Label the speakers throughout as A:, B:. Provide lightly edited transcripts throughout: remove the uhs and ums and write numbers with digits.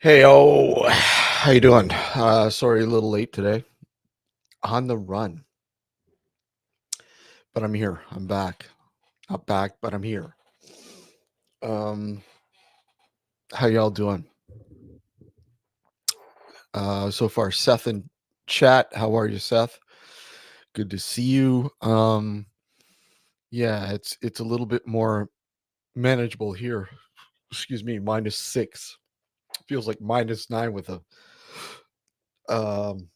A: Hey, how you doing? Sorry, a little late today. On the run, but I'm here. I'm back. Not back, but I'm here. Um, how y'all doing? So far, Seth in chat. How are you, Seth? Good to see you. Yeah, it's a little bit more manageable here. Excuse me, -6. Feels like -9 with a um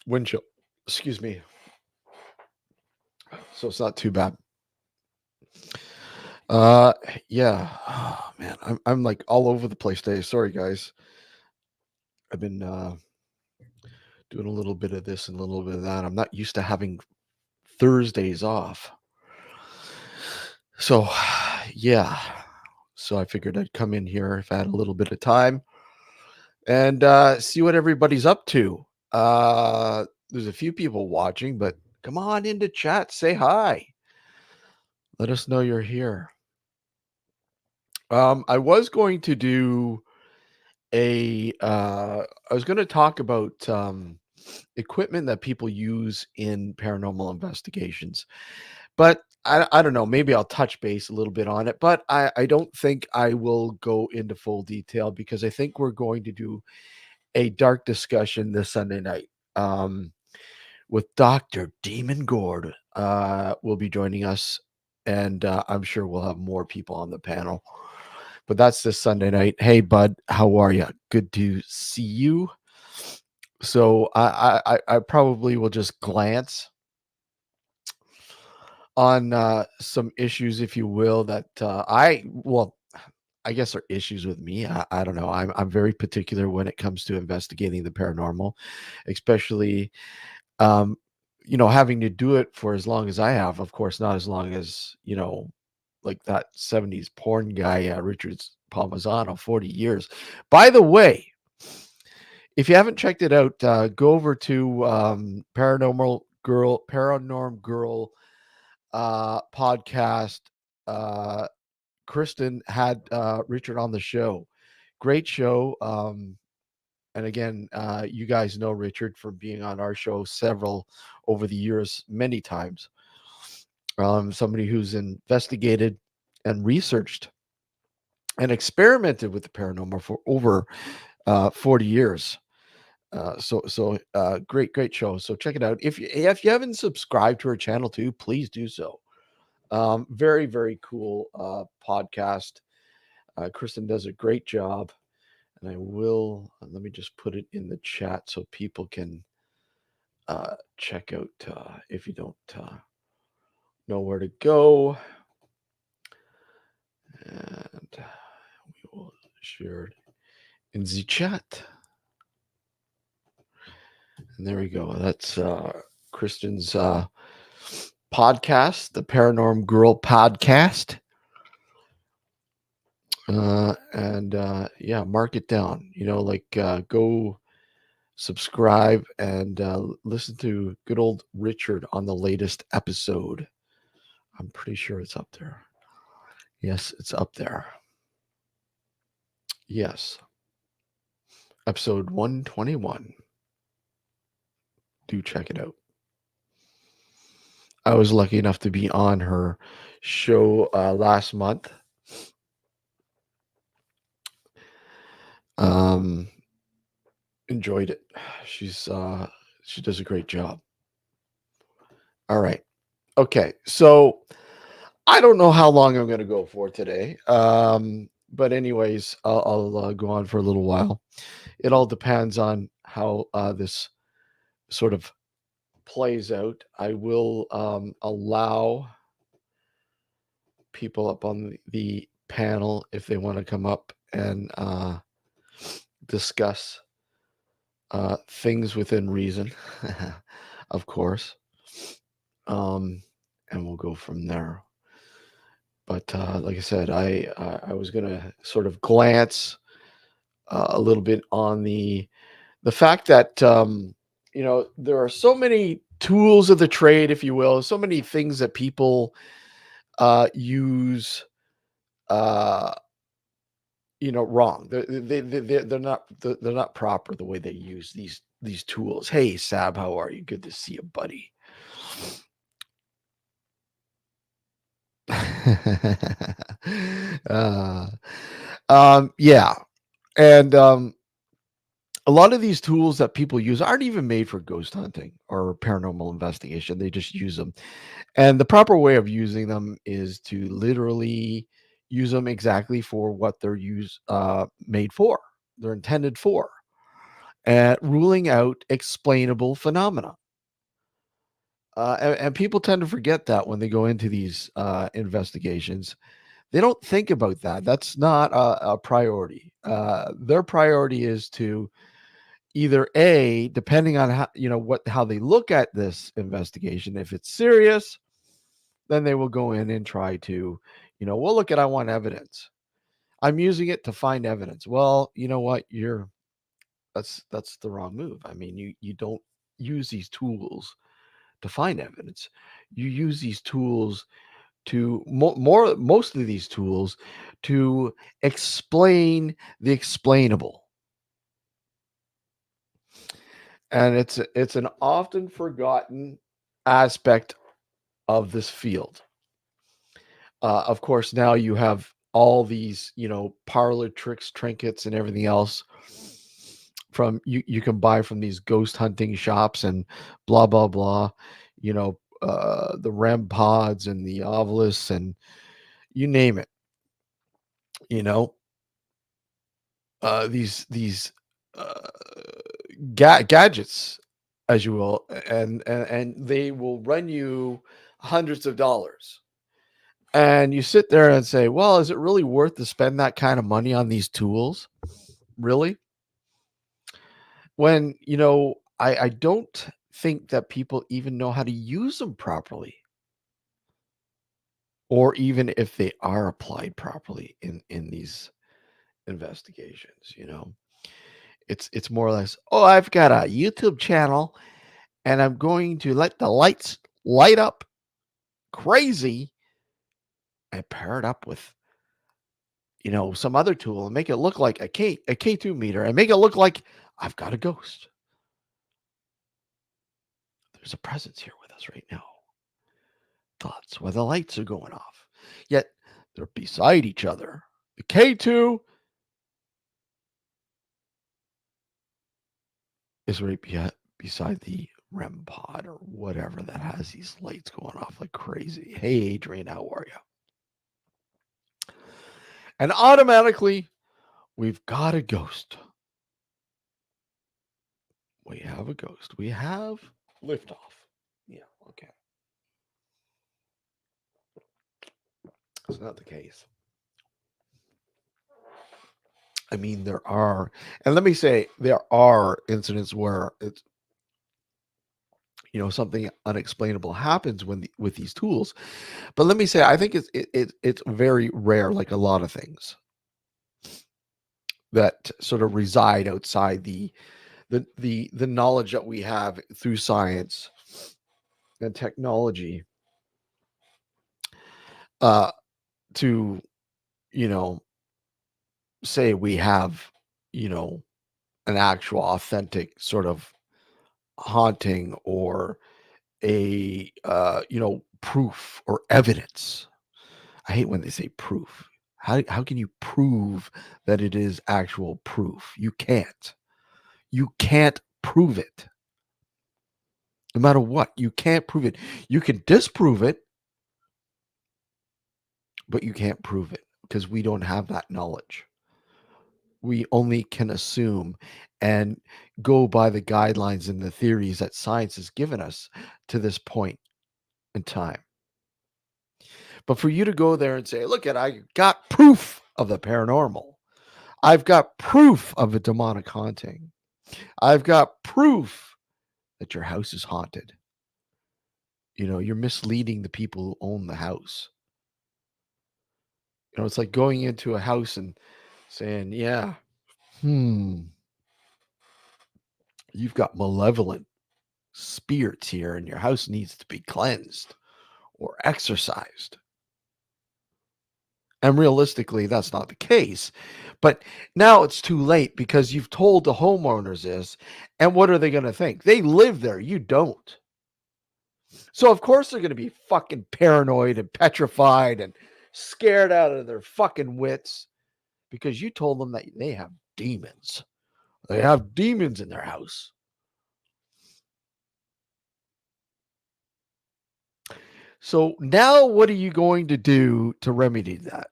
A: wind chill. Excuse me. So it's not too bad. Uh yeah. Oh, man, I'm like all over the place today. Sorry guys. I've been doing a little bit of this and a little bit of that. I'm not used to having Thursdays off. So yeah. So I figured I'd come in here if I had a little bit of time and see what everybody's up to. There's a few people watching, but come on into chat, say hi. Let us know you're here. I was going to do I was going to talk about equipment that people use in paranormal investigations, but I don't know, maybe I'll touch base a little bit on it, but I don't think I will go into full detail because I think we're going to do a dark discussion this Sunday night with Dr. Demon Gord will be joining us, and I'm sure we'll have more people on the panel. But that's this Sunday night. Hey, bud, how are you? Good to see you. So I probably will just glance on some issues, if you will, that I guess are issues with me. I don't know. I'm very particular when it comes to investigating the paranormal, especially um, having to do it for as long as I have. Of course, not as long as like that '70s porn guy, Richard Palmisano, 40 years. By the way, if you haven't checked it out, go over to Paranorm Girl podcast. Uh, Kristen had Richard on the show. Great show. And again, you guys know Richard for being on our show several over the years, many times. Somebody who's investigated and researched and experimented with the paranormal for over 40 years. Great show. So check it out. If you haven't subscribed to her channel too, please do so. Very cool podcast. Kristen does a great job, and I will let me just put it in the chat so people can check out if you don't know where to go, and we will share it in the chat. And there we go. That's Kristen's podcast, the Paranormal Girl podcast. Mark it down. Go subscribe and listen to good old Richard on the latest episode. I'm pretty sure it's up there. Yes, it's up there. Yes. Episode 121. Do check it out. I was lucky enough to be on her show last month. Enjoyed it. She does a great job. All right. Okay. So I don't know how long I'm going to go for today. But anyways, I'll go on for a little while. It all depends on how this sort of plays out. I will allow people up on the panel if they want to come up and discuss things within reason, of course. And we'll go from there. But like I said, I was gonna sort of glance a little bit on the fact that there are so many tools of the trade, if you will, so many things that people use wrong. They're not proper the way they use these tools. Hey Sab, how are you? Good to see you, buddy. Yeah. And a lot of these tools that people use aren't even made for ghost hunting or paranormal investigation. They just use them. And the proper way of using them is to literally use them exactly for what they're made for. They're intended for. And ruling out explainable phenomena. And people tend to forget that when they go into these investigations. They don't think about that. That's not a priority. Their priority is to either A, depending on how they look at this investigation, if it's serious, then they will go in and try to, well, look at, I want evidence. I'm using it to find evidence. Well, you know what? That's the wrong move. I mean, you don't use these tools to find evidence. You use these tools to most of these tools to explain the explainable. And it's an often forgotten aspect of this field. Of course, now you have all these, parlor tricks, trinkets, and everything else from you can buy from these ghost hunting shops and blah blah blah. The REM pods and the ovulis and you name it. You know, these uh, gadgets, as you will, and they will run you hundreds of dollars. And you sit there and say, well, is it really worth to spend that kind of money on these tools? Really? When, I don't think that people even know how to use them properly, or even if they are applied properly in these investigations, It's more or less, oh, I've got a YouTube channel and I'm going to let the lights light up crazy and pair it up with some other tool and make it look like a K2 meter and make it look like I've got a ghost. There's a presence here with us right now. That's why the lights are going off. Yet they're beside each other. The K2 is right beside the REM pod or whatever that has these lights going off like crazy. Hey, Adrian, how are you? And automatically, we've got a ghost. We have a ghost. We have liftoff. Yeah, okay. It's not the case. I mean, there are, and let me say, there are incidents where it's, something unexplainable happens with these tools. But let me say, I think it's very rare, like a lot of things that sort of reside outside the knowledge that we have through science and technology, uh, to you know say we have you know an actual authentic sort of haunting or a proof or evidence. I hate when they say proof. How can you prove that it is actual proof? You can't prove it. No matter what, you can't prove it. You can disprove it, but you can't prove it because we don't have that knowledge. We only can assume and go by the guidelines and the theories that science has given us to this point in time. But for you to go there and say, look at, I got proof of the paranormal. I've got proof of a demonic haunting. I've got proof that your house is haunted. You're misleading the people who own the house. It's like going into a house and saying, yeah, you've got malevolent spirits here and your house needs to be cleansed or exorcised. And realistically, that's not the case. But now it's too late because you've told the homeowners this. And what are they going to think? They live there. You don't. So, of course, they're going to be fucking paranoid and petrified and scared out of their fucking wits because you told them that they have demons They have demons in their house. So now what are you going to do to remedy that?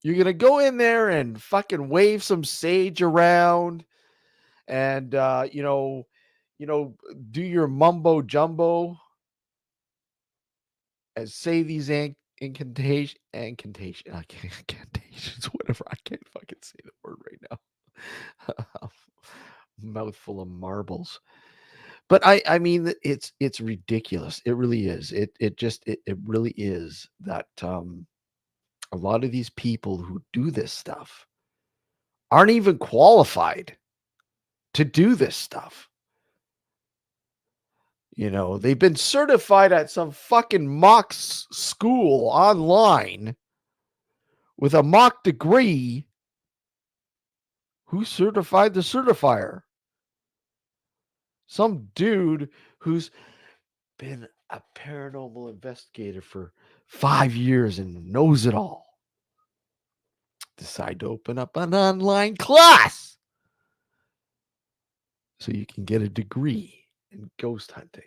A: You're going to go in there and fucking wave some sage around and you know do your mumbo jumbo and say these incantations, whatever. I can't fucking say the word right now. Mouthful of marbles. But I mean, it's ridiculous. It really is. It really is that a lot of these people who do this stuff aren't even qualified to do this stuff. They've been certified at some fucking school online with a mock degree. Who certified the certifier? Some dude who's been a paranormal investigator for 5 years and knows it all. Decide to open up an online class so you can get a degree in ghost hunting.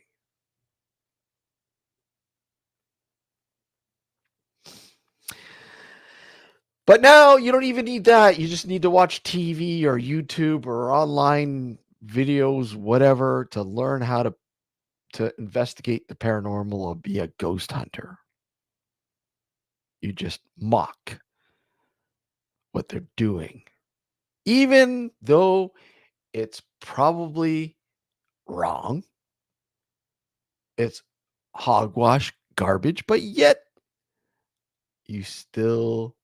A: But now you don't even need that. You just need to watch TV or YouTube or online videos, whatever, to learn how to investigate the paranormal or be a ghost hunter. You just mock what they're doing, even though it's probably wrong. It's hogwash garbage, but yet you still,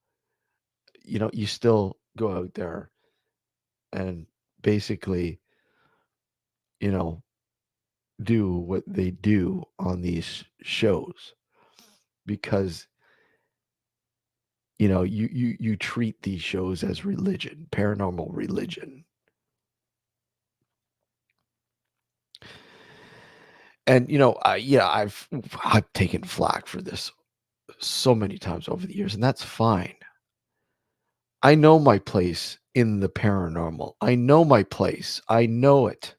A: you still go out there and basically, you know, do what they do on these shows because you treat these shows as religion, paranormal religion. And yeah, I've taken flack for this so many times over the years, and that's fine. I know my place in the paranormal. I know my place. I know it.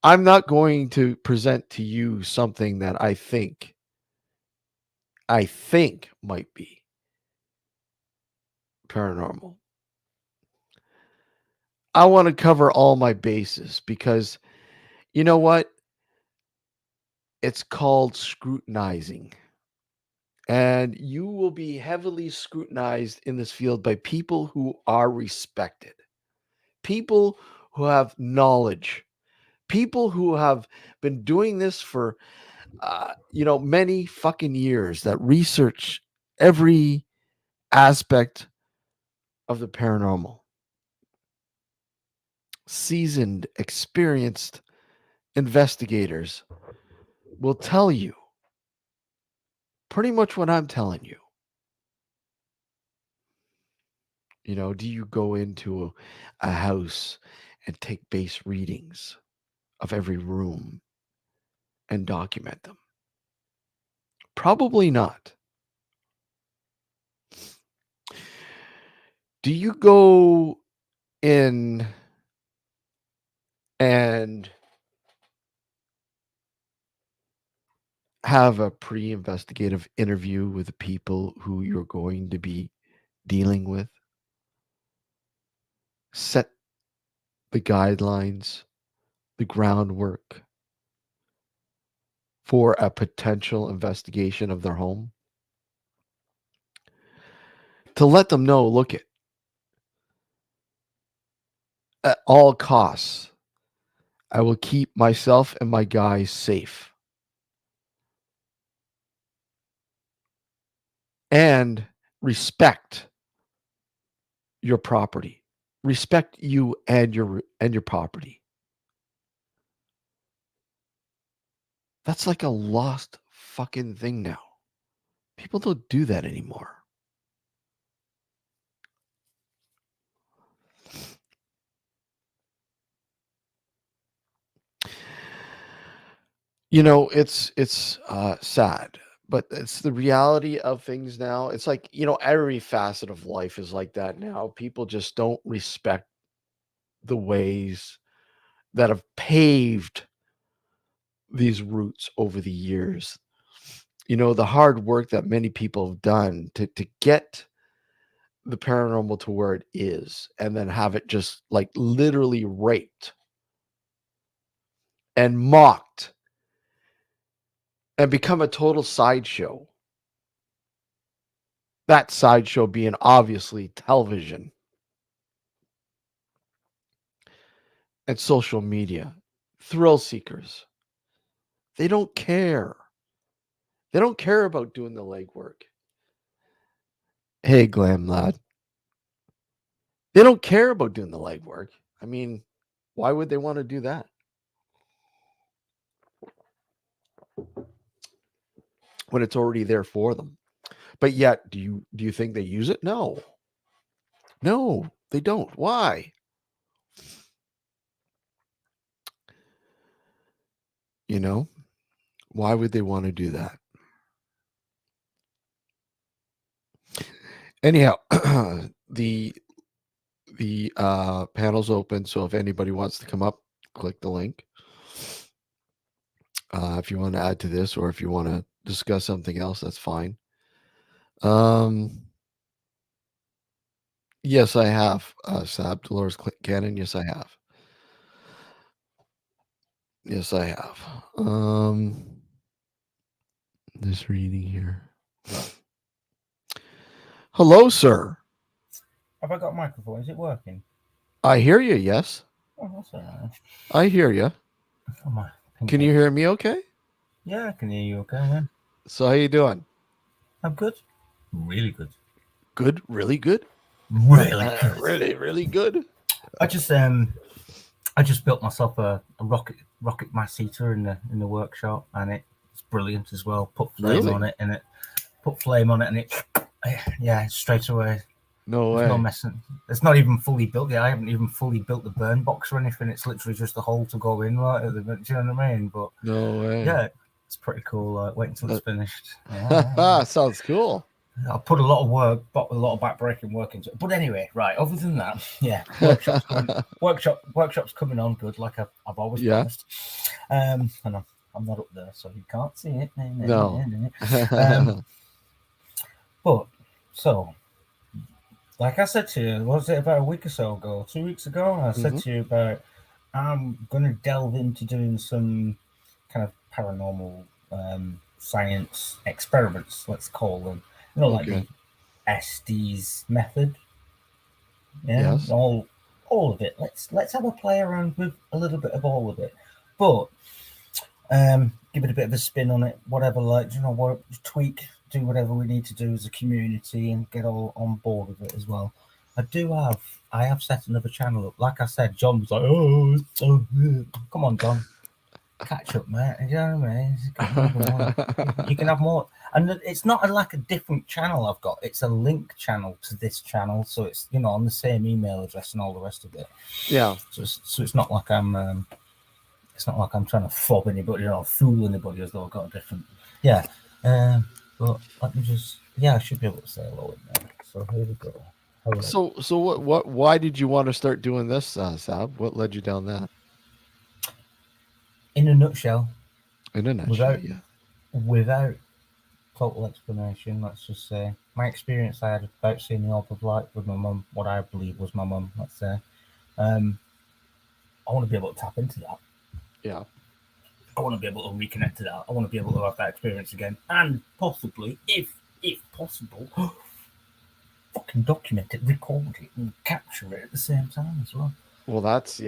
A: I'm not going to present to you something that I think might be paranormal. I want to cover all my bases because you know what? It's called scrutinizing. And you will be heavily scrutinized in this field by people who are respected, people who have knowledge, people who have been doing this for, many fucking years that research every aspect of the paranormal. Seasoned, experienced investigators will tell you pretty much what I'm telling you. Do you go into a house and take base readings of every room and document them? Probably not. Do you go in and have a pre-investigative interview with the people who you're going to be dealing with? Set the guidelines, the groundwork for a potential investigation of their home to let them know, look, at all costs, I will keep myself and my guys safe and respect your property. Respect you and your property. That's like a lost fucking thing now. People don't do that anymore. It's sad, but it's the reality of things now. It's like, every facet of life is like that now. People just don't respect the ways that have paved these routes over the years. The hard work that many people have done to get the paranormal to where it is and then have it just like literally raped and mocked and become a total sideshow. That sideshow being obviously television and social media. Thrill seekers. They don't care. They don't care about doing the legwork. Hey, Glam Lad. They don't care about doing the legwork. I mean, why would they want to do that? When it's already there for them. But yet, do you think they use it? No. No, they don't. Why? Why would they want to do that? Anyhow, the panel's open, so if anybody wants to come up, click the link. If you want to add to this or if you want to discuss something else, that's fine. Yes, I have. Sab Dolores Cannon. Yes, I have. Yes, I have. This reading here. Hello, sir.
B: Have I got a microphone? Is it working?
A: I hear you. Yes.
B: Oh, that's all right.
A: I hear you. Can you hear me okay?
B: Yeah, I can hear you okay, man.
A: So how you doing?
B: I'm good. Really good.
A: Good? Really good?
B: Really good.
A: Really, really good?
B: I just built myself a rocket mass heater in the workshop, and it's brilliant as well. Put flame on it, and yeah, straight away.
A: No
B: There's
A: way.
B: no messing. It's not even fully built yet. I haven't even fully built the burn box or anything. It's literally just a hole to go in, right? Do you know what I mean? But
A: no way.
B: Yeah, it's pretty cool. Wait until it's finished. Yeah.
A: Sounds cool.
B: I put a lot of backbreaking work into it. But anyway, right. Other than that, yeah, workshops coming on good, like I've always promised. And I'm not up there, so you can't see it.
A: No.
B: But so, like I said to you, was it about a week or so ago, 2 weeks ago? I said to you about I'm going to delve into doing some kind of paranormal science experiments, let's call them. Like the SD's method. Yeah, yes. All of it. Let's have a play around with a little bit of all of it, but give it a bit of a spin on it. Whatever, what tweak, do whatever we need to do as a community, and get all on board with it as well. I have set another channel up. Like I said, John was like, "Oh, come on, John, catch up, mate." You know what I mean? You can have more. And it's not like a different channel I've got. It's a link channel to this channel, so it's on the same email address and all the rest of it.
A: Yeah.
B: So it's not like I'm trying to fob anybody or fool anybody as though I've got a different. Yeah. But let me just. Yeah, I should be able to say hello in there. So here we go. Hello.
A: So what? Why did you want to start doing this, Sab? What led you down that?
B: In a nutshell.
A: Without
B: total explanation, let's just say my experience I had about seeing the orb of light with my mum, what I believe was my mum, let's say. I want to be able to tap into that.
A: Yeah.
B: I want to be able to reconnect to that. I want to be able to have that experience again, and possibly, if possible, fucking document it, record it, and capture it at the same time as well.
A: Well, that's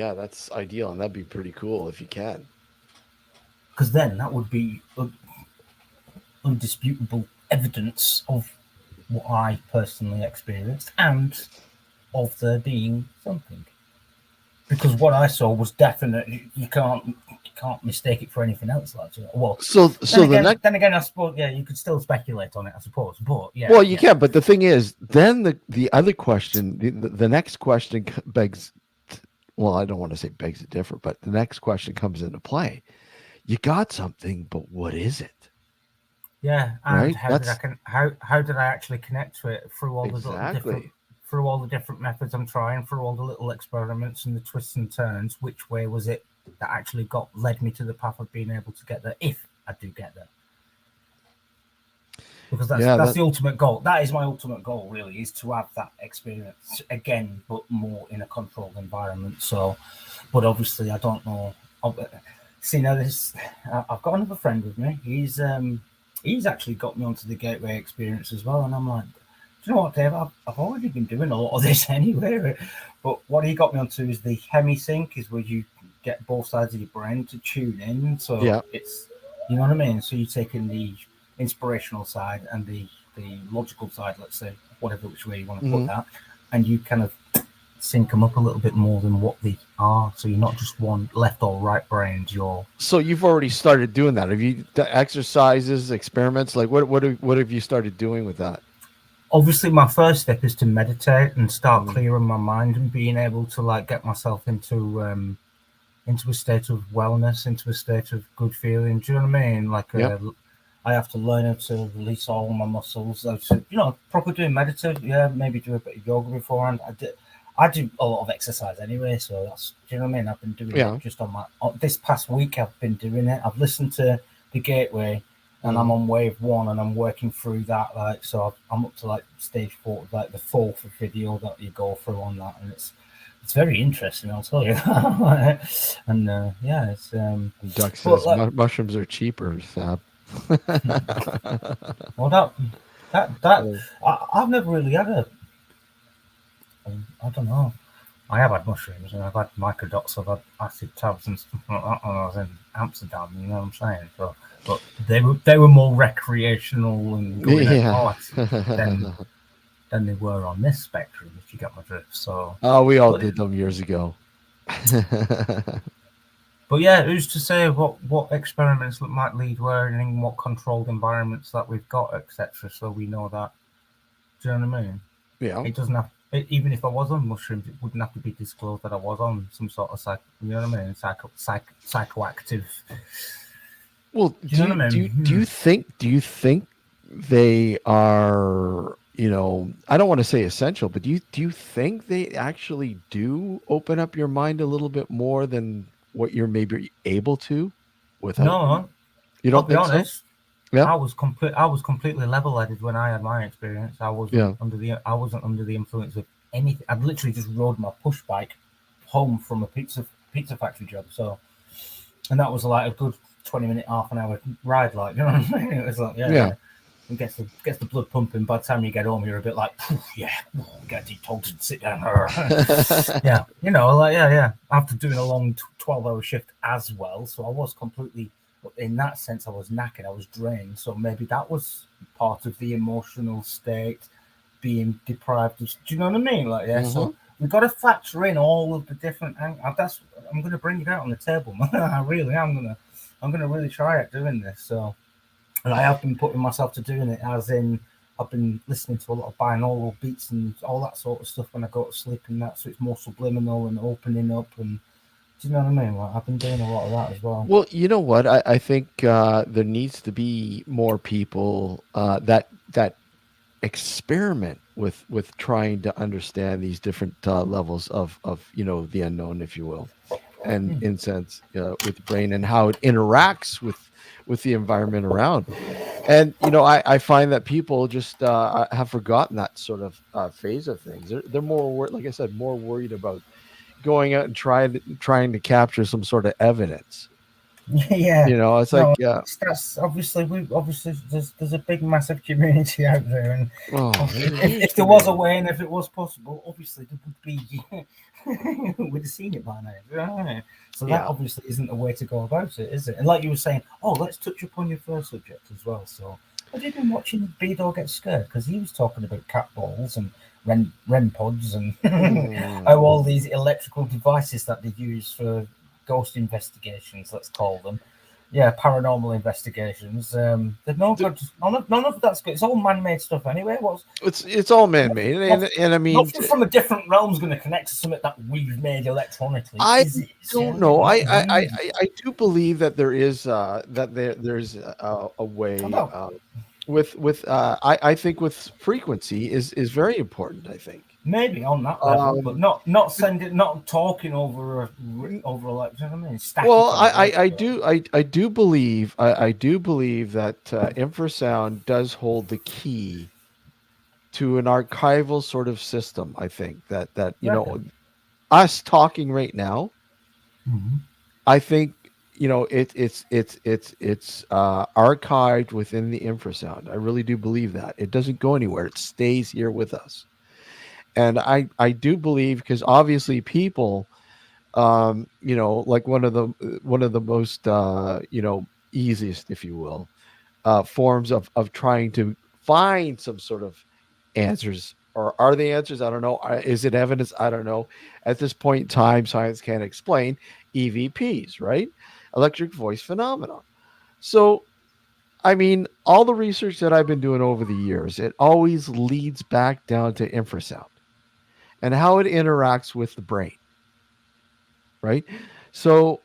A: ideal, and that'd be pretty cool if you can.
B: Because then that would be undisputable evidence of what I personally experienced and of there being something. Because what I saw was definitely you can't mistake it for anything else. Like, well, then again, I suppose you could still speculate on it, I suppose. But yeah,
A: well, you can. But the thing is, then the other question, the next question begs. Well, I don't want to say begs to differ, but the next question comes into play. You got something, but what is it?
B: Yeah, and right? How did I actually connect to it through all the through all the different methods I'm trying, through all the little experiments and the twists and turns, which way was it that actually led me to the path of being able to get there, if I do get there? Because
A: Yeah,
B: that's
A: that
B: the ultimate goal. That is my ultimate goal, really, is to have that experience again, but more in a controlled environment. So, but obviously, I don't know. See, now this, I've got another friend with me. He's actually got me onto the gateway experience as well, and I'm like, do you know what, Dave? I've already been doing a lot of this anyway. But what he got me onto is the hemisync, is where you get both sides of your brain to tune in. So
A: yeah.
B: it's, you know what I mean. So you're taking the inspirational side and the logical side, let's say, whatever which way you want to put
A: Mhm.
B: that, and you kind of sync them up a little bit more than what they are. So you're not just one left or right brain. You're
A: So you've already started doing that. Have you exercises, experiments? Like what have you started doing with that?
B: obviously my first step is to meditate and start
A: Mhm.
B: clearing my mind and being able to like get myself into a state of wellness, into a state of good feeling. Do you know what I mean? Like
A: Yep.
B: I have to learn how to release all my muscles. I to, proper doing meditative. Yeah, maybe do a bit of yoga beforehand. I do a lot of exercise anyway, so that's, do you know what I mean? I've been doing it
A: Yeah.
B: just this past week. I've been doing it. I've listened to the Gateway, and I'm
A: Mhm.
B: on wave one, and I'm working through that. Like, so I'm up to like stage four, like the fourth video that you go through on that, and it's very interesting. I'll tell you. And yeah, it's
A: Duck
B: but
A: says
B: like,
A: mushrooms are cheaper. Sap.
B: well, that I've never really had I don't know. I have had mushrooms and I've had microdots, I've had acid tabs and stuff like that when I was in Amsterdam. You know what I'm saying? So, but they were more recreational and going out
A: Yeah.
B: party than they were on this spectrum. If you get my drift. So,
A: Oh, we all
B: but
A: did them years ago.
B: but yeah, who's to say what experiments that might lead where and in what controlled environments that we've got, etc. So we know that. Do you know what I mean?
A: Yeah.
B: It doesn't have, even if I was on mushrooms, it wouldn't have to be disclosed that I was on some sort of you know what I mean, psychoactive.
A: Well,
B: Do you know what I mean?
A: do you think they are, I don't want to say essential, but do you think they actually do open up your mind a little bit more than what you're maybe able to without them?
B: No,
A: You
B: I'll
A: don't
B: be
A: think so?
B: honest.
A: Yeah.
B: I was completely level-headed when I had my experience.
A: Yeah.
B: I wasn't under the influence of anything. I'd literally just rode my push bike home from a pizza factory job. So, and that was like a good 20 minute, half an hour ride. Like, you know what I mean? It was like, yeah,
A: Yeah.
B: yeah. It gets the blood pumping. By the time you get home, you're a bit like, yeah, get detoxed and sit down. Yeah, like, yeah, yeah. After doing a long 12-hour shift as well, so I was completely, in that sense, I was knackered. I was drained. So maybe that was part of the emotional state, being deprived of. Do you know what I mean? Like, yeah.
A: Hmm.
B: So we've got to factor in all of the different. That's I'm going to bring it out on the table, man. I really am gonna. I'm going to really try at doing this. So, and I have been putting myself to doing it, as in I've been listening to a lot of binaural beats and all that sort of stuff when I go to sleep and that, so it's more subliminal and opening up, and do you know what I mean? Like, I've been doing a lot of that as well.
A: Well, you know what? I think there needs to be more people that experiment with trying to understand these different levels of the unknown, if you will, and
B: Hmm.
A: in sense with the brain and how it interacts with the environment around. And I find that people just have forgotten that sort of phase of things. They're more like I said, more worried about going out and trying to capture some sort of evidence.
B: Yeah,
A: It's like,
B: no, that's obviously there's a big massive community out there, and
A: oh, there's a huge
B: if there was a
A: community.
B: way and if it was possible, obviously there would be. We'd have seen it by now. You know what I mean? So that
A: Yeah.
B: obviously isn't a way to go about it, is it? And like you were saying, oh, let's touch upon your first subject as well. So have you been watching B-Dog get scared? Because he was talking about cat balls and REM pods and how
A: Mm.
B: all these electrical devices that they use for ghost investigations, let's call them. Yeah, paranormal investigations. They're no
A: Th-
B: good. None of that's good. It's all man-made stuff anyway.
A: it's all man-made, and I mean,
B: Nothing from a different realm is going to connect to something that we've made electronically,
A: I
B: is it?
A: don't
B: Yeah,
A: know.
B: not really.
A: I do believe that there's a
B: Come
A: way
B: on.
A: with I think with frequency is very important. I think.
B: Maybe on that level, but
A: Um,
B: not
A: but
B: sending, not talking over
A: n-
B: over like, you know what I mean, static
A: well,
B: on a radio.
A: I do believe that infrasound does hold the key to an archival sort of system. I think that
B: Reckon.
A: us talking right now,
B: Mm-hmm.
A: I think it's archived within the infrasound. I really do believe that it doesn't go anywhere. It stays here with us, and I do believe because obviously people, like one of the most easiest, if you will, forms of trying to find some sort of answers. Or are they answers? I don't know. Is it evidence? I don't know. At this point in time, science can't explain EVPs, right? Electric voice phenomenon. So, I mean, all the research that I've been doing over the years, it always leads back down to infrasound and how it interacts with the brain, right? So,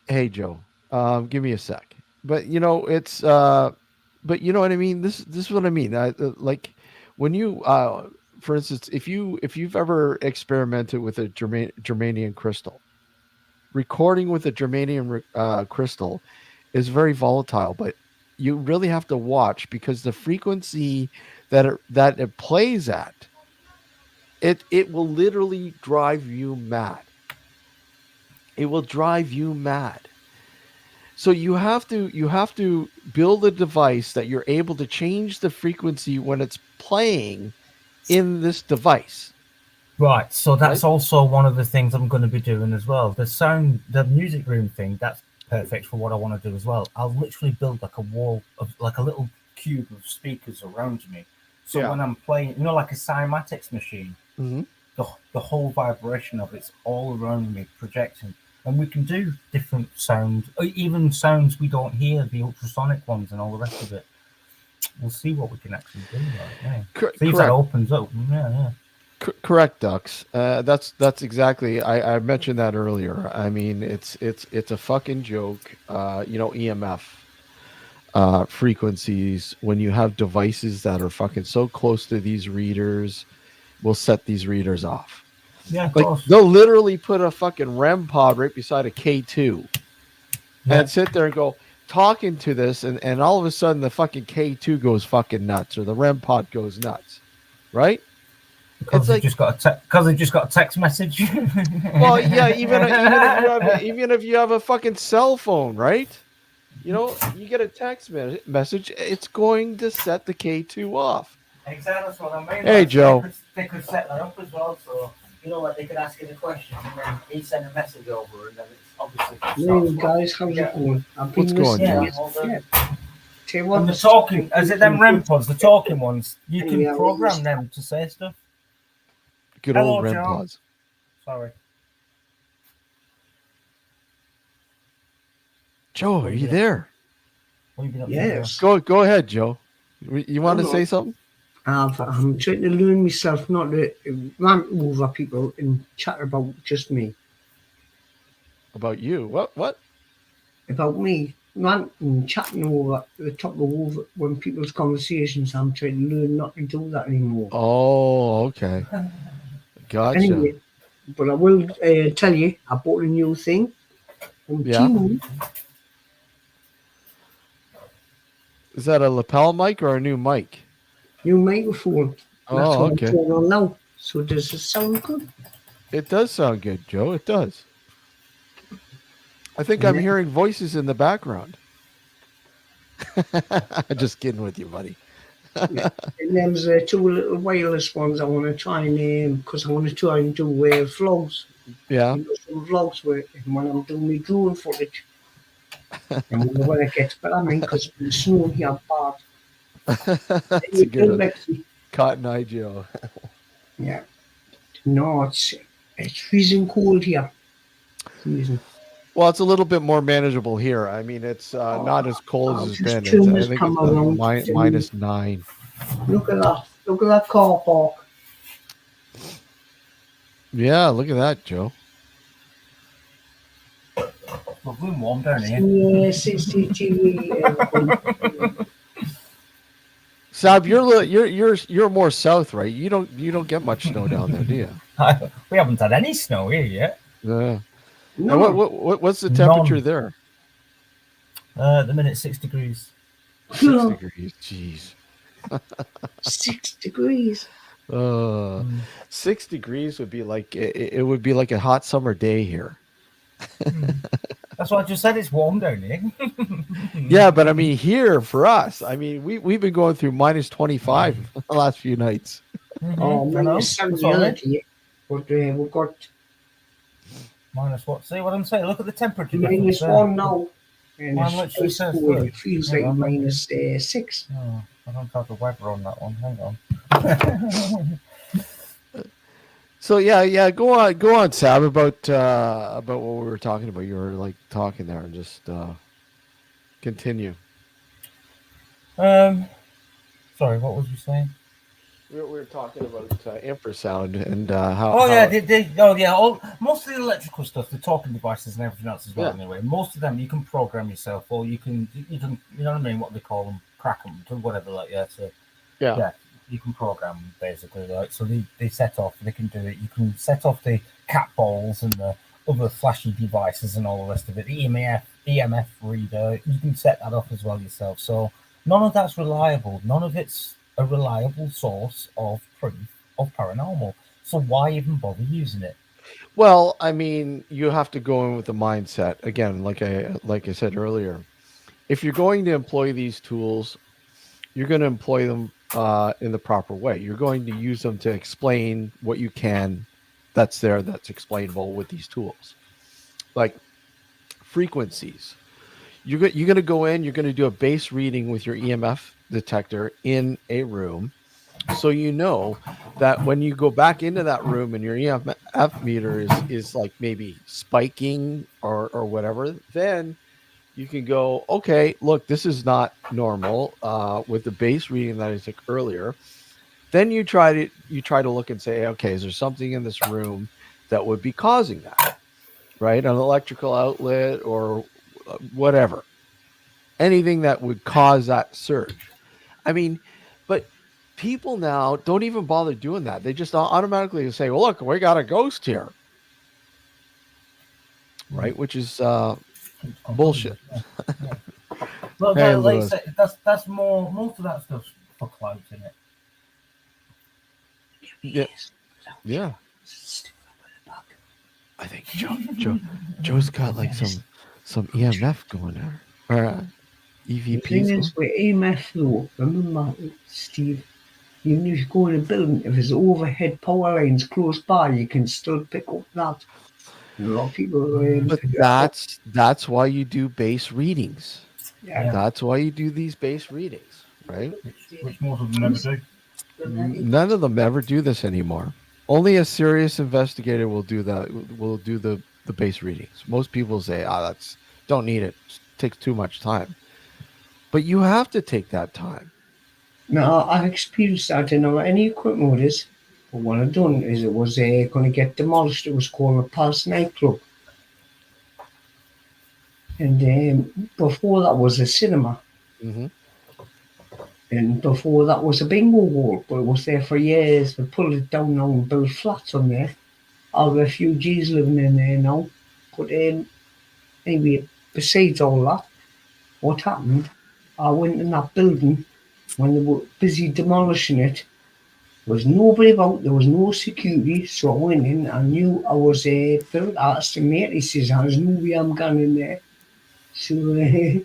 A: hey, Joe, give me a sec. But but you know what I mean. This is what I mean. Like when you, for instance, if you've ever experimented with a germanium crystal, recording with a germanium crystal is very volatile, but you really have to watch because the frequency that it plays at, it will literally drive you mad. It will drive you mad. So you have to build a device that you're able to change the frequency when it's playing in this device,
B: Right, so
A: right?
B: that's also one of the things I'm going to be doing as well. The music room thing, that's perfect for what I want to do as well. I'll literally build like a wall of like a little cube of speakers around me. So
A: Yeah.
B: when I'm playing, like a cymatics machine,
A: Hmm.
B: the whole vibration of it's all around me projecting. And we can do different sounds, even sounds we don't hear, the ultrasonic ones and all the rest of it. We'll see what we can actually do. Right, yeah. See if that
A: Correct.
B: opens up. Yeah, yeah.
A: Correct, Ducks. That's exactly. I mentioned that earlier. I mean, it's a fucking joke. EMF frequencies when you have devices that are fucking so close to these readers will set these readers off.
B: Yeah, of
A: Like
B: course.
A: they'll literally put a fucking REM pod right beside a K2
B: Yeah.
A: and sit there and go talking to this, and all of a sudden the fucking K2 goes fucking nuts or the REM pod goes nuts, right? It's like,
B: Because they've just got a text message.
A: well, yeah, even if you have a fucking cell phone, right? You get a message, it's going to set the K2 off.
B: Exactly, that's what I mean.
A: Hey,
B: Like, so
A: Joe.
B: they could set that up as well. So like they could ask you the question, and then he send a message over, and then it's obviously
C: Hey
B: starts flowing.
C: guys, how's it
B: Yeah,
C: going? I've
A: What's
C: been
A: going,
C: listening.
B: yeah.
A: Joe?
C: Yes,
B: Well,
C: yeah. Tell you
B: and
C: what,
B: the
C: this is
B: talking, is it them REM pods, the talking ones? You
C: anyway,
B: can
C: I'll let you
B: program
C: start.
B: them to say stuff.
A: Good old
B: Hello,
A: REM
B: Joe.
A: pods.
B: Sorry.
A: Joe,
B: What
A: are
B: have you
A: you
B: been up to?
A: there?
B: What have you been up to, Joe?
C: Yes.
A: Go ahead, Joe. You
C: I
A: want
C: don't
A: to
C: know.
A: say something
C: I'm trying to learn myself not to rant over people and chat about just me.
A: about you? What?
C: About me, ranting, chatting over the top of over when people's conversations. I'm trying to learn not to do that anymore.
A: Oh, okay. Gotcha.
C: Anyway, but I will tell you, I bought a new thing from
A: Yeah.
C: Temu,
A: Is that a lapel mic or a new mic?
C: new microphone. That's
A: Oh,
C: what I'm
A: okay.
C: turning on now. So does it sound good?
A: It does sound good, Joe. It does. I think
C: And
A: I'm
C: then,
A: hearing voices in the background. Just kidding with you, buddy.
C: yeah. And there's two little wireless ones I want to try and because I want to try and do vlogs.
A: Yeah.
C: Some vlogs where when I'm doing my drone footage and when the weather gets better, I mean, because it's been snowing here bad.
A: That's a
C: You
A: good
C: feel
A: one.
C: Lexi?
A: Cotton Eye Joe.
C: Yeah. No, it's freezing cold here. Freezing.
A: Well, it's a little bit more manageable here. I mean, it's
C: Oh,
A: not as cold as
C: I'll
A: it's
C: just
A: been. It's
C: turn
A: I
C: this
A: think it's
C: camera around.
A: minus 9.
C: Look at that. Look at that car park.
A: Yeah, look at that, Joe.
B: Lovely and warm down here.
C: Some CCTV.
A: Sab, you're more south, right? You don't get much snow down there, do you?
B: We haven't had any snow here yet.
A: Yeah. And
C: No.
A: what's the temperature
B: None.
A: there?
B: At the minute, 6 degrees.
A: 6 degrees. Jeez.
C: 6 degrees.
A: Uh,
B: Mm.
A: 6 degrees would be like it would be like a hot summer day here.
B: That's what I just said. It's warm down here.
A: Yeah, but I mean here for us, I mean we've been going through minus 25 the last few nights.
C: Oh,
B: I know.
C: minus
B: That's
C: 70
B: what I
C: other
B: mean.
C: day. But we've got
B: Minus what? See what I'm saying? Look at the temperature difference
C: minus
B: there.
C: 1 now. And
B: Mine
C: it's
B: literally
C: ice
B: says
C: cold.
B: that.
C: It feels
B: Hang
C: like
B: on,
C: minus 6.
B: Oh, I don't have the weather on that one. Hang on.
A: So yeah, go on, Sab, about what we were talking about. You were like talking there, and just continue.
B: Sorry, what was you saying?
A: We were talking about infrasound and how.
B: Oh yeah,
A: how,
B: most of the electrical stuff, the talking devices and everything else as well.
A: Yeah.
B: Anyway, most of them you can program yourself, or you can, you know what I mean? What they call them, crack them, do whatever, like So
A: yeah.
B: you can program them basically, right? So they set off, they can do it. You can set off the cat balls and the other flashy devices and all the rest of it. The EMF reader, you can set that off as well yourself. So none of that's reliable. None of it's a reliable source of proof of paranormal. So why even bother using it?
A: Well, I mean, you have to go in with the mindset again, like I said earlier. If you're going to employ these tools, you're going to employ them in the proper way. You're going to use them to explain what you can that's explainable with these tools, like frequencies. You're going to go in. You're going to do a base reading with your EMF detector in a room, so you know that when you go back into that room and your EMF meter is like maybe spiking or whatever, then you can go, okay, look, this is not normal with the base reading that I took earlier. Then you try to look and say, okay, is there something in this room that would be causing that, right? An electrical outlet or whatever, anything that would cause that surge. I mean, but people now don't even bother doing that. They just automatically say, well, look, we got a ghost here, right? Which is bullshit.
B: Yeah. Well,
A: Hey,
B: like you
A: Lewis.
B: say, that's more, most of that stuff's for clout, isn't it?
A: Yeah. Yeah. I think Joe's got like some EMF going there, or
C: The
A: EVPs
C: thing
A: going.
C: is, with EMF though, remember, Steve, even if you go in a building, if there's overhead power lines close by, you can still pick up that. And a lot of people
A: But
C: pick that up.
A: that's why you do base readings.
C: Yeah.
A: That's why you do these base readings, right?
B: Which most of them never do.
A: None of them ever do this anymore. Only a serious investigator will do that. Will do the base readings. Most people say, that's don't need it. It takes too much time." But you have to take that time.
C: Now, I've experienced that. I didn't know any equipment with this. But what I done is it was going to get demolished. It was called a Pulse nightclub. And before that was a cinema.
A: Mm-hmm.
C: And before that was a bingo hall. But it was there for years. They pulled it down now and built flats on there. All the refugees living in there now. But anyway, besides all that, what happened, I went in that building when they were busy demolishing it. There was nobody about, there was no security, so I went in. I knew I was built. I asked him, mate, he says, there's no way I'm going in there. So I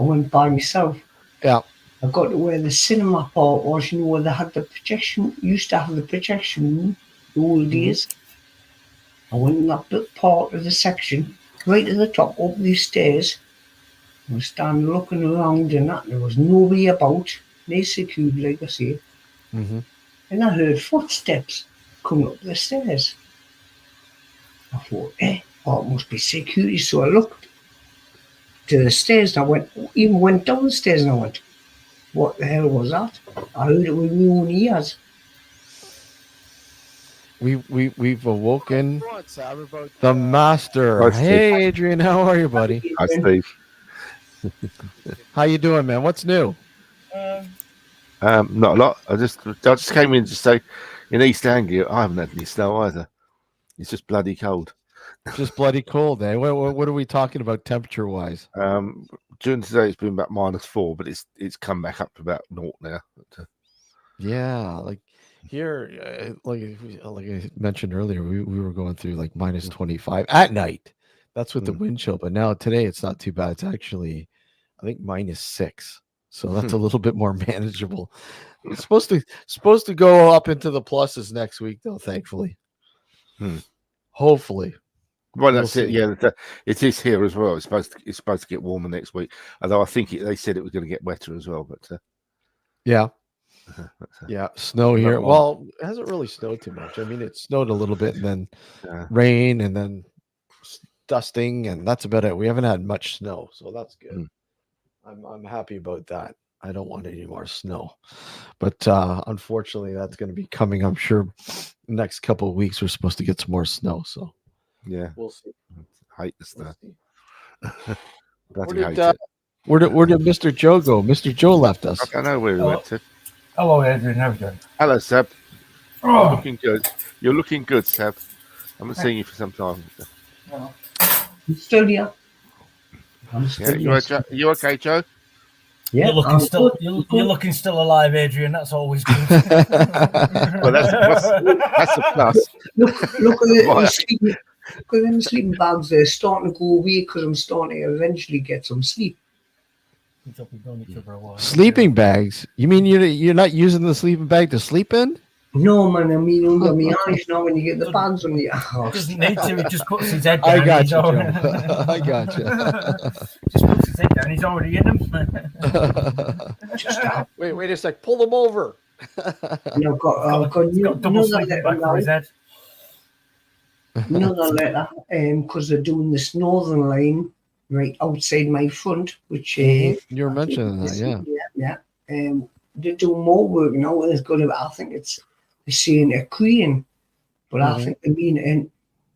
C: went by myself.
A: Yeah.
C: I got to where the cinema part was, where they had the projection, used to have the projection room, the old days. I went in that bit part of the section, right at the top, up these stairs. I was standing looking around and that, there was nobody about, no security, like I say.
A: Mm-hmm.
C: And I heard footsteps coming up the stairs. I thought, it must be security. So I looked to the stairs and I went down the stairs and I went, what the hell was that? I heard it with my own ears.
A: We've awoken the master.
D: Hi, Steve.
A: Hey, Adrian, how are you, buddy?
D: Hi, Steve.
A: How you doing, man? What's new?
D: Not a lot. I just came in to say, in East Anglia, I haven't had any snow either. It's just bloody cold.
A: Just bloody cold, eh? What are we talking about temperature wise?
D: During today, it's been about -4, but it's come back up to about 0 now.
A: Yeah, like here, like I mentioned earlier, we were going through like -25 at night. That's with the wind chill, but now today it's not too bad. It's actually, I think, -6, so that's a little bit more manageable. It's supposed to go up into the pluses next week, though. Thankfully, hopefully.
D: Well,
A: We'll
D: that's it.
A: see.
D: Yeah, it is here as well. It's supposed to get warmer next week. Although I think they said it was going to get wetter as well. But
A: Yeah. Yeah, snow here.
D: long.
A: Well, it hasn't really snowed too much. I mean, it snowed a little bit and then rain and then dusting, and that's about it. We haven't had much snow, so that's good. I'm happy about that. I don't want any more snow. But unfortunately, that's going to be coming, I'm sure, next couple of weeks. We're supposed to get some more snow, so
D: yeah,
A: we'll see.
D: I hate the snow.
A: Where did Mr. Joe go? Mr. Joe left us.
D: I don't know where he went to.
B: Hello, Adrian. How are you doing?
D: Hello, Seb.
B: Oh.
D: You're looking good. You're looking good, Seb. I haven't seen you for some time.
C: I'm still here.
D: You okay, Joe?
C: Yeah,
B: you're looking still alive, Adrian. That's always good.
D: Well, that's a plus.
C: Look at them sleeping bags. They're starting to go away because I'm starting to eventually get some sleep.
A: Sleeping bags? You mean you're not using the sleeping bag to sleep in?
C: No, man. I mean, under my eyes now when you get the bags on the house.
B: Doesn't need to. He just puts his head down.
A: I got you, Joe. I got you.
B: Just puts his head down. He's already in them.
A: Wait a sec. Pull them over.
C: And I've got
B: double sleeping bag for his head.
C: Another letter, because they're doing this northern line right outside my front, which
A: you were mentioning that,
C: yeah. They're doing more work now. It's going to, I think they're saying a crane, but I think they mean a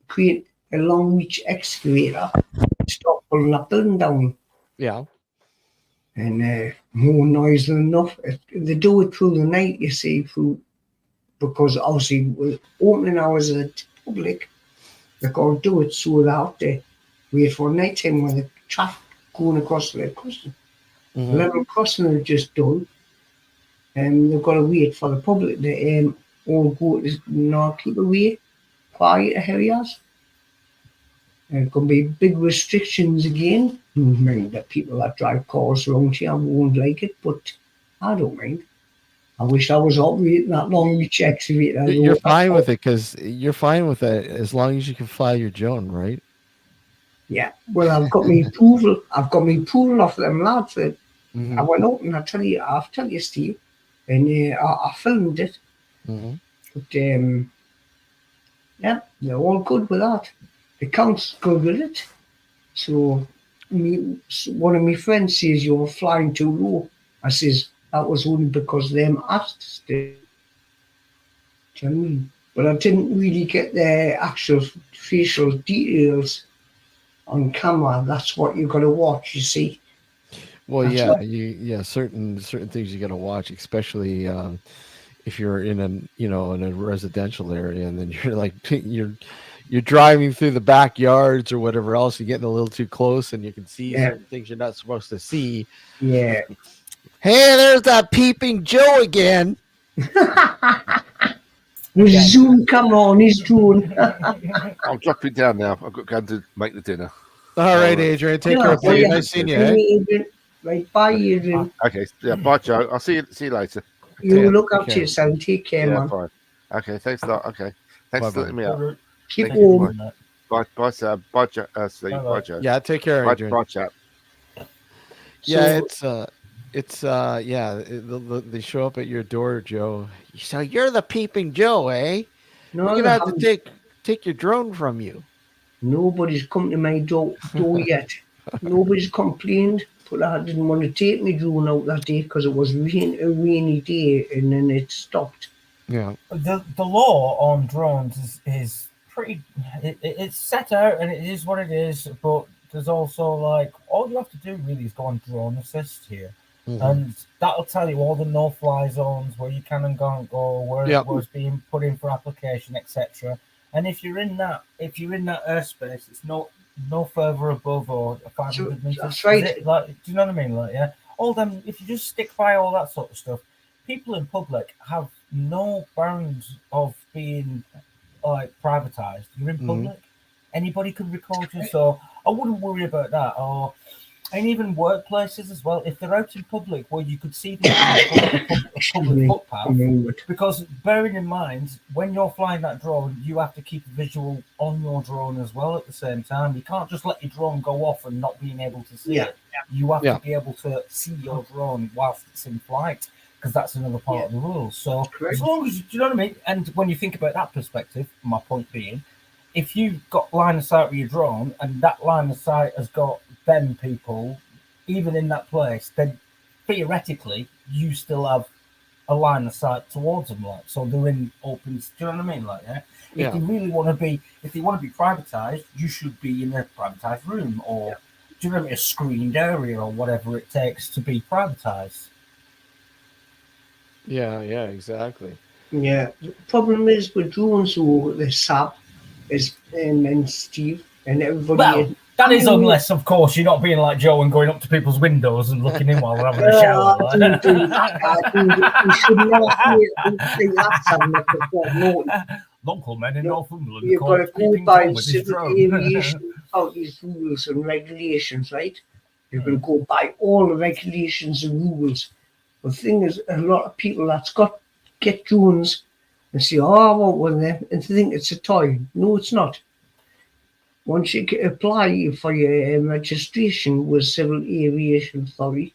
C: crane, a long reach excavator, stop pulling that building down.
A: Yeah.
C: And more noise than enough. They do it through the night, you see, because obviously with opening hours of the public, they're going to do it so they have to wait for night time when the traffic going across the crossing. The level crossing they've just done, and they've got to wait for the public to all go to keep away, quiet areas. There's going to be big restrictions again. Mind that people that drive cars around here won't like it, but I don't mind. I wish I was operating that long reach excavator.
A: You're fine with it because you're fine with it as long as you can fly your drone, right?
C: Yeah. Well, I've got my approval. I've got my approval off them lads. I went out and I'll tell you, Steve, and I filmed it. But yeah, they're all good with that. The count's good with it. So one of my friends says you're flying too low. I says that was only because them asked us to. Do you know what I mean? But I didn't really get the actual facial details on camera. That's what you've got to watch, you see.
A: Well, certain things you got to watch, especially if you're in in a residential area, and then you're like you're driving through the backyards or whatever else. You're getting a little too close, and you can see certain things you're not supposed to see.
C: Yeah.
A: Hey, there's that peeping Joe again.
C: There's Zoom camera on his drone.
D: I'll drop it down now. I've got to go to make the dinner.
A: All right, Adrian. Take care. Buddy. Nice seeing you.
C: Adrian. Right, bye, Adrian.
D: Okay, yeah, bye, Joe. I'll see you later.
C: You look after yourself. Take care, man.
D: Fine. Okay, thanks a lot. Okay, thanks for letting me out.
C: Keep warm.
D: Bye, Sam. Bye, Joe. Bye, Joe.
A: Yeah, take care, Adrian.
D: Bye, chap.
A: Yeah, they show up at your door, Joe. So you're the peeping Joe, eh?
C: No,
A: we're gonna have to take your drone from you.
C: Nobody's come to my door yet. Nobody's complained, but I didn't want to take my drone out that day because it was a rainy day, and then it stopped.
A: Yeah.
B: The law on drones is pretty. It's set out, and it is what it is. But there's also all you have to do really is go on drone assist here. And that'll tell you all the no-fly zones where you can and can't go, where it's being put in for application, etc. And if you're in that airspace, it's no further above or 500 meters.
C: That's right.
B: Like, do you know what I mean? Like, yeah, all them. If you just stick by all that sort of stuff, people in public have no bounds of being like privatized. You're in public, anybody could record you, so I wouldn't worry about that. Or and even workplaces as well, if they're out in public where you could see them a public footpath, because bearing in mind, when you're flying that drone, you have to keep a visual on your drone as well at the same time. You can't just let your drone go off and not being able to see it. You have to be able to see your drone whilst it's in flight, because that's another part of the rules. So as long as, do you know what I mean? And when you think about that perspective, my point being, if you've got line of sight with your drone and that line of sight has got them people, even in that place, then theoretically you still have a line of sight towards them, like, so they're in open. Do you know what I mean? Like, if they really want to be, privatized, you should be in a privatized room, or do you know what I mean, a screened area, or whatever it takes to be privatized.
A: Yeah, exactly.
C: Yeah, the problem is with drones, who the SAP is and Steve and everybody.
B: Well, that is unless, of course, you're not being like Joe and going up to people's windows and looking in while they're having a shower.
C: I don't do that. You should not hear
B: local men in Northumberland.
C: You've got to go by civil aviation authorities rules and regulations, right? You're going to go by all the regulations and rules. The thing is, a lot of people that's get drones and say, "Oh, I want one of them," and think it's a toy. No, it's not. Once you apply for your registration with Civil Aviation Authority,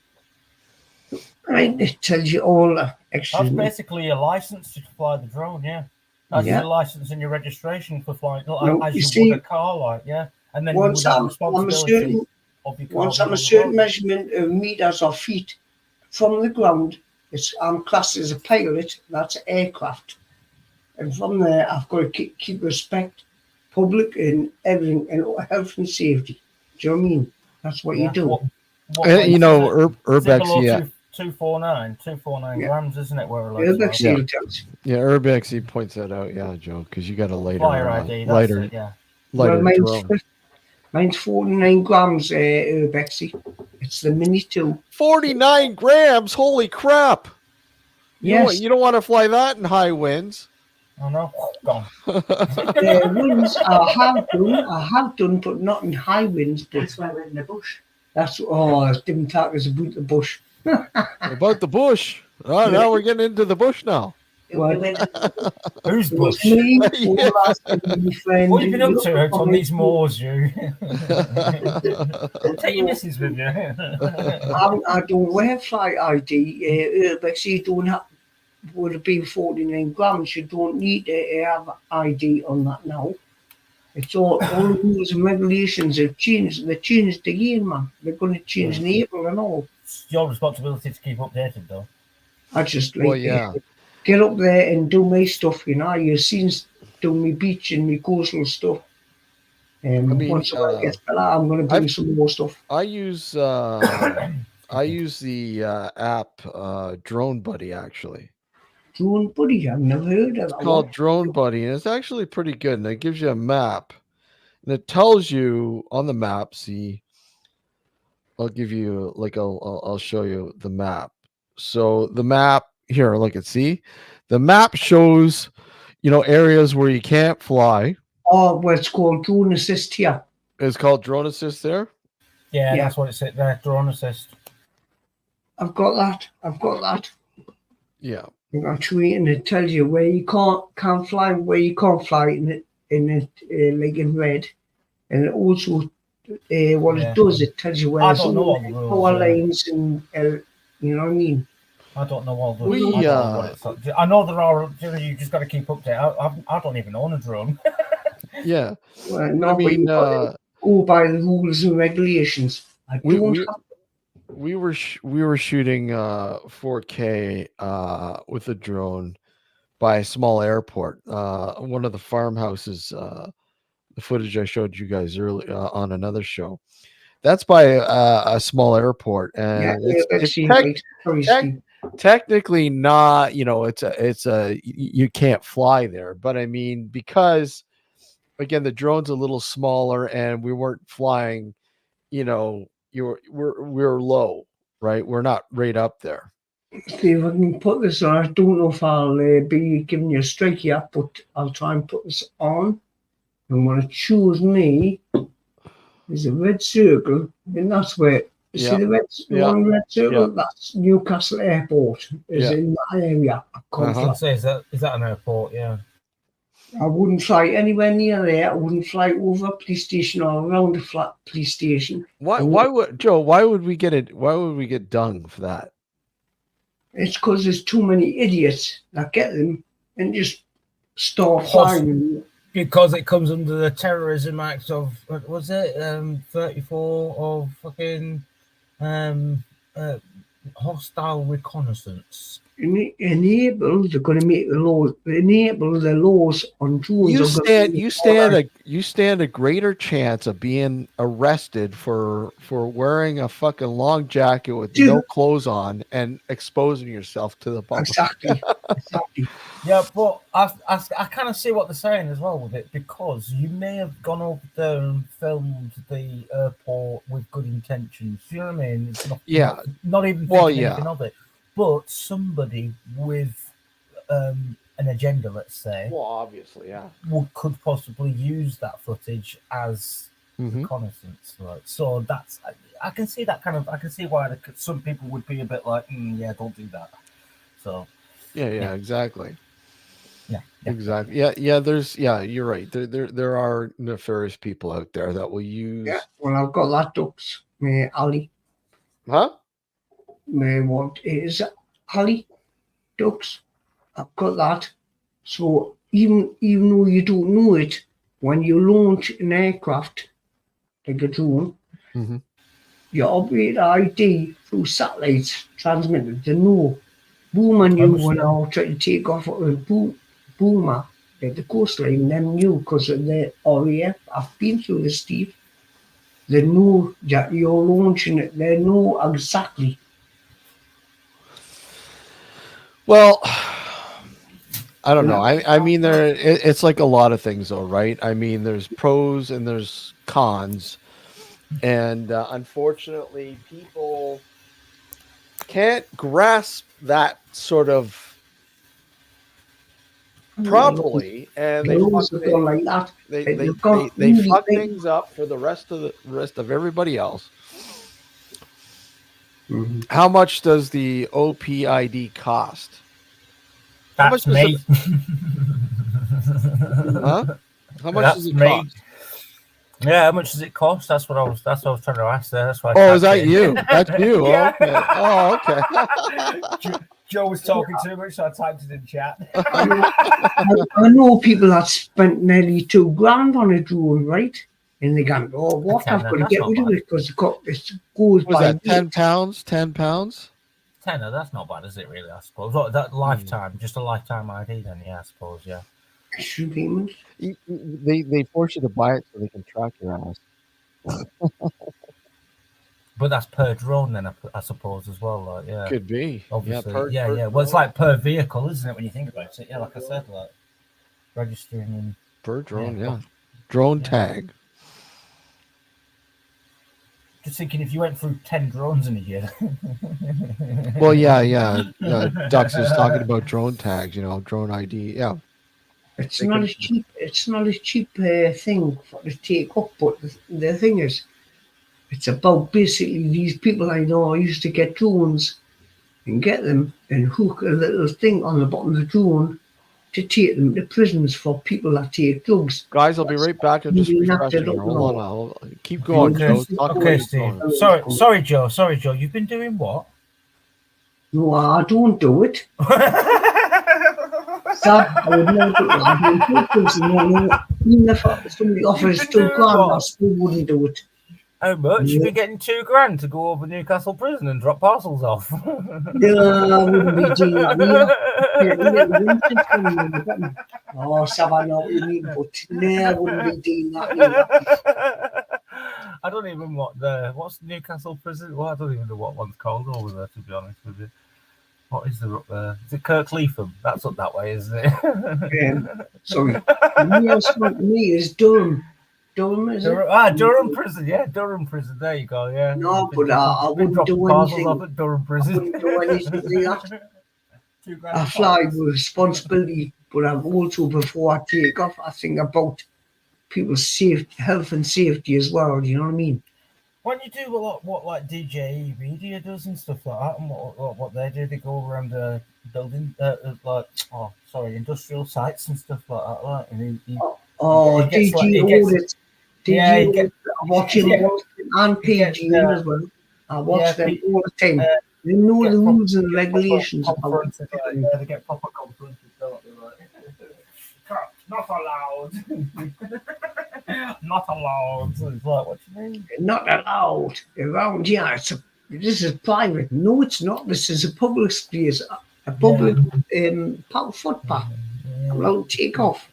C: right, it tells you all the extra.
B: That's basically a license to fly the drone, yeah. That's your license and your registration for flying, as you would a car, like, and then
C: once I'm a certain measurement of meters or feet from the ground, I'm classed as a pilot. That's aircraft, and from there I've got to keep respect, public and everything, and health and safety. Do you know what I mean? That's what you do.
A: Urbex,
B: 249 grams, isn't it?
A: Urbex, he points that out, Joe, because you got a lighter drone.
C: Mine's 49 grams, Urbexy. It's the Mini 2.
A: 49 grams? Holy crap!
C: Yes.
A: You don't want to fly that in high winds.
B: Oh no, gone.
C: Winds I have done, but not in high winds. But
E: that's why we're in the bush.
C: Didn't talk us about the bush.
A: About the bush. Oh, now we're getting into the bush now.
B: Who's bush?
C: Me,
B: what have you been up to out on these moors, you? Take your missus with you.
C: I don't wear flight ID. Urbex, would have been 49 grams. You don't need to have ID on that now. It's all the rules and regulations have changed. They changed again, man. They're going to change in April and all.
B: It's your responsibility to keep updated, though.
C: I just get up there and do my stuff, You've seen do my beach and my coastal stuff. Once it gets better, I'm going to bring some more stuff.
A: I use the app Drone Buddy, actually.
C: Drone Buddy, I've never heard of that.
A: It's called Drone Buddy, and it's actually pretty good. And it gives you a map, and it tells you on the map. See, I'll give you I'll show you the map. So the map here, look at the map shows, areas where you can't fly.
C: Oh, well, it's called Drone Assist here.
A: It's called Drone Assist there.
B: Yeah, that's what it said there. Drone Assist.
C: I've got that.
A: Yeah.
C: Actually, and it tells you where you can't fly, where you can't fly in in red, and it also it does, it tells you where some power lines and you know what I mean.
B: I don't know all the. I know there are. You just got to keep up to it. I don't even own a drone.
A: Yeah.
C: Well, no, go by the rules and regulations.
A: We were shooting 4K with a drone by a small airport. One of the farmhouses, the footage I showed you guys earlier on another show. That's by a small airport, and it's
C: see, right, very steep.
A: technically not. It's a you can't fly there, but I mean because again the drone's a little smaller, and we weren't flying. We're low, right? We're not right up there.
C: See if I can put this on. I don't know if I'll be giving you a strike yet, but I'll try and put this on. I'm going to choose me. There's a red circle, and that's where you see one red circle. That's Newcastle Airport. Is in that area.
B: I'd say is that an airport? Yeah.
C: I wouldn't fly anywhere near there. I wouldn't fly over a police station or around a flat police station.
A: Why would Joe? Why would we get it? Why would we get dung for that?
C: It's because there's too many idiots that get them and just start flying.
B: Because it comes under the Terrorism Act of what was it 34 of fucking hostile reconnaissance.
C: Enable, they're going to make the laws. Enable the laws on drones.
A: You stand a greater chance of being arrested for wearing a fucking long jacket with no clothes on and exposing yourself to the public.
C: Exactly.
B: Yeah, but I kind of see what they're saying as well with it, because you may have gone over there and filmed the airport with good intentions. You know what I mean? It's not even thinking anything of it. But somebody with an agenda, let's say,
A: obviously,
B: could possibly use that footage as reconnaissance, right? So that's I can see that I can see why some people would be a bit like, don't do that. So
A: exactly.
B: Yeah,
A: exactly. You're right. There are nefarious people out there that will use.
C: Yeah, well, I've got that ducks, alley.
A: Huh?
C: What is alley ducks? I've got that. So even though you don't know it, when you launch an aircraft like a drone, your operator ID through satellites transmitted to know. Boomer knew when I was trying to take off with Boomer at the coastline, them knew because of the RAF. I've been through this, Steve. They know that you're launching it. They know exactly.
A: Well, I don't know. I mean, it's like a lot of things, though, right? I mean, there's pros and there's cons, and unfortunately, people can't grasp that sort of properly, and they fuck things up for the rest of everybody else. How much does the OPID cost?
B: That's me.
A: Huh? How much does it cost?
B: Yeah, how much does it cost? That's what I was trying to ask there. That's why.
A: Is that you? That's you.
B: Yeah.
A: Okay. Oh, okay.
B: Joe was talking too much, so I typed it in chat.
C: I know people that spent nearly $2,000 on a drone, right? And they go, what? I've got to get rid of it because it goes
A: by. Was that 10 pounds? 10
B: pounds? Tenner, that's not bad, is it, really, I suppose? That lifetime, just a lifetime ID then, I suppose, yeah.
A: They force you to buy it so they can track your ass.
B: But that's per drone then, I suppose, as well. Like, yeah,
A: could be.
B: Obviously, yeah. Well, it's like per vehicle, isn't it? When you think about it, yeah. Like I said, like registering in
A: per drone, drone tag.
B: Just thinking, if you went through 10 drones in a year.
A: Well, Dux is talking about drone tags. Drone ID. Yeah.
C: It's not a cheap thing to take up, but the thing is, it's about basically these people I know used to get drones and get them and hook a little thing on the bottom of the drone to take them to prisons for people that take drugs.
A: Guys, I'll be right back. I'm just refreshing. Hold on. I'll keep going, Joe.
B: Okay, Steve. Sorry, Joe. You've been doing what?
C: No, I don't do it. I would never do it. Even if somebody offers $2,000, I still wouldn't do it.
B: How much? You've been getting $2,000 to go over Newcastle prison and drop parcels off.
C: Yeah, I wouldn't be doing that. Oh, Sam, I know what you mean, but no, I wouldn't be doing that.
B: I don't even know what's Newcastle prison. Well, I don't even know what one's called over there, to be honest with you. What is there up there? Is it Kirkleatham? That's up that way, isn't it?
C: Sorry. The nearest one to me is Durham. Durham, is it?
B: Durham prison. Yeah, Durham prison. There you go. Yeah.
C: No,
B: Been
C: but I
B: been
C: wouldn't
B: dropping
C: do
B: parcels
C: anything.
B: off at Durham
C: I
B: prison.
C: wouldn't do anything like that.
B: $2,000
C: I fly with responsibility, but I'm also, before I take off, I think about people's health and safety as well. Do you know what I mean?
B: When you do what like DJ Media does and stuff like that, and what they do, they go around the building, industrial sites and stuff like that. Like, and
C: Oh,
B: he gets like
C: DG
B: he gets
C: audits.
B: yeah
C: DG
B: he gets
C: audits. I watch him
B: yeah,
C: all the time, and
B: he gets
C: PG in as well. I watch them all the time. They know
B: get
C: the
B: proper,
C: rules and
B: get proper
C: regulations about
B: conferences. Like,
C: everything.
B: they get proper conferences, don't they? Like, not allowed. Not allowed. So it's like, what do you mean?
C: They're not allowed around here. This is private. No, it's not. This is a public space, a public footpath. I'm allowed to take off.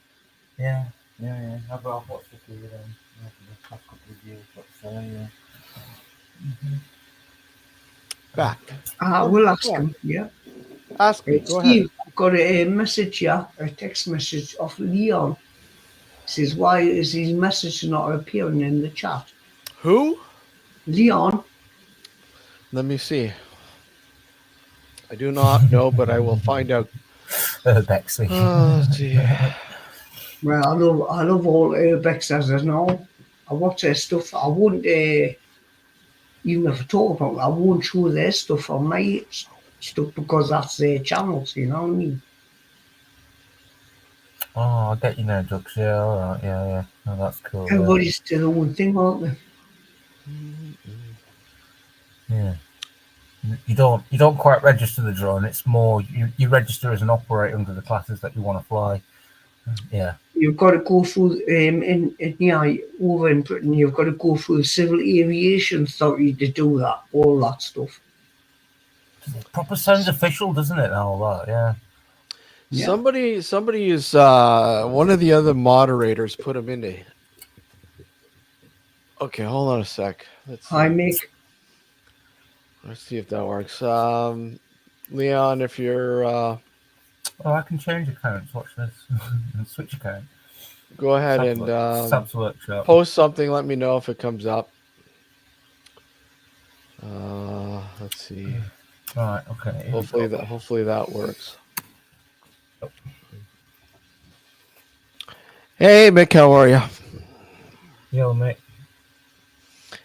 B: Yeah. I've watched a few of them the past couple of years, but yeah.
A: Back.
C: I will ask him. Yeah.
A: Ask me. Go ahead.
C: Steve, I've got a message here, a text message of Leon. Says, why is his message not appearing in the chat?
A: Who?
C: Leon.
A: Let me see. I do not know, but I will find out.
B: Bexley.
A: Oh, dear.
C: Well, I love all Urbexers, I know. I watch their stuff. I wouldn't, even if I talk about it, I won't show their stuff on my stuff because that's their channels, you know what I mean?
B: Oh, I get you now, Dux. Yeah, all right. Yeah. Oh, that's cool.
C: Everybody's to their own thing, aren't they?
B: Yeah. You don't quite register the drone. It's more you register as an operator under the classes that you want to fly. Yeah.
C: You've got to go through over in Britain. You've got to go through the Civil Aviation Authority to do that, all that stuff.
B: It proper sounds official, doesn't it? And all that, yeah.
A: Somebody is one of the other moderators put him into. Okay, hold on a sec.
C: Hi, Mick.
A: Let's see if that works. Leon, if you're
B: I can change accounts. Watch this. Switch account.
A: Go ahead and post something. Let me know if it comes up. Let's see.
B: All right. Okay.
A: Hopefully that works. Hey, Mick, how are you?
B: Yo, Mick.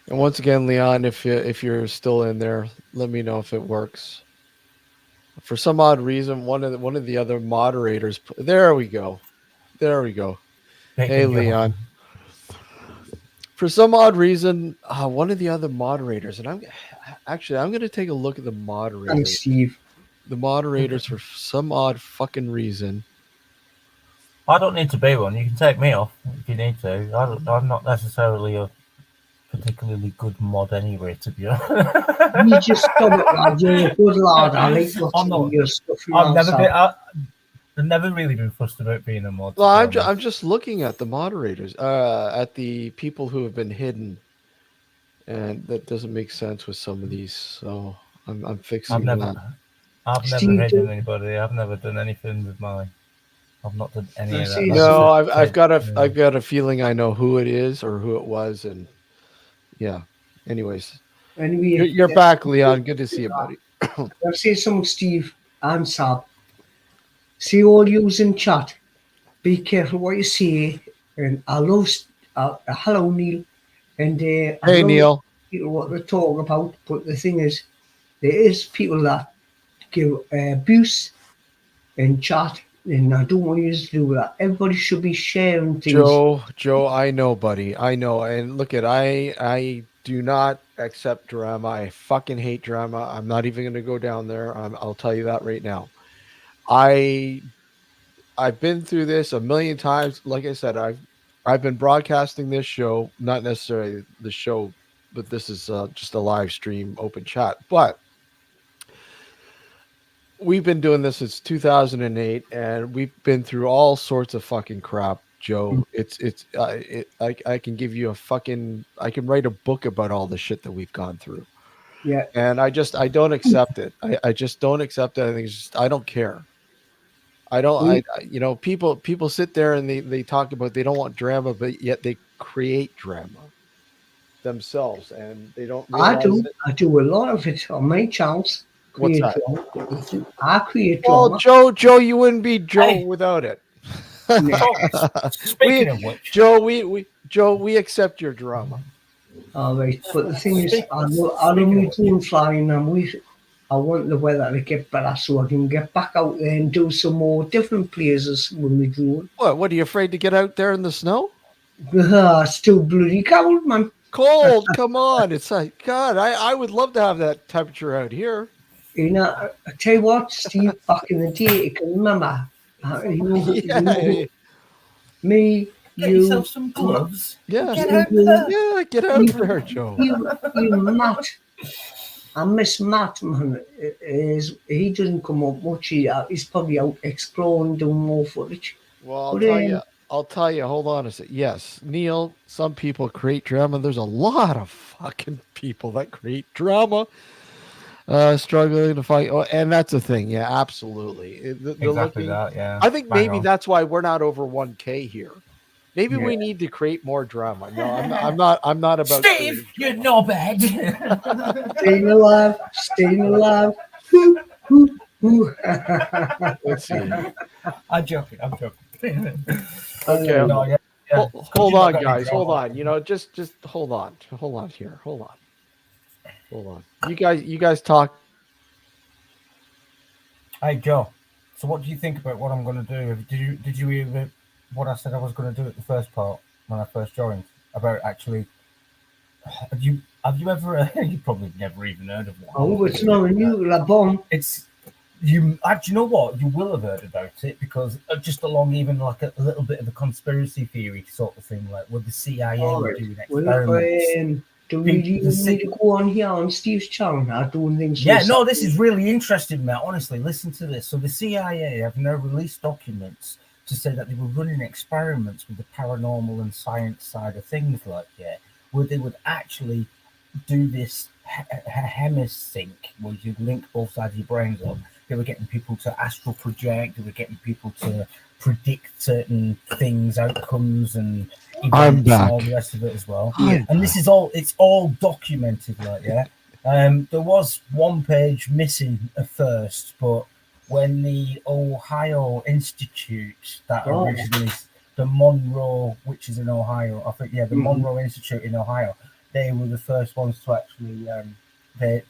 A: And once again, Leon, if you're still in there, let me know if it works. For some odd reason, one of the other moderators. There we go. Hey, Leon. For some odd reason, one of the other moderators, and I'm going to take a look at the moderators.
C: Thanks, Steve.
A: The moderators, for some odd fucking reason.
B: I don't need to be one. You can take me off if you need to. I'm not necessarily a particularly good mod anyway, to be honest.
C: You just stop it, lad. You're a good lad. I like watching your stuff.
B: I've never really been fussed about being a mod.
A: Well, I'm just looking at the moderators, at the people who have been hidden, and that doesn't make sense with some of these. So I'm fixing that.
B: I've never hidden anybody. I've never done anything with mine. I've not done any of that.
A: No, I've got a feeling I know who it is or who it was, and yeah. Anyways, you're back, Leon. Good to see you, buddy.
C: I'll say something, Steve and Sab. See all yous in chat. Be careful what you say. And I love hello, Neil. And
A: hey, Neil.
C: People what they talk about, but the thing is, there is people that give abuse in chat, and I don't want you to do that. Everybody should be sharing things.
A: Joe, I know, buddy. I know. And look I do not accept drama. I fucking hate drama. I'm not even going to go down there. I'll tell you that right now. I've been through this a million times. Like I said, I've been broadcasting this show, not necessarily the show, but this is just a live stream, open chat. But we've been doing this since 2008, and we've been through all sorts of fucking crap Joe. I can give you I can write a book about all the shit that we've gone through.
C: Yeah.
A: And I don't accept it. I just don't accept it. I think it's just, I don't care. People sit there and they talk about they don't want drama, but yet they create drama themselves and they don't
C: I
A: realize
C: do.
A: it.
C: I do a lot of it on my channels.
A: What's
C: Create
A: that?
C: drama. I create
A: Well,
C: drama.
A: Joe, you wouldn't be Joe
B: Hey.
A: without it.
B: So, speaking of which,
A: Joe, we accept your drama.
C: All right, but the thing is, I don't
B: speaking of
C: need
B: which,
C: doing flying. I want the weather to get better so I can get back out there and do some more different places when we do
A: What are you afraid to get out there in the snow?
C: it. It's too bloody cold, man.
A: Cold, come on. It's like, God, I would love to have that temperature out here.
C: You know, I tell you what, Steve, back in the day, you can remember,
A: Yeah,
C: me,
B: get
C: you,
B: yourself some gloves.
A: yeah,
B: Get out there.
A: yeah, get out there, Joe.
C: Matt. I miss Matt, man. He doesn't come up much. He's probably out exploring, doing more footage.
A: Well,
C: But
A: I'll tell you, hold on a sec. Yes, Neil, some people create drama. There's a lot of fucking people that create drama, struggling to fight. Oh, and that's the thing. Yeah, absolutely.
B: Exactly that. Yeah.
A: I think
B: Bang
A: maybe
B: on.
A: that's why we're not over 1K here. Maybe we need to create more drama. No, I'm not about
B: Steve,
A: creating
B: you're
A: drama.
B: no bad.
C: staying alive, staying alive. Woo, woo, woo.
A: Let's see.
B: I'm joking.
A: Okay.
B: No, yeah.
A: Hold on, guys. Hold on. Just hold on. Hold on here. Hold on. You guys talk.
B: Hey Joe, so what do you think about what I'm going to do? Did you hear what I said I was going to do at the first part when I first joined about actually? Have you ever? You probably never even heard of one.
C: Oh, it's not a nuclear bomb.
B: It's you. Do you know what? You will have heard about it because just along even like a little bit of a conspiracy theory sort of thing, like with the CIA
C: All
B: were
C: right.
B: doing
C: Well,
B: experiments.
C: do we really need to go on here on Steve's channel now doing things?
B: Yeah, no, this is really interesting, Matt. Honestly, listen to this. So the CIA have now released documents to say that they were running experiments with the paranormal and science side of things, like where they would actually do this hemisync, where you link both sides of your brains up. They were getting people to astral project. They were getting people to predict certain things, outcomes, and events, and all the rest of it as well. And this is all—it's all documented, like there was one page missing at first, but when the Ohio Institute that originally, the Monroe, which is in Ohio, I think, the Monroe Institute in Ohio, they were the first ones to actually, they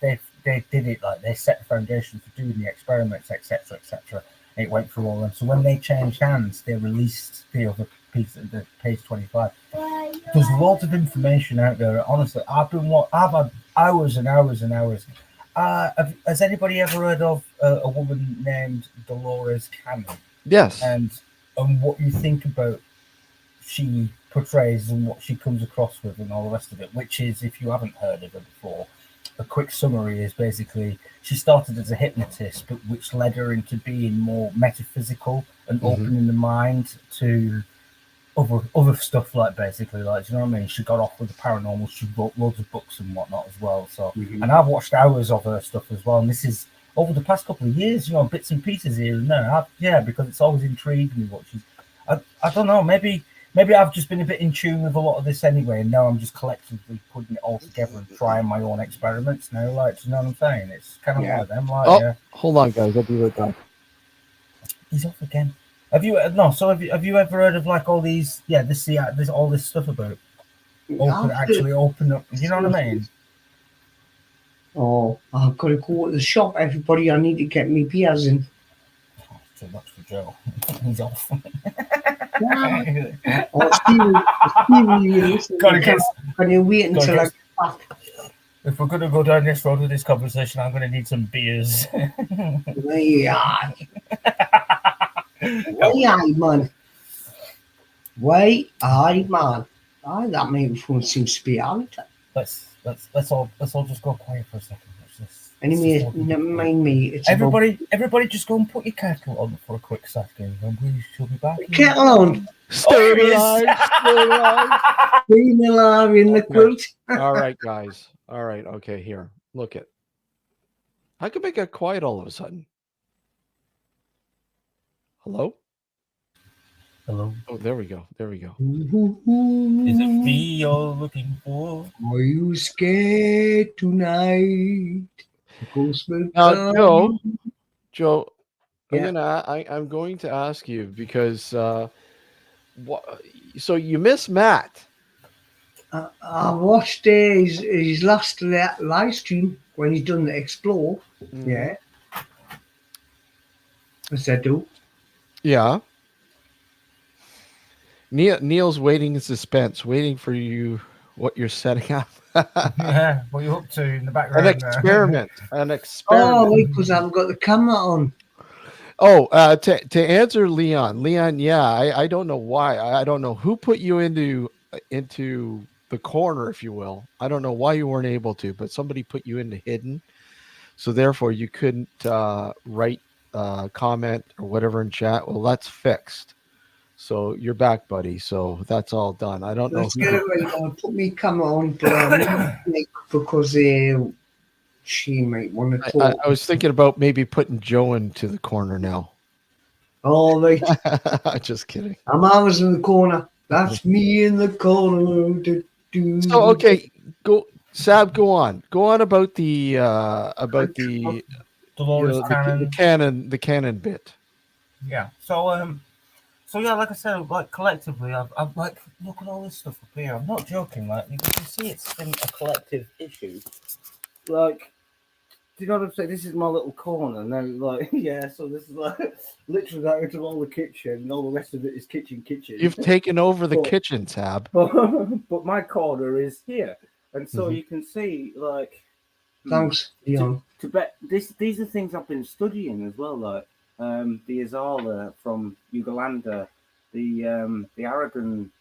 B: did it, like they set the foundation for doing the experiments, etc., etc. It went through all of them. So when they changed hands, they released the other piece, the page 25. There's lots of information out there. Honestly, I've had hours and hours and hours. Has anybody ever heard of a woman named Dolores Cannon?
A: Yes.
B: And what you think about she portrays and what she comes across with and all the rest of it, which is, if you haven't heard of her before, a quick summary is basically she started as a hypnotist, but which led her into being more metaphysical and opening the mind to other stuff, like basically, like, do you know what I mean? She got off with the paranormal. She wrote loads of books and whatnot as well. So, and I've watched hours of her stuff as well. And this is over the past couple of years, bits and pieces here and there. Because it's always intrigued me what she's. I don't know. Maybe I've just been a bit in tune with a lot of this anyway, and now I'm just collectively putting it all together and trying my own experiments now. Like, do you know what I'm saying? It's kind of one of them. Like,
A: hold on, guys. I'll be right back.
B: He's off again. Have you ever heard of like all these? Yeah, there's all this stuff about open up. You know what I mean?
C: Oh, I've got to go to the shop, everybody. I need to get me beers in.
B: Oh, too much for Joe. He's off.
C: Can you wait until I get back?
B: If we're going to go down this road with this conversation, I'm going to need some beers.
C: Why, man? Why, man? That microphone seems to be out.
B: Let's all just go quiet for a second.
C: Anyway, never mind me. It's
B: Everybody, just go and put your kettle on for a quick second, and we shall be back.
C: Kettle on.
A: Stay alive. Stay alive.
C: Being alive in the quilt.
A: All right, guys. All right. Okay, here. Look it. How come it got quiet all of a sudden? Hello?
B: Hello.
A: Oh, there we go. There we go.
B: Is it me you're looking for?
C: Are you scared tonight? Ghost will
A: Now, Joe,
C: Yeah.
A: I'm going to ask you because so you miss Matt.
C: I watched his last live stream when he's done the Explore.
A: Mhm.
C: Yeah. Yes, I do.
A: Yeah. Neil's waiting in suspense, waiting for you. What you're setting up?
B: Yeah, what are you up to in the background?
A: An experiment. An
C: Oh,
A: experiment.
C: wait, because I haven't got the camera on.
A: Oh, to answer Leon. Yeah, I don't know why. I don't know who put you into the corner, if you will. I don't know why you weren't able to, but somebody put you into hidden, so therefore you couldn't write comment or whatever in chat. Well, that's fixed. So you're back, buddy. So that's all done. I don't know.
C: Let's get it right. I'll put my camera on, but because she might want to talk.
A: I was thinking about maybe putting Joe into the corner now.
C: All right.
A: Just kidding.
C: I'm always in the corner. That's me in the corner.
A: So okay, go Sab. Go on about the
B: Dolores Cannon.
A: the canon bit.
B: Yeah. So yeah, like I said, like collectively, I've like look at all this stuff up here. I'm not joking. Like you can see, it's been a collective issue. Like, do you know what I'm saying? This is my little corner now. Like, yeah. So this is like literally that into all the kitchen, and all the rest of it is kitchen.
A: You've taken over the kitchen, Sab.
B: But my corner is here, and so you can see like.
C: Thanks, Leon.
B: These are things I've been studying as well, like. The Azala from Uganda, the Aragon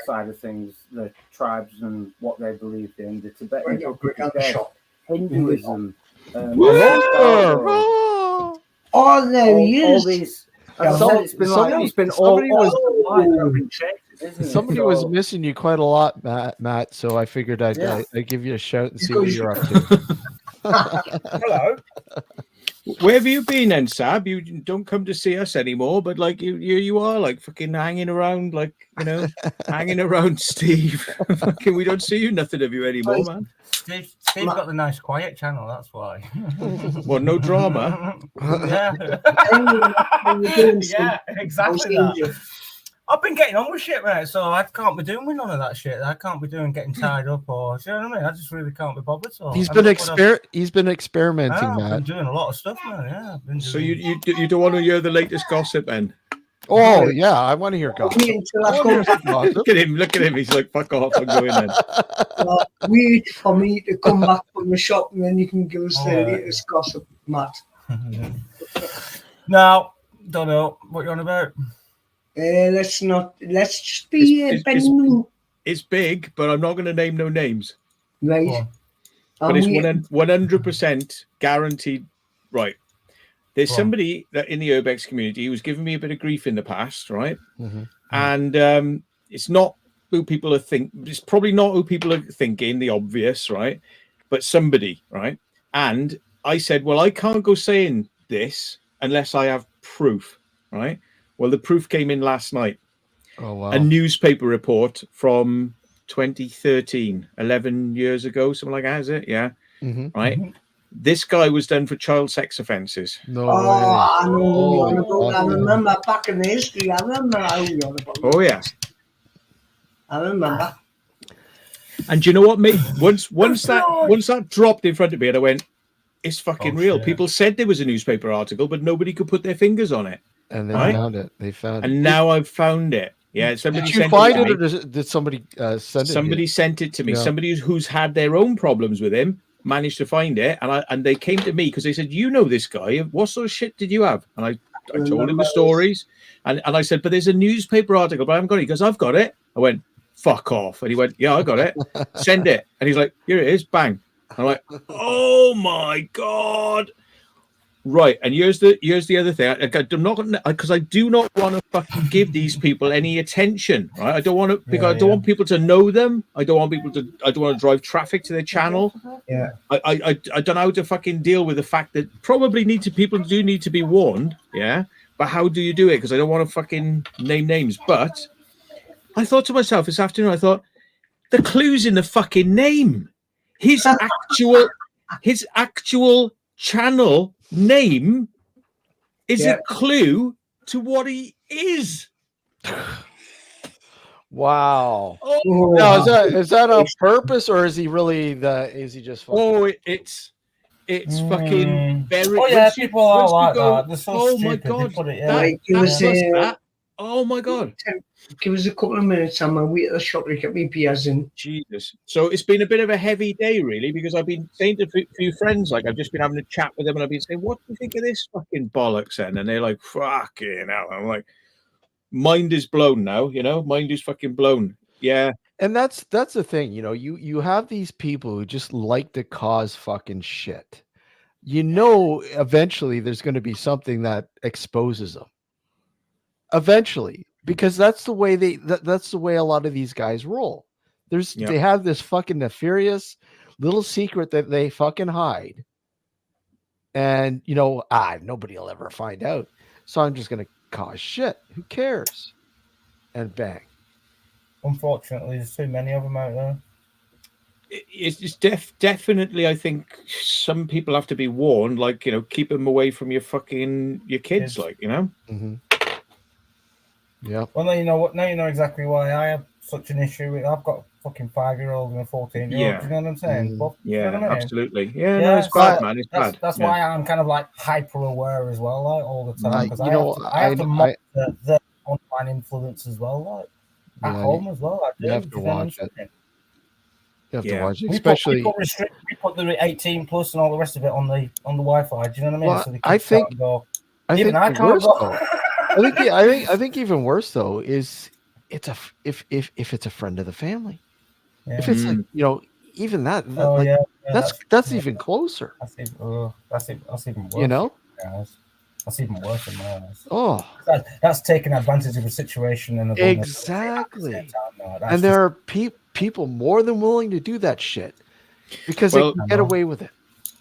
B: side of things, the tribes and what they believed in, the Tibetan Hinduism.
C: Oh, there he is.
B: All these.
A: Somebody was missing you quite a lot, Matt. So I figured I'd give you a shout and see what you're up to.
B: Hello.
E: Where have you been then, Sab? You don't come to see us anymore, but like you are like fucking hanging around, like, you know, hanging around Steve. Fucking, we don't see you nothing of you anymore, man.
B: Steve's got the nice quiet channel, that's why.
E: Well, no drama.
B: Yeah. Yeah, exactly that. I've been getting on with shit, mate, so I can't be doing with none of that shit. I can't be getting tied up or, you know what I mean? I just really can't be bothered. So
A: he's been experimenting, Matt.
B: I've been doing a lot of stuff, man. Yeah.
E: So you don't want to hear the latest gossip, then?
A: Oh yeah, I want to hear gossip.
E: Look at him. He's like, fuck off, I'm going then.
C: Wait for me to come back from the shop, and then you can give us the latest gossip, Matt.
B: Now, don't know what you're on about.
C: Let's just be
E: it's big, but I'm not going to name no names.
C: Right.
E: But it's 100% guaranteed. Right. There's somebody that in the Urbex community who's given me a bit of grief in the past, right? Mm-hmm. And it's not who people are it's probably not who people are thinking, the obvious, right? But somebody, right? And I said, well, I can't go saying this unless I have proof, right? Well, the proof came in last night.
A: Oh, wow.
E: A newspaper report from 2013, 11 years ago, something like that, is it? Yeah. Mm-hmm. Right. Mm-hmm. This guy was done for child sex offences.
C: No way. I know. I remember back in the history. I remember how you on about.
E: Oh, yeah.
C: I remember.
E: And do you know what, mate? Once that dropped in front of me, and I went, it's fucking real. Shit. People said there was a newspaper article, but nobody could put their fingers on it.
A: And they found it.
E: And now I've found it. Yeah. Somebody
A: did you find it, or did somebody send it?
E: Somebody sent it to me. Yeah. Somebody who's had their own problems with him managed to find it, and they came to me because they said, "You know this guy? What sort of shit did you have?" And I told him the stories, and I said, "But there's a newspaper article, but I haven't got it." He goes, "I've got it." I went, "Fuck off!" And he went, "Yeah, I got it. Send it." And he's like, "Here it is." Bang. I'm like, oh my God. Right, and here's the other thing. I'm not because I do not want to fucking give these people any attention, right? I don't want to because I don't want people to know them. I don't want to drive traffic to their channel.
B: Yeah.
E: I don't know how to fucking deal with the fact that probably people do need to be warned, yeah. But how do you do it? Because I don't want to fucking name names. But I thought to myself this afternoon, I thought the clue's in the fucking name. His actual channel name is a clue to what he is.
A: Wow.
E: Oh,
A: Now, is that on purpose, or is he really is he just fucking...
E: oh, it's fucking very.
B: Oh yeah, people are like that. They're so
E: oh
B: stupid.
E: my God,
B: They put it,
C: Like, you
E: that,
C: was,
E: that. Oh my God.
C: Give us a couple of minutes. I'm going to wait at the shop to get me beers in.
E: Jesus. So it's been a bit of a heavy day, really, because I've been saying to a few friends, like, I've just been having a chat with them, and I've been saying, what do you think of this fucking bollocks then? And they're like, fucking hell. I'm like, mind is blown now, mind is fucking blown. Yeah.
A: And that's the thing, you have these people who just like to cause fucking shit. Eventually there's going to be something that exposes them. Eventually, because that's the way that's the way a lot of these guys roll. They have this fucking nefarious little secret that they fucking hide. And nobody will ever find out. So I'm just going to cause shit. Who cares? And bang.
B: Unfortunately, there's too many of them out there.
E: It's definitely, I think some people have to be warned, like, keep them away from your kids, like,
A: Mm-hmm. Yeah.
B: Well, now you know what. Now you know exactly why I have such an issue with. I've got a fucking 5-year-old and a 14-year-old.
E: Yeah.
B: Do you know what I'm saying?
A: Mm-hmm.
B: But,
E: Yeah,
B: you know what I mean?
E: absolutely. Yeah, no, it's bad, man. It's bad.
B: That's why I'm kind of like hyper aware as well, like all the time, because I have to monitor the online influence as well, like at home as well.
A: You have to watch it. You have to watch it, especially
B: we put the 18 plus and all the rest of it on the Wi-Fi. Do you know what I mean?
A: Well,
B: So the
A: I
B: kids can't go.
A: I
B: Even
A: think
B: I
A: the
B: can't
A: worst
B: go.
A: though. I think even worse though is if it's a friend of the family.
B: Yeah.
A: If it's like even that, that's even closer.
B: That's even worse. That's even worse than mine.
A: Oh,
B: that's taking advantage of a situation and
A: exactly. And there are people more than willing to do that shit because they can get away with it.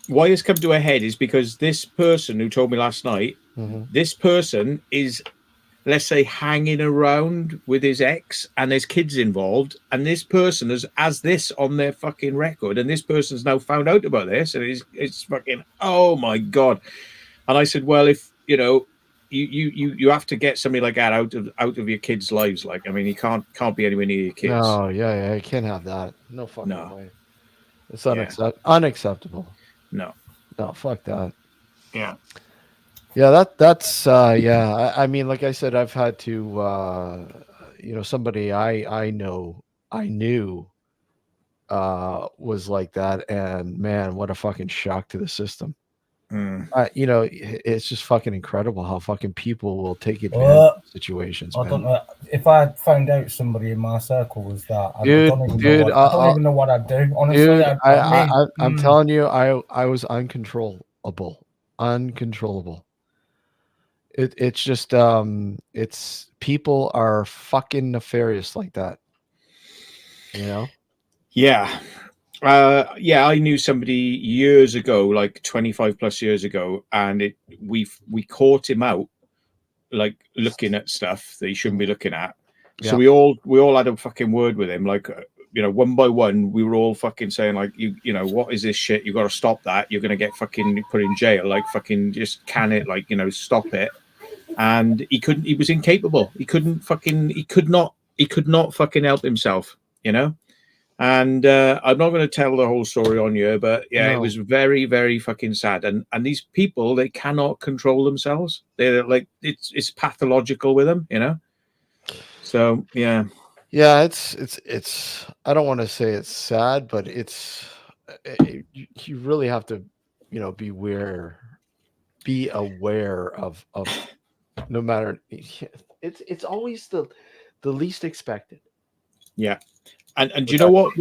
E: Why it's come to a head is because this person who told me last night, this person is, let's say, hanging around with his ex and there's kids involved, and this person has this on their fucking record, and this person's now found out about this, and it's fucking, oh my God. And I said, well, if you have to get somebody like that out of your kids' lives. Like, I mean, he can't be anywhere near your kids.
A: No, yeah, you can't have that. No fucking way. It's unacceptable.
E: No,
A: fuck that.
E: Yeah.
A: Yeah, that's yeah. I mean, like I said, I've had to somebody I knew was like that, and man, what a fucking shock to the system. It's just fucking incredible how fucking people will take advantage of situations.
B: I don't know if I found out somebody in my circle was that. I don't even know what I'd do. Honestly,
A: dude, I'm telling you, I was uncontrollable. It's just it's people are fucking nefarious like that.
E: Yeah. I knew somebody years ago, like 25 plus years ago, and we caught him out, like looking at stuff that he shouldn't be looking at. So we all had a fucking word with him, like one by one. We were all fucking saying, like, what is this shit? You got to stop that. You're gonna get fucking put in jail. Like, fucking just can it, like, stop it. And he couldn't. He was incapable. He could not fucking help himself. And I'm not going to tell the whole story on you, but it was very, very fucking sad. And these people, they cannot control themselves. They're like, it's pathological with them, So yeah.
A: It's. I don't want to say it's sad, but you really have to, be aware of no matter. It's always the least expected.
E: Yeah. And do you know what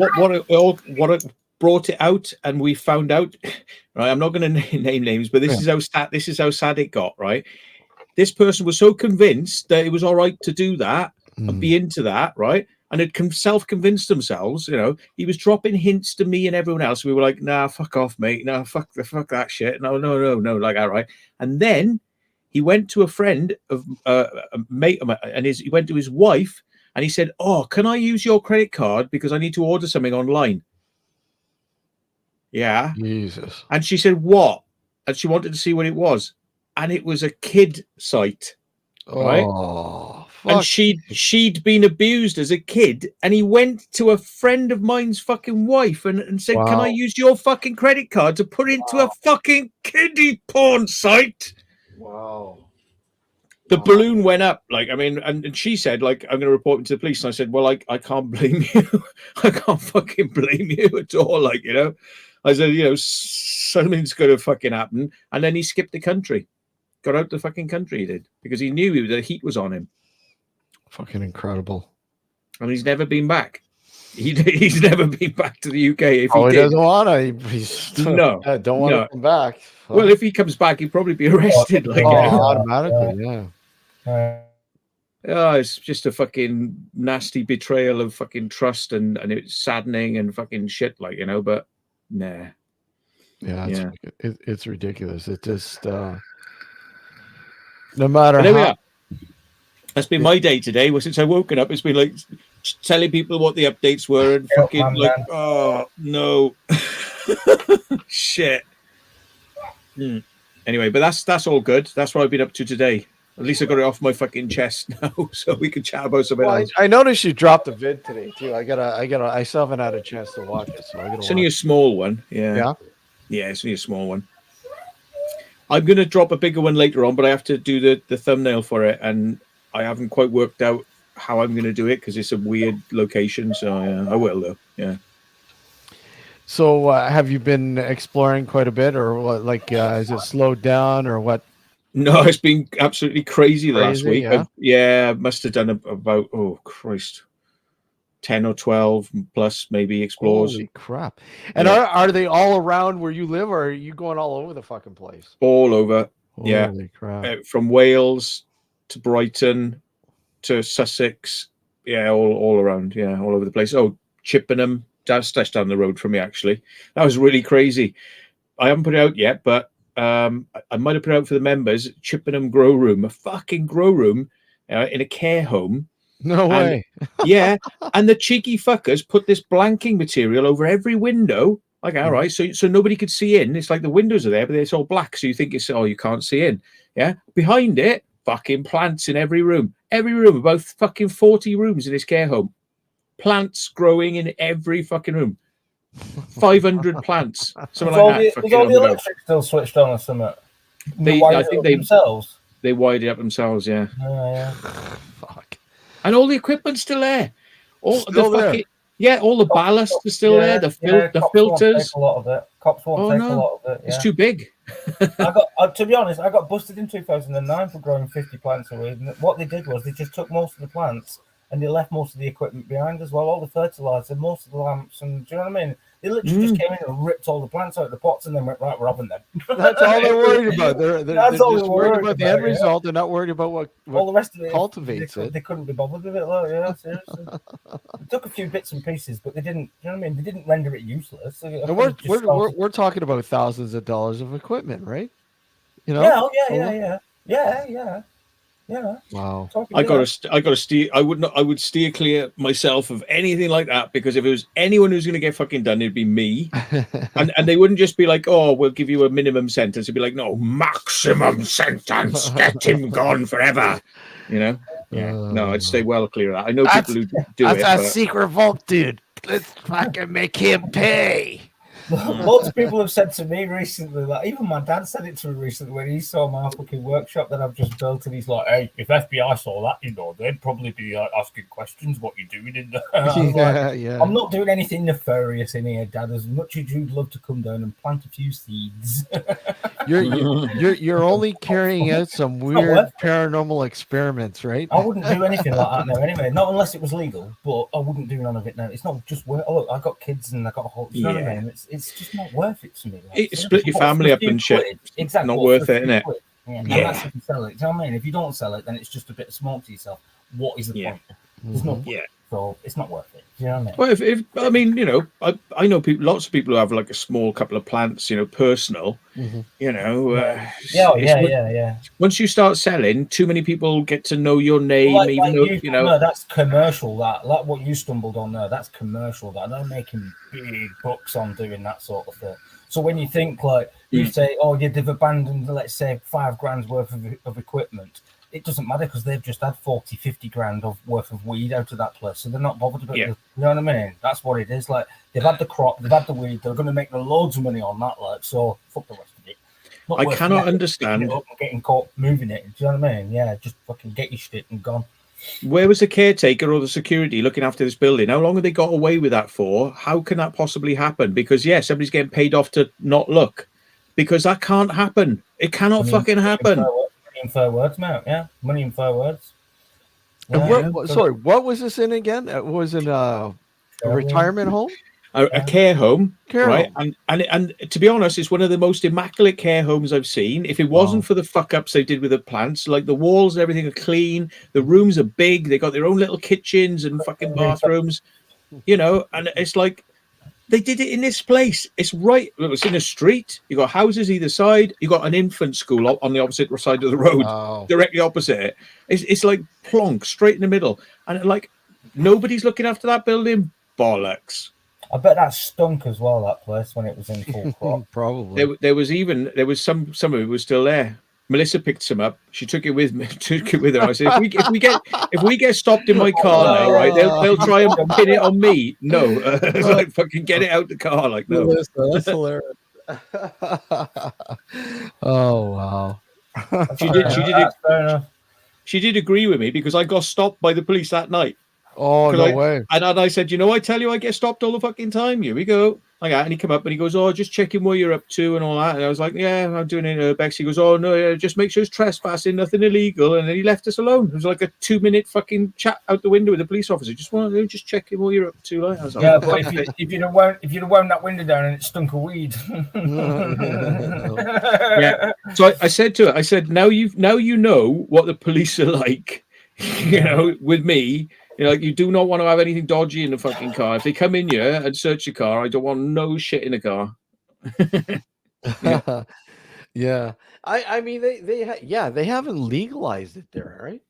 E: brought it out, and we found out. Right, I'm not going to name names, but this is how sad it got. Right, this person was so convinced that it was all right to do that and be into that, right? And had self-convinced themselves. He was dropping hints to me and everyone else. We were like, "Nah, fuck off, mate. Nah, fuck that shit. No, like that, right?" And then he went to a friend of a mate of mine, and he went to his wife, and he said, "Oh, can I use your credit card because I need to order something online?" Yeah.
A: Jesus.
E: And she said, "What?" And she wanted to see what it was, and it was a kid site, right?
A: Oh,
E: and she'd been abused as a kid, and he went to a friend of mine's fucking wife and said, "Can I use your fucking credit card to put into a fucking kiddie porn site?"
A: Wow.
E: The balloon went up, and she said, "I'm going to report him to the police." And I said, "Well, I can't blame you. I can't fucking blame you at all." I said, something's going to fucking happen. And then he skipped the country, got out the fucking country. He did, because he knew the heat was on him.
A: Fucking incredible.
E: And he's never been back. He's never been back to the UK. If
A: he
E: did,
A: doesn't want to. Don't want to come back.
E: Well, if he comes back, he'd probably be arrested.
A: Automatically, yeah.
E: It's just a fucking nasty betrayal of fucking trust, and it's saddening and fucking shit, but nah.
A: Yeah, it's ridiculous. It just no matter
E: how.
A: We are.
E: That's been my day today. Since I woken up, it's been like telling people what the updates were and fucking oh no, shit. Anyway, but that's all good. That's what I've been up to today. At least I got it off my fucking chest now, so we can chat about something else.
A: I noticed you dropped the vid today too. I still haven't had a chance to watch it, so
E: it's only a small one. Yeah, it's only a small one. I'm gonna drop a bigger one later on, but I have to do the thumbnail for it, and I haven't quite worked out how I'm gonna do it because it's a weird location. So I will though. Yeah.
A: So have you been exploring quite a bit, or what? Is it slowed down, or what?
E: No, it's been absolutely crazy last week. I must have done about 10 or 12 plus maybe explores.
A: Holy crap! And are they all around where you live, or are you going all over the fucking place?
E: All over.
A: Holy crap!
E: From Wales to Brighton to Sussex. Yeah, all around. Yeah, all over the place. Oh, Chippenham. That's down the road from me, actually. That was really crazy. I haven't put it out yet, but I might have put it out for the members. Chippenham Grow Room, a fucking grow room in a care home.
A: No way.
E: Yeah, and the cheeky fuckers put this blanking material over every window. All right, so nobody could see in. It's like the windows are there, but it's all black, so you think you can't see in. Yeah, behind it, fucking plants in every room. Every room, about fucking 40 rooms in this care home. Plants growing in every fucking room. 500 plants. Something like that.
B: Was all the electric still switched on or something?
E: I think
B: themselves.
E: They wired it up themselves, yeah.
A: Fuck.
E: And all the equipment's still there. All the ballast is still there. The filters.
B: A lot of it. Cops won't take a lot of it.
E: It's too big.
B: To be honest, I got busted in 2009 for growing 50 plants a week. What they did was they just took most of the plants and they left most of the equipment behind as well, all the fertilizer, most of the lamps, and do you know what I mean? They literally just came in and ripped all the plants out of the pots and then went, right, we're robbing them.
A: That's all they're worried about. They're just worried about the end result. They're not worried about what
B: all the rest of it
A: cultivates it.
B: They couldn't be bothered with it, though. Yeah, seriously. They took a few bits and pieces, but they didn't. You know what I mean? They didn't render it useless. So
A: and we're talking about thousands of dollars of equipment, right? You know?
B: Yeah.
A: Wow.
E: I gotta steer. I would steer clear myself of anything like that, because if it was anyone who's gonna get fucking done, it'd be me. and they wouldn't just be like, "Oh, we'll give you a minimum sentence." It'd be like, "No, maximum sentence. Get him gone forever." You know? Yeah. No, I'd stay well clear of that. I know people who do it.
A: That's a secret vault, dude. Let's fucking make him pay.
B: Lots of people have said to me recently, like even my dad said it to me recently when he saw my fucking workshop that I've just built, and he's like, "Hey, if FBI saw that, they'd probably be asking questions. What you doing in there?" I was like, I'm not doing anything nefarious in here, Dad. As much as you'd love to come down and plant a few seeds,
A: you're only carrying out some weird paranormal experiments, right?
B: I wouldn't do anything like that now, anyway. Not unless it was legal, but I wouldn't do none of it now. It's not just worth. Oh, look, I got kids and I got a whole. You know what I mean? It's just not worth it to me. Like,
E: split your family up and shit.
B: Exactly.
E: Not worth it, innit?
B: Yeah. And that's if you sell it. Do you know what I mean? If you don't sell it, then it's just a bit of smoke to yourself. What is the point? There's no point. So it's not worth it. Do you know what I mean?
E: Well, if I mean, I know people, lots of people who have like a small couple of plants, personal. Once you start selling, too many people get to know your name,
B: No, that's commercial. That like what you stumbled on there, that's commercial. That they're making big bucks on doing that sort of thing. So when you think like you say, they've abandoned, let's say, $5,000 worth of equipment. It doesn't matter because they've just had 40, 50 grand worth of weed out of that place. So they're not bothered about it. You know what I mean? That's what it is. Like, they've had the crop, they've had the weed, they're going to make loads of money on that. Like, so fuck the rest of it.
E: I cannot understand.
B: Getting caught moving it. Do you know what I mean? Yeah, just fucking get your shit and gone.
E: Where was the caretaker or the security looking after this building? How long have they got away with that for? How can that possibly happen? Because, somebody's getting paid off to not look. Because that can't happen. It cannot fucking happen.
B: Money and fair words, mate. Yeah, money and fair words.
A: Yeah. What was this in again? It was in a retirement home?
E: A care home, right? And to be honest, it's one of the most immaculate care homes I've seen. If it wasn't for the fuck ups they did with the plants, like the walls and everything are clean, the rooms are big, they got their own little kitchens and fucking bathrooms, and it's like they did it in this place. It's right. It's in a street. You got houses either side. You got an infant school on the opposite side of the road, directly opposite it. It's like plonk straight in the middle, and like nobody's looking after that building. Bollocks.
B: I bet that stunk as well. That place when it was in full crop.
A: Probably.
E: There was some of it was still there. Melissa picked some up. She took it with her. I said, if we get stopped in my car now, right? They'll try and pin it on me. No, like fucking get it out the car. Like no,
A: Melissa, that's hilarious. Oh wow.
E: She did agree with me because I got stopped by the police that night.
A: Oh, no way.
E: And I said, I tell you, I get stopped all the fucking time. Here we go. And he came up and he goes, just checking what you're up to and all that. And I was like, yeah, I'm doing it in Urbex. He goes, oh, no, just make sure it's trespassing, nothing illegal. And then he left us alone. It was like a 2-minute fucking chat out the window with the police officer. Just checking what you're up to. Like, I was like,
B: but if you'd have wound that window down and it stunk of weed.
E: Yeah. So I said to her, now you know what the police are like, with me. You do not want to have anything dodgy in the fucking car. If they come in here and search your car, I don't want no shit in the car.
A: Yeah. I mean, they haven't legalized it there, right?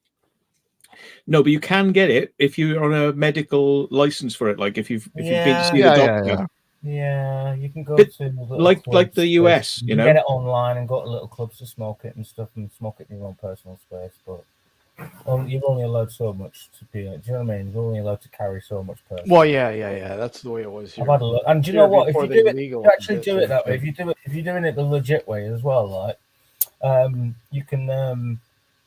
E: No, but you can get it if you're on a medical license for it. Like if you've been to see the doctor.
B: Yeah, you can go to
E: like the US,
B: you get it online and go to little clubs to smoke it and stuff and smoke it in your own personal space, but you're only allowed so much to be. Do you know what I mean? You're only allowed to carry so much personal.
A: Well, yeah. That's the way it was here.
B: I've had a look, and do you know what? If you do it, you actually do it that way. If you're doing it the legit way as well, like you can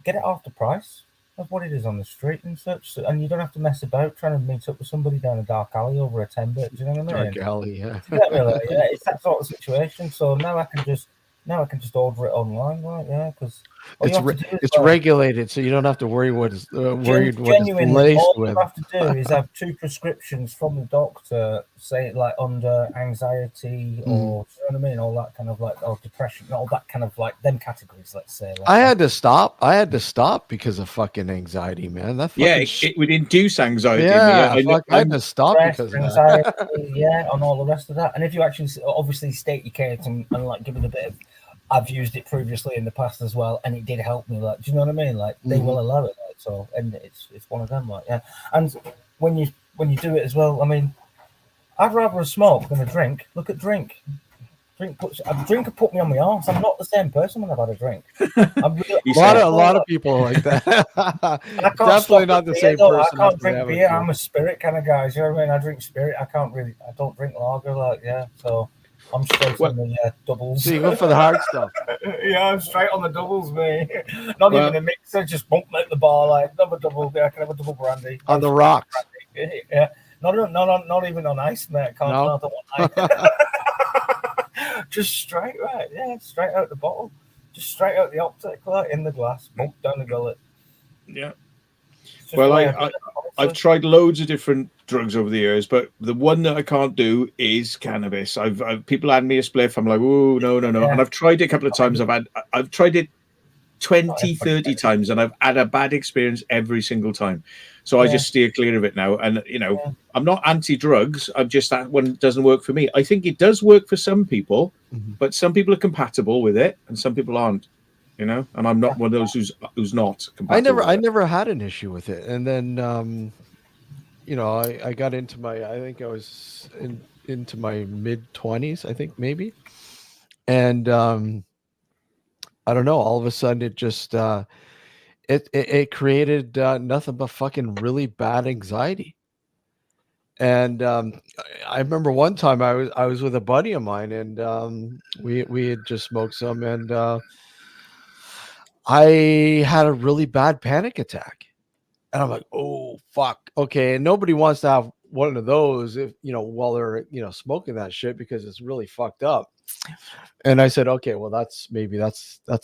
B: get it half the price of what it is on the street and such, and you don't have to mess about trying to meet up with somebody down a dark alley over a 10-bit. Do you know what I mean?
A: Dark alley, yeah.
B: It's that sort of situation. So now I can just order it online, right? Yeah, because
A: it's regulated, so you don't have to worry what is worried what it's laced with.
B: All you have to do is have 2 prescriptions from the doctor, say like under anxiety or do you know what I mean, all that kind of like, or depression, all that kind of like them categories. Let's say. Like
A: I had to stop because of fucking anxiety, man. That
E: it would induce anxiety.
A: Yeah, I had to stop because of
B: anxiety, and all the rest of that. And if you actually obviously state your case and like give it a bit of. I've used it previously in the past as well, and it did help me. Like, do you know what I mean? Like, they will allow it. Like, so, and it's one of them. Like, yeah. And when you do it as well, I mean, I'd rather a smoke than a drink. Look at drink. A drink could put me on my arse. I'm not the same person when I've had a drink.
A: A lot of people are like that. Definitely not the same person.
B: I can't drink beer. I'm a spirit kind of guy. You know what I mean? I drink spirit. I don't drink lager. Like, yeah. So. I'm straight
E: Well-
B: on the doubles.
A: So you go for the hard stuff.
B: Yeah, I'm straight on the doubles, mate. Not
E: Well-
B: even a mixer, just bump at the bar like another double. Yeah, I can have a double brandy
A: On the rocks.
B: Yeah, not even on ice, mate. I don't want ice. Just straight, right? Yeah, straight out the bottle, just straight out the optic, like in the glass, bump down the gullet.
E: Yeah.
B: It's just
E: Well,
B: the way
E: I-
B: do it,
E: I've
B: honestly.
E: tried loads of different drugs over the years, but the one that I can't do is cannabis. I've people hand me a spliff. I'm like, oh, no.
B: Yeah.
E: And I've tried it a couple of times. I've tried it 20,
B: Not
E: 30 times, and I've had a bad experience every single time. So I
B: Yeah.
E: just steer clear of it now. And,
B: Yeah.
E: I'm not anti-drugs. I'm just, that one doesn't work for me. I think it does work for some people,
A: Mhm.
E: but some people are compatible with it and some people aren't, and I'm not one of those who's not compatible.
A: I never had an issue with it. And then, I got into I think I was into my mid-20s, I think maybe. And I don't know, all of a sudden it just it created nothing but fucking really bad anxiety. And I remember one time I was with a buddy of mine, and we had just smoked some, and I had a really bad panic attack. And I'm like, oh fuck, okay. And nobody wants to have one of those if while they're smoking that shit, because it's really fucked up. And I said, okay, well that's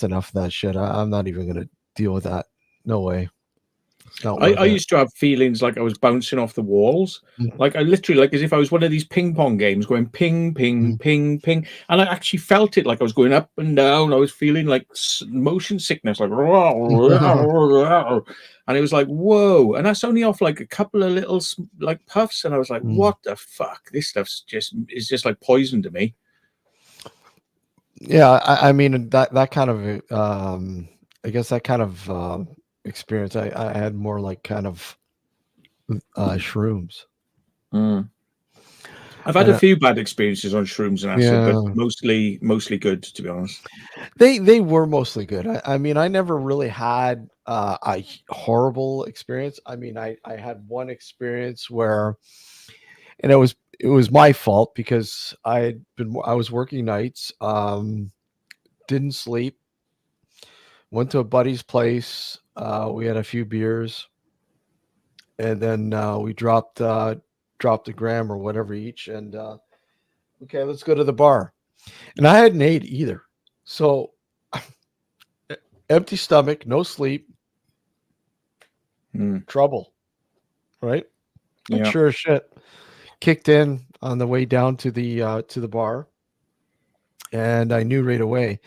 A: enough of that shit. I'm not even gonna deal with that. No way. It's not worth
E: I
A: it.
E: used to have feelings like I was bouncing off the walls.
A: Mhm.
E: Like I literally, like as if I was one of these ping pong games going ping, ping,
A: Mhm.
E: ping, ping. And I actually felt it like I was going up and down. I was feeling like motion sickness, like, and it was like, whoa. And that's only off like a couple of little like puffs. And I was like,
A: Mm.
E: what the fuck? This stuff's is just like poison to me.
A: Yeah, I mean that kind of I guess that kind of experience I had more like kind of shrooms.
E: I've had
A: And,
E: a few bad experiences on shrooms and acid, but
A: Yeah.
E: mostly good, to be honest.
A: They were mostly good. I mean, I never really had a horrible experience. I mean, I had one experience where, and it was my fault because I was working nights, didn't sleep, went to a buddy's place, we had a few beers, and then we dropped a gram or whatever each, and okay, let's go to the bar. And I hadn't ate either, so empty stomach, no sleep, trouble, right? And
E: Yeah.
A: sure as shit, kicked in on the way down to the bar, and I knew right away.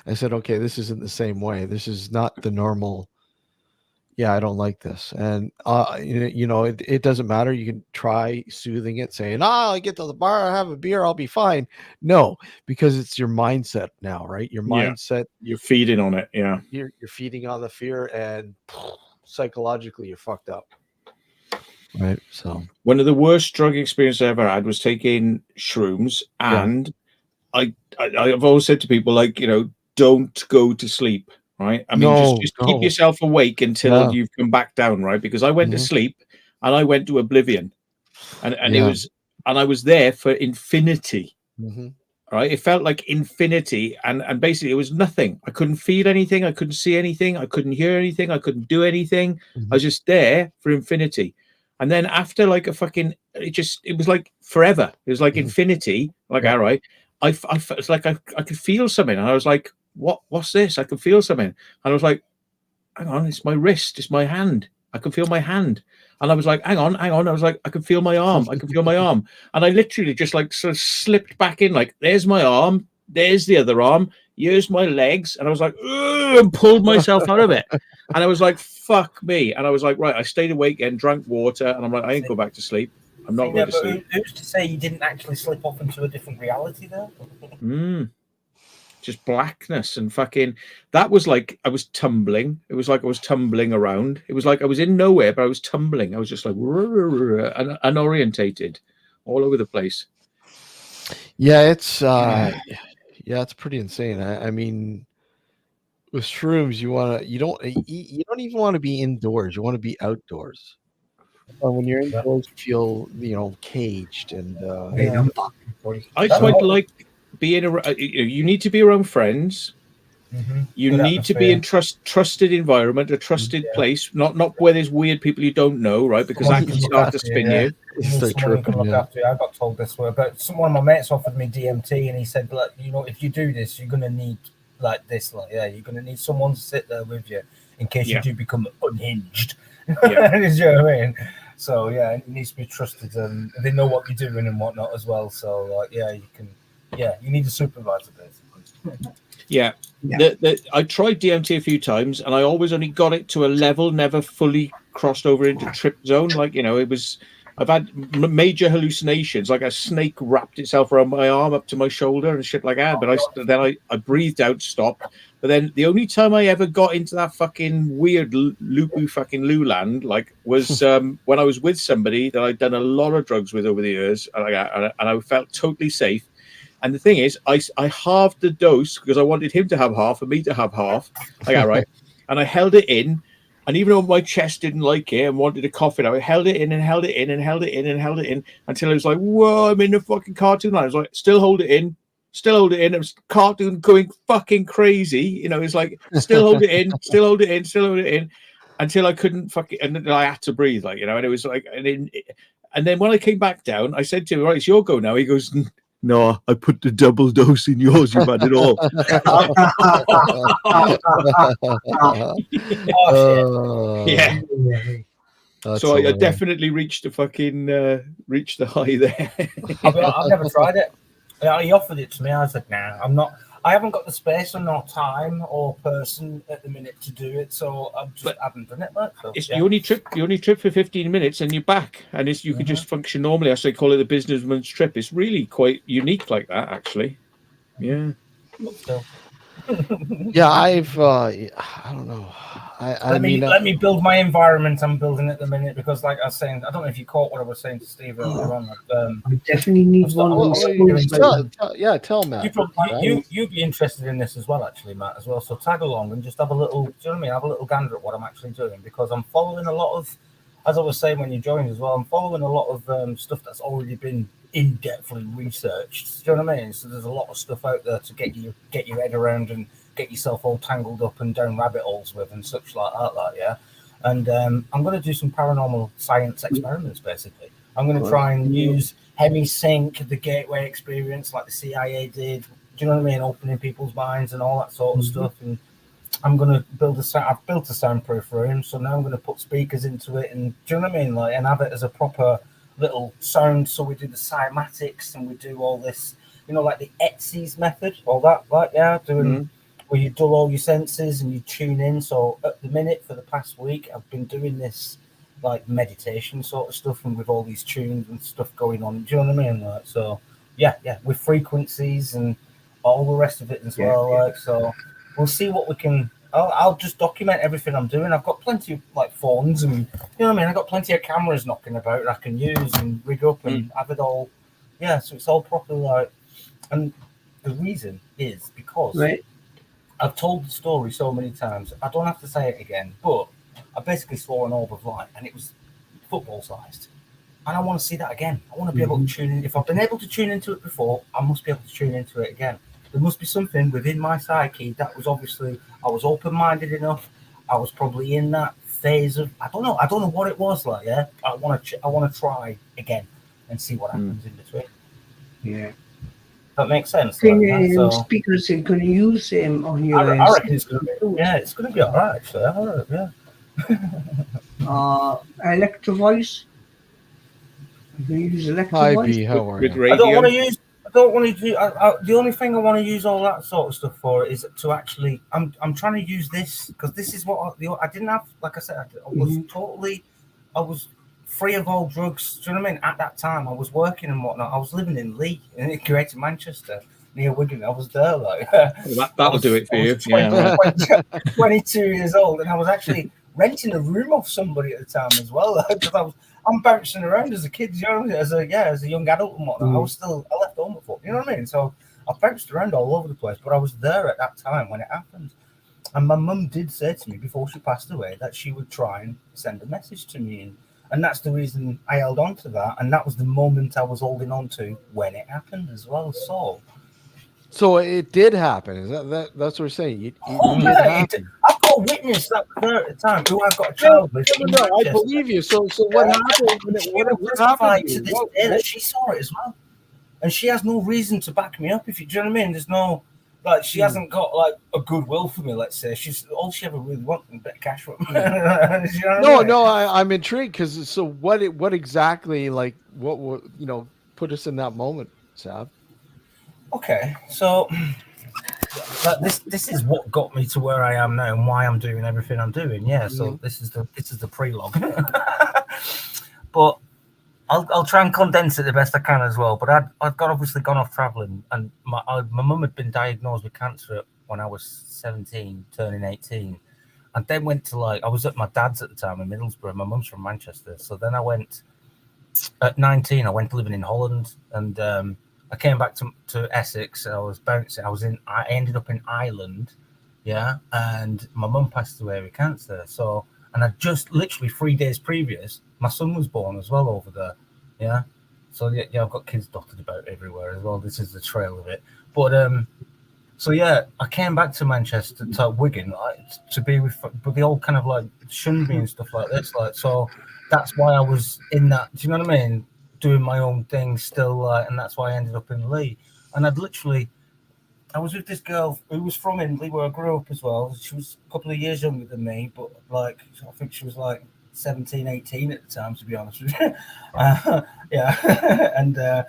A: I said, okay, this isn't the same way. This is not the normal. Yeah, I don't like this. And it doesn't matter. You can try soothing it, saying, I get to the bar, I have a beer, I'll be fine. No, because it's your mindset now, right? Your
E: Yeah.
A: mindset,
E: You're feeding on it. Yeah.
A: you're feeding on the fear, and psychologically you're fucked up. Right. So
E: One of the worst drug experiences I ever had was taking shrooms,
A: Yeah.
E: and I've always said to people, like, don't go to sleep, right? I mean,
A: No,
E: just keep
A: no.
E: yourself awake until
A: Yeah.
E: you've come back down, right? Because I went to
A: Mhm.
E: sleep and I went to oblivion, and
A: Yeah.
E: I was there for infinity.
A: Mhm.
E: Right, it felt like infinity, and basically it was nothing. I couldn't feel anything, I couldn't see anything, I couldn't hear anything, I couldn't do anything. I was just there for infinity. And then after like a fucking, it was like forever. It was like
A: Mhm.
E: infinity. Like,
A: Yeah.
E: all right, it's like I could feel something, and I was like, what's this? I could feel something, and I was like, hang on, it's my wrist, it's my hand. I can feel my hand. And I was like, hang on. I was like, I can feel my arm. I can feel my arm. And I literally just like sort of slipped back in, like, there's my arm. There's the other arm. Here's my legs. And I was like, ugh, and pulled myself out of it. And I was like, fuck me. And I was like, right, I stayed awake and drank water. And I'm like, I ain't go back to sleep. I'm not going to sleep.
B: Who's to say you didn't actually slip off into a different reality there?
E: Just blackness and fucking, that was like I was tumbling. It was like I was tumbling around. It was like I was in nowhere, but I was tumbling. I was just like unorientated all over the place.
A: Yeah, it's it's pretty insane. I mean, with shrooms, you don't even want to be indoors. You want to be outdoors. When you're indoors, you feel caged, and
E: I quite like you need to be around friends. You
B: Good
E: need to be in
B: atmosphere.
E: trusted environment, a trusted place, not where there's weird people you don't know, right? Because
B: Someone
E: that can
B: can look
E: start to
B: after you,
E: spin
B: yeah.
E: you.
B: You need
A: Start
B: someone who can
A: tripping,
B: look
A: yeah.
B: after you. I got told this way, but one of my mates offered me DMT, and he said, like, you know, if you do this, you're gonna need like this, like, yeah, you're gonna need someone to sit there with you in case
E: Yeah.
B: you do become unhinged.
E: Yeah.
B: You know what I mean? So yeah, it needs to be trusted, and they know what you're doing and whatnot as well. So like, yeah, you need a supervisor basically.
E: Yeah.
C: Yeah.
E: I tried DMT a few times, and I always only got it to a level, never fully crossed over into trip zone. Like, you know, I've had major hallucinations, like a snake wrapped itself around my arm up to my shoulder and shit like that. But I breathed out, stopped. But then the only time I ever got into that fucking weird loopy fucking Luland, like, was when I was with somebody that I'd done a lot of drugs with over the years, and I felt totally safe. And the thing is, I halved the dose because I wanted him to have half and me to have half. Right. And I held it in. And even though my chest didn't like it and wanted to cough it out, I held it in and held it in and held it in and held it in until I was like, whoa, I'm in the fucking cartoon line. I was like, still hold it in. Still hold it in. It was cartoon going fucking crazy. You know, it's like, still hold it in, still hold it in, still hold it in until I couldn't fucking, and then I had to breathe, like, you know, and it was like, and then when I came back down, I said to him, right, it's your go now. He goes, no, I put the double dose in yours. You've had it all. Yeah. So I definitely reached the fucking reached the high there.
B: I've never tried it. Yeah, he offered it to me. I said, nah, I'm not. I haven't got the space or no time or person at the minute to do it, so I just haven't done it. Like, so,
E: yeah. You only trip for 15 minutes and you're back, and you can just function normally. As they call it, the businessman's trip. It's really quite unique like that, actually. Yeah.
A: Yeah, I don't know.
B: Let me build my environment. I'm building at the minute because, like I was saying, I don't know if you caught what I was saying to Steve earlier on.
C: I definitely need one of those.
A: Tell Matt.
B: You'd be interested in this as well, actually, Matt, as well. So tag along and just have a little. Do you know what I mean? Have a little gander at what I'm actually doing because I'm following a lot of, as I was saying when you joined as well. I'm following a lot of stuff that's already been in-depthly researched. Do you know what I mean? So there's a lot of stuff out there to get your head around and get yourself all tangled up and down rabbit holes with and such like that, yeah. And I'm going to do some paranormal science experiments, basically. I'm going to try and use Hemi-Sync, the gateway experience, like the CIA did. Do you know what I mean? Opening people's minds and all that sort of stuff. And I'm going to I've built a soundproof room, so now I'm going to put speakers into it and, do you know what I mean? Like, and have it as a proper little sound. So we do the cymatics and we do all this, you know, like the Etsy's method, all that, like, yeah, doing... where you dull all your senses and you tune in. So at the minute, for the past week, I've been doing this like meditation sort of stuff and with all these tunes and stuff going on. Do you know what I mean? Like, so yeah, with frequencies and all the rest of it as well. Like, so we'll see what we can. I'll just document everything I'm doing. I've got plenty of like phones and, you know what I mean? I've got plenty of cameras knocking about that I can use and rig up and have it all. Yeah, so it's all properly like, and the reason is because I've told the story so many times. I don't have to say it again, but I basically saw an orb of light and it was football sized. And I want to see that again. I want to be able to tune in. If I've been able to tune into it before, I must be able to tune into it again. There must be something within my psyche that was obviously, I was open-minded enough. I was probably in that phase of, I don't know what it was like, yeah? I want to try again and see what happens in between.
C: Yeah.
B: That makes sense.
C: Speakers are going to use on your
B: I reckon it's going to be, it's going to be all right, actually.
C: Yeah. Electro voice. I'm going to use electro
A: Hi,
C: voice.
A: B, how are you?
B: I don't want to do. The only thing I want to use all that sort of stuff for is to actually. I'm trying to use this because this is what I didn't have. Like I said, I was free of all drugs. Do you know what I mean? At that time, I was working and whatnot. I was living in Leigh, in Greater Manchester, near Wigan. I was there, like.
E: That'll do it for you.
B: 22 years old, and I was actually renting a room off somebody at the time as well, because I'm bouncing around as a kid, you know, as a young adult and whatnot. I left home before, you know what I mean? So I bounced around all over the place, but I was there at that time when it happened. And my mum did say to me before she passed away that she would try and send a message to me, and that's the reason I held on to that, and that was the moment I was holding on to when it happened as well. So
A: So it did happen. Is that's what we're saying? It
B: Oh,
A: did
B: yeah,
A: happen.
B: I've got a witness that was there at the time who I've got a
A: Yeah,
B: child with in
A: no, I
B: Manchester.
A: believe you. So what happened?
B: She
A: What
B: will
A: happened
B: testify
A: to
B: to
A: you?
B: this day that she saw it as well. And she has no reason to back me up. If you do you know what I mean? There's no like she hasn't got like a goodwill for me. Let's say she's all she ever really wants is a bit of cash from me. You know what I mean?
A: No, I'm intrigued because so what exactly like what put us in that moment, Sab?
B: Okay, so this is what got me to where I am now and why I'm doing everything I'm doing. Yeah, so this is the prelogue. But I'll try and condense it the best I can as well. But I'd obviously gone off travelling, and my mum had been diagnosed with cancer when I was 17, turning 18, and then went to I was at my dad's at the time in Middlesbrough. My mum's from Manchester, so then I went at 19. I went living in Holland, and I came back to Essex. I was bouncing. I ended up in Ireland, yeah, and my mum passed away with cancer. So. And I just literally 3 days previous, my son was born as well over there. Yeah. So yeah, I've got kids dotted about everywhere as well. This is the trail of it. But so yeah, I came back to Manchester to Wigan to be with the old kind of shunned me and stuff like this. So that's why I was in that. Do you know what I mean? Doing my own thing still, and that's why I ended up in Lee. And I was with this girl who was from Italy, where I grew up as well. She was a couple of years younger than me, but I think she was 17, 18 at the time, to be honest with you. Yeah. And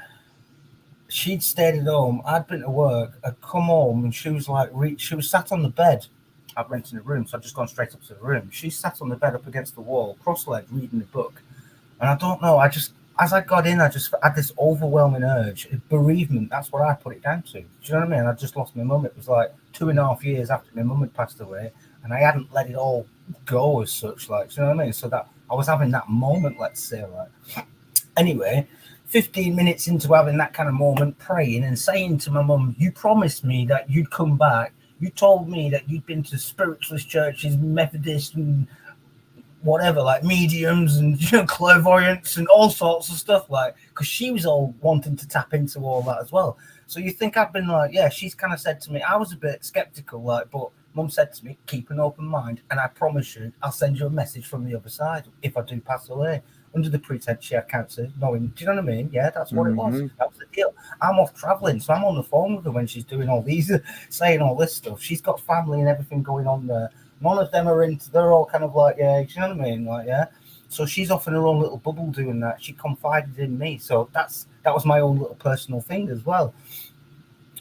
B: she'd stayed at home. I'd been to work. I'd come home, and she was she was sat on the bed. I'd rented a room, so I'd just gone straight up to the room. She sat on the bed up against the wall, cross-legged, reading a book. And I don't know, as I got in, I just had this overwhelming urge. Bereavement, that's what I put it down to. Do you know what I mean? I just lost my mum. It was 2.5 years after my mum had passed away, and I hadn't let it all go as such. Do you know what I mean? So that I was having that moment, let's say. Anyway, 15 minutes into having that kind of moment, praying and saying to my mum, "You promised me that you'd come back. You told me that you'd been to spiritualist churches, Methodist and whatever, mediums and clairvoyance and all sorts of stuff, because she was all wanting to tap into all that as well. So you think I've been she's kind of said to me, I was a bit skeptical, but mum said to me, keep an open mind, and I promise you I'll send you a message from the other side if I do pass away, under the pretense she had cancer, knowing, do you know what I mean? Yeah, that's what it was. That was the deal. I'm off traveling, so I'm on the phone with her when she's doing all these saying all this stuff. She's got family and everything going on there. None of them are into. They're all kind of yeah, do you know what I mean? Yeah. So she's off in her own little bubble doing that. She confided in me, so that was my own little personal thing as well.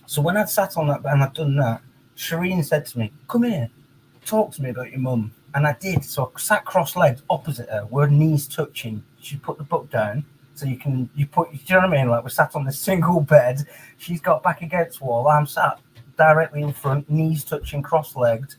B: So when I'd sat on that and I'd done that, Shireen said to me, "Come here, talk to me about your mum." And I did. So I sat cross-legged opposite her, with her knees touching. She put the book down, so you know what I mean? We're sat on this single bed. She's got back against the wall. I'm sat directly in front, knees touching, cross-legged.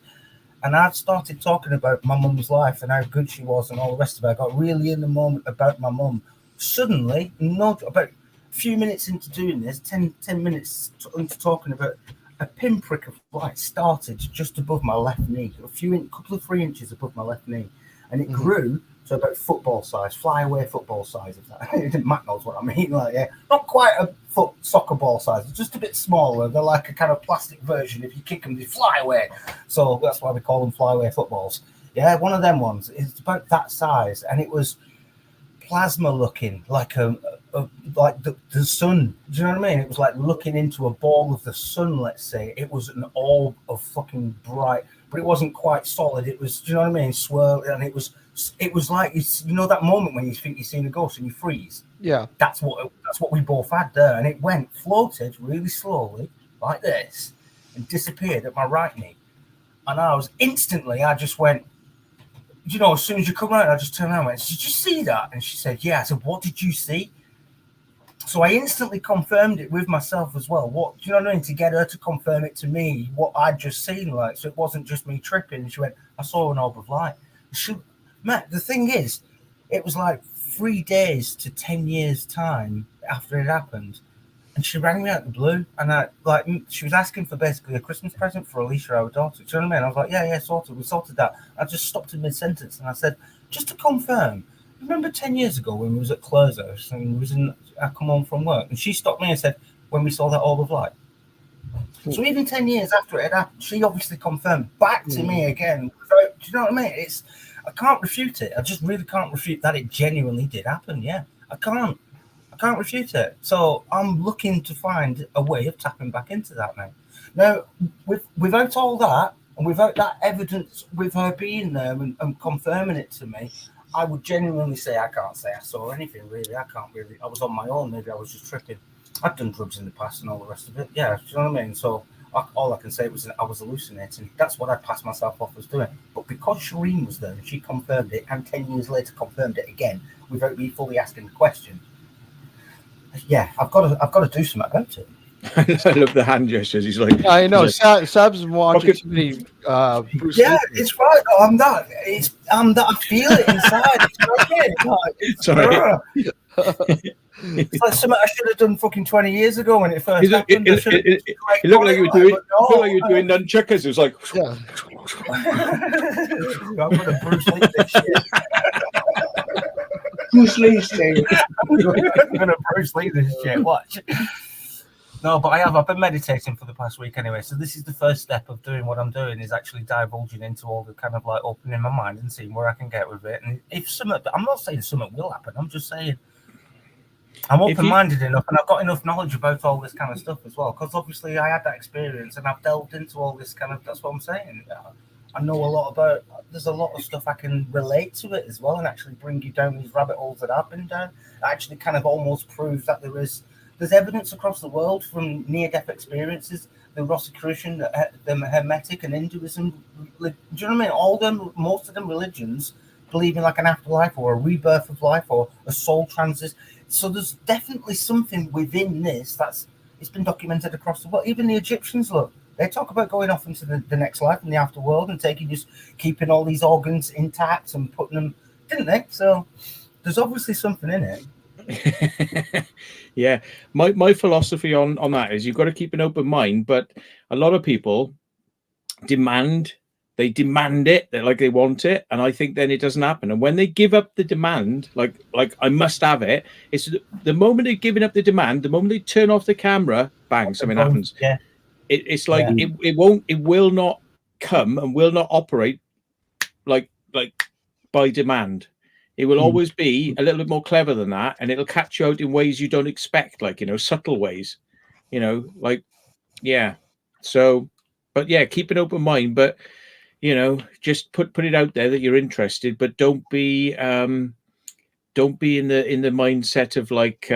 B: And I'd started talking about my mum's life and how good she was and all the rest of it. I got really in the moment about my mum. Suddenly, about a few minutes into doing this, 10 minutes into talking about, a pinprick of light started just above my left knee, couple of 3 inches above my left knee. And it grew to about football size, flyaway football size. If that Matt knows what I mean. Not quite a foot soccer ball size, just a bit smaller. They're like a kind of plastic version. If you kick them, they fly away. So that's why we call them flyaway footballs. Yeah, one of them ones. It's about that size, and it was plasma looking, like the sun. Do you know what I mean? It was like looking into a ball of the sun. Let's say it was an orb of fucking bright, but it wasn't quite solid. It was, do you know what I mean? Swirl, and it was like that moment when you think you've seen a ghost and you freeze.
A: Yeah,
B: that's what we both had there, and it floated really slowly like this and disappeared at my right knee, and I just went. As soon as you come out, I just turned around and went, "Did you see that?" And she said, "Yeah." I said, "What did you see?" So I instantly confirmed it with myself as well. What, do you know what I mean? To get her to confirm it to me, what I'd just seen, so it wasn't just me tripping. And she went, "I saw an orb of light." Matt, the thing is, it was 3 days to 10 years time after it happened. And she rang me out of the blue, and she was asking for basically a Christmas present for Alicia, our daughter. Do you know what I mean? I was like, yeah, sorted. We sorted that. I just stopped in mid-sentence and I said, just to confirm, remember 10 years ago when we was at Claire's house and I come home from work, and she stopped me and said, when we saw that orb of light. So even 10 years after it had happened, she obviously confirmed back to me again. So, do you know what I mean? I can't refute it. I just really can't refute that it genuinely did happen. Yeah, I can't refute it. So I'm looking to find a way of tapping back into that now. Now, without all that, and without that evidence with her being there and confirming it to me, I would genuinely say I can't say I saw anything, really. I can't really. I was on my own. Maybe I was just tripping. I've done drugs in the past and all the rest of it. Yeah, do you know what I mean? So all I can say was I was hallucinating. That's what I passed myself off as doing. But because Shireen was there and she confirmed it, and 10 years later confirmed it again without me fully asking the question, yeah, I've got to do something about it.
E: I love the hand gestures. He's like,
A: I know.
E: he's like,
A: Sab's watching too many Bruce
B: yeah,
A: Lee.
B: it's right. I'm that. I feel it inside. It's like something I should have done fucking 20 years ago when it first happened.
E: It looked like you were doing nunchuckers. It was like,
A: yeah.
B: I'm gonna Bruce Lee this shit.
C: Bruce Lee thing.
B: I'm gonna Bruce Lee this shit. Watch. No, but I've been meditating for the past week anyway. So this is the first step of doing what I'm doing, is actually divulging into all the kind of like opening my mind and seeing where I can get with it. And if something, I'm not saying something will happen. I'm just saying I'm open-minded enough, and I've got enough knowledge about all this kind of stuff as well. Because obviously I had that experience, and I've delved into all this kind of. That's what I'm saying. I know a lot about. There's a lot of stuff I can relate to it as well, and actually bring you down these rabbit holes that I've been down. It actually kind of almost proves that there's evidence across the world from near-death experiences, the Rosicrucian, the Hermetic, and Hinduism. Do you know what I mean? All them, most of them religions believe in like an afterlife or a rebirth of life or a soul transit. So there's definitely something within this it's been documented across the world. Even the Egyptians, look, they talk about going off into the next life and the afterworld and keeping all these organs intact and putting them, didn't they? So there's obviously something in it.
E: Yeah, my philosophy on that is you've got to keep an open mind, but a lot of people demand it, they're like they want it, and I think then it doesn't happen. And when they give up the demand, like I must have it, it's the moment they're giving up the demand, the moment they turn off the camera, bang, something happens.
B: Yeah,
E: it's like it will not come and will not operate like by demand. It will always be a little bit more clever than that, and it'll catch you out in ways you don't expect, like, subtle ways, like, yeah. So, but yeah, keep an open mind, but, just put it out there that you're interested, but don't be in the mindset of like,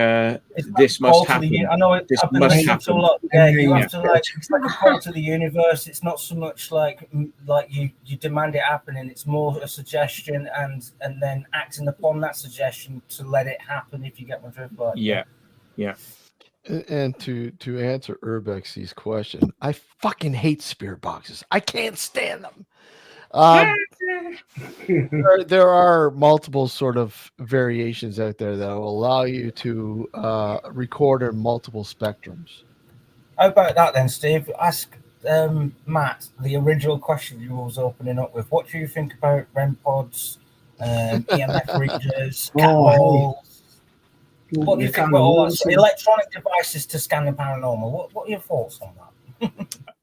E: this must happen.
B: I know
E: this
B: I've been
E: must
B: listening
E: happen.
B: to a lot. Yeah, you have to it's like a call to the universe. It's not so much like you demand it happening. It's more a suggestion and then acting upon that suggestion to let it happen. If you get my drift, like
E: yeah.
A: And to answer Urbex's question, I fucking hate spirit boxes. I can't stand them. There are multiple sort of variations out there that will allow you to record in multiple spectrums.
B: How about that then, Steve? Ask Matt the original question you was opening up with. What do you think about REM pods, EMF readers, catballs? What do you think about all that? Electronic devices to scan the paranormal? What are your thoughts on that?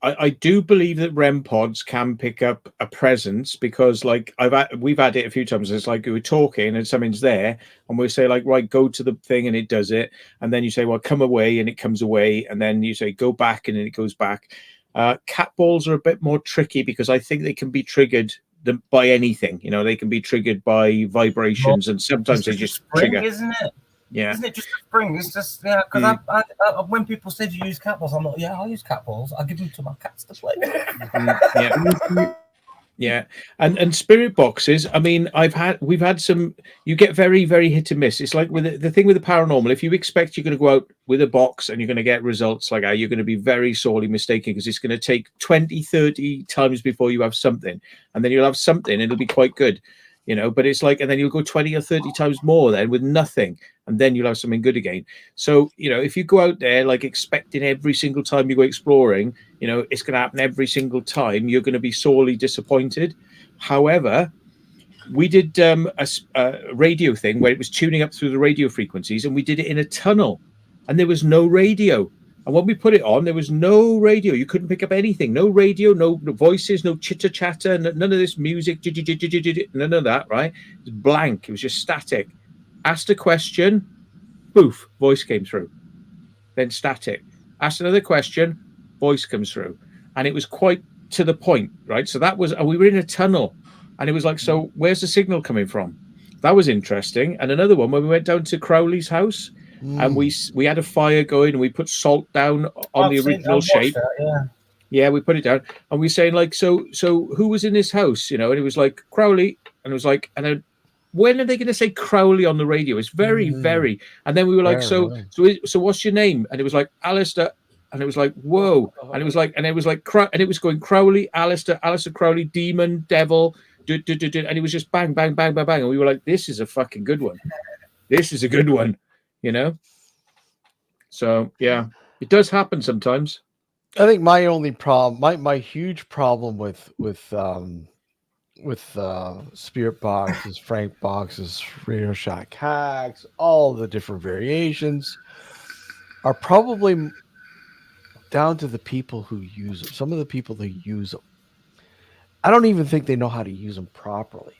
E: I do believe that REM pods can pick up a presence, because like we've had it a few times. It's like we're talking and something's there, and we say like, right, go to the thing, and it does it, and then you say, well, come away, and it comes away, and then you say go back, and then it goes back. Cat balls are a bit more tricky because I think they can be triggered by anything. They can be triggered by vibrations, and sometimes they just trigger,
B: isn't it?
E: Yeah.
B: Isn't it just a spring? It's just, because I when people say you use cat balls, I'm like, yeah, I'll use cat balls. I'll give them to my cats to play.
E: Yeah. And spirit boxes, I mean, we've had some, you get very, very hit and miss. It's like with the thing with the paranormal, if you expect you're going to go out with a box and you're going to get results like that, you're going to be very sorely mistaken, because it's going to take 20, 30 times before you have something, and then you'll have something and it'll be quite good. But it's like, and then you'll go 20 or 30 times more then with nothing, and then you'll have something good again. So, if you go out there like expecting every single time you go exploring, it's going to happen every single time, you're going to be sorely disappointed. However, we did a radio thing where it was tuning up through the radio frequencies, and we did it in a tunnel, and there was no radio. And when we put it on, there was no radio. You couldn't pick up anything. No radio, no voices, no chitter chatter, none of this music, none of that, right? It was blank. It was just static. Asked a question, poof, voice came through. Then static. Asked another question, voice comes through. And it was quite to the point, right? So that was, and we were in a tunnel. And it was like, so where's the signal coming from? That was interesting. And another one, when we went down to Crowley's house, and we had a fire going, and we put salt down on the original shape.
B: That,
E: yeah, we put it down, and we saying like, so who was in this house? You know, and it was like Crowley, and it was like, and then when are they going to say Crowley on the radio? It's very, very. And then we were like, so what's your name? And it was like Alistair, and it was like, whoa, and it was like, and it was going Crowley, Alistair Crowley, demon, devil, and it was just bang, bang, bang, bang, bang, and we were like, this is a fucking good one. This is a good one. You know, so yeah, it does happen sometimes.
A: I think my only problem, my huge problem with spirit boxes, Frank boxes, Radio Shack hacks, all the different variations are probably down to the people who use them. Some of the people who use them, I don't even think they know how to use them properly.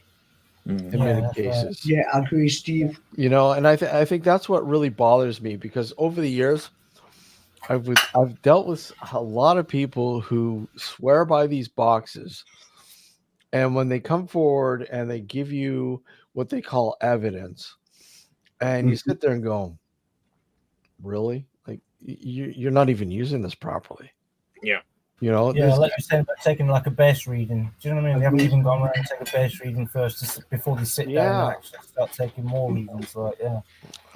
A: In many cases.
C: Yeah, I agree, Steve.
A: You know, and I think that's what really bothers me, because over the years, I've dealt with a lot of people who swear by these boxes, and when they come forward and they give you what they call evidence, and you sit there and go, really? Like, you're not even using this properly.
E: Yeah.
A: You know,
B: like you said, about taking like a base reading. Do you know what I mean? They haven't even gone around and take a base reading first before they sit down and actually start taking more readings. Like, so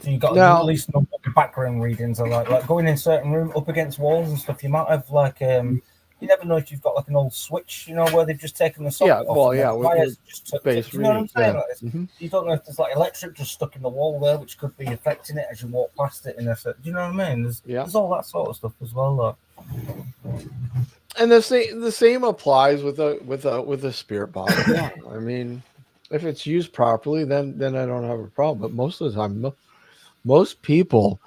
B: you got at least know what the background readings are like going in certain room up against walls and stuff. You might have like you never know if you've got like an old switch, you know, where they've just taken the socket off. Wires just took
A: base
B: you know what I'm saying?
A: Like,
B: you don't know if there's like electric just stuck in the wall there, which could be affecting it as you walk past it. Do you know what I mean? There's all that sort of stuff as well. Like.
A: And the same applies with a spirit box. Yeah. I mean, if it's used properly, then I don't have a problem. But most of the time, most people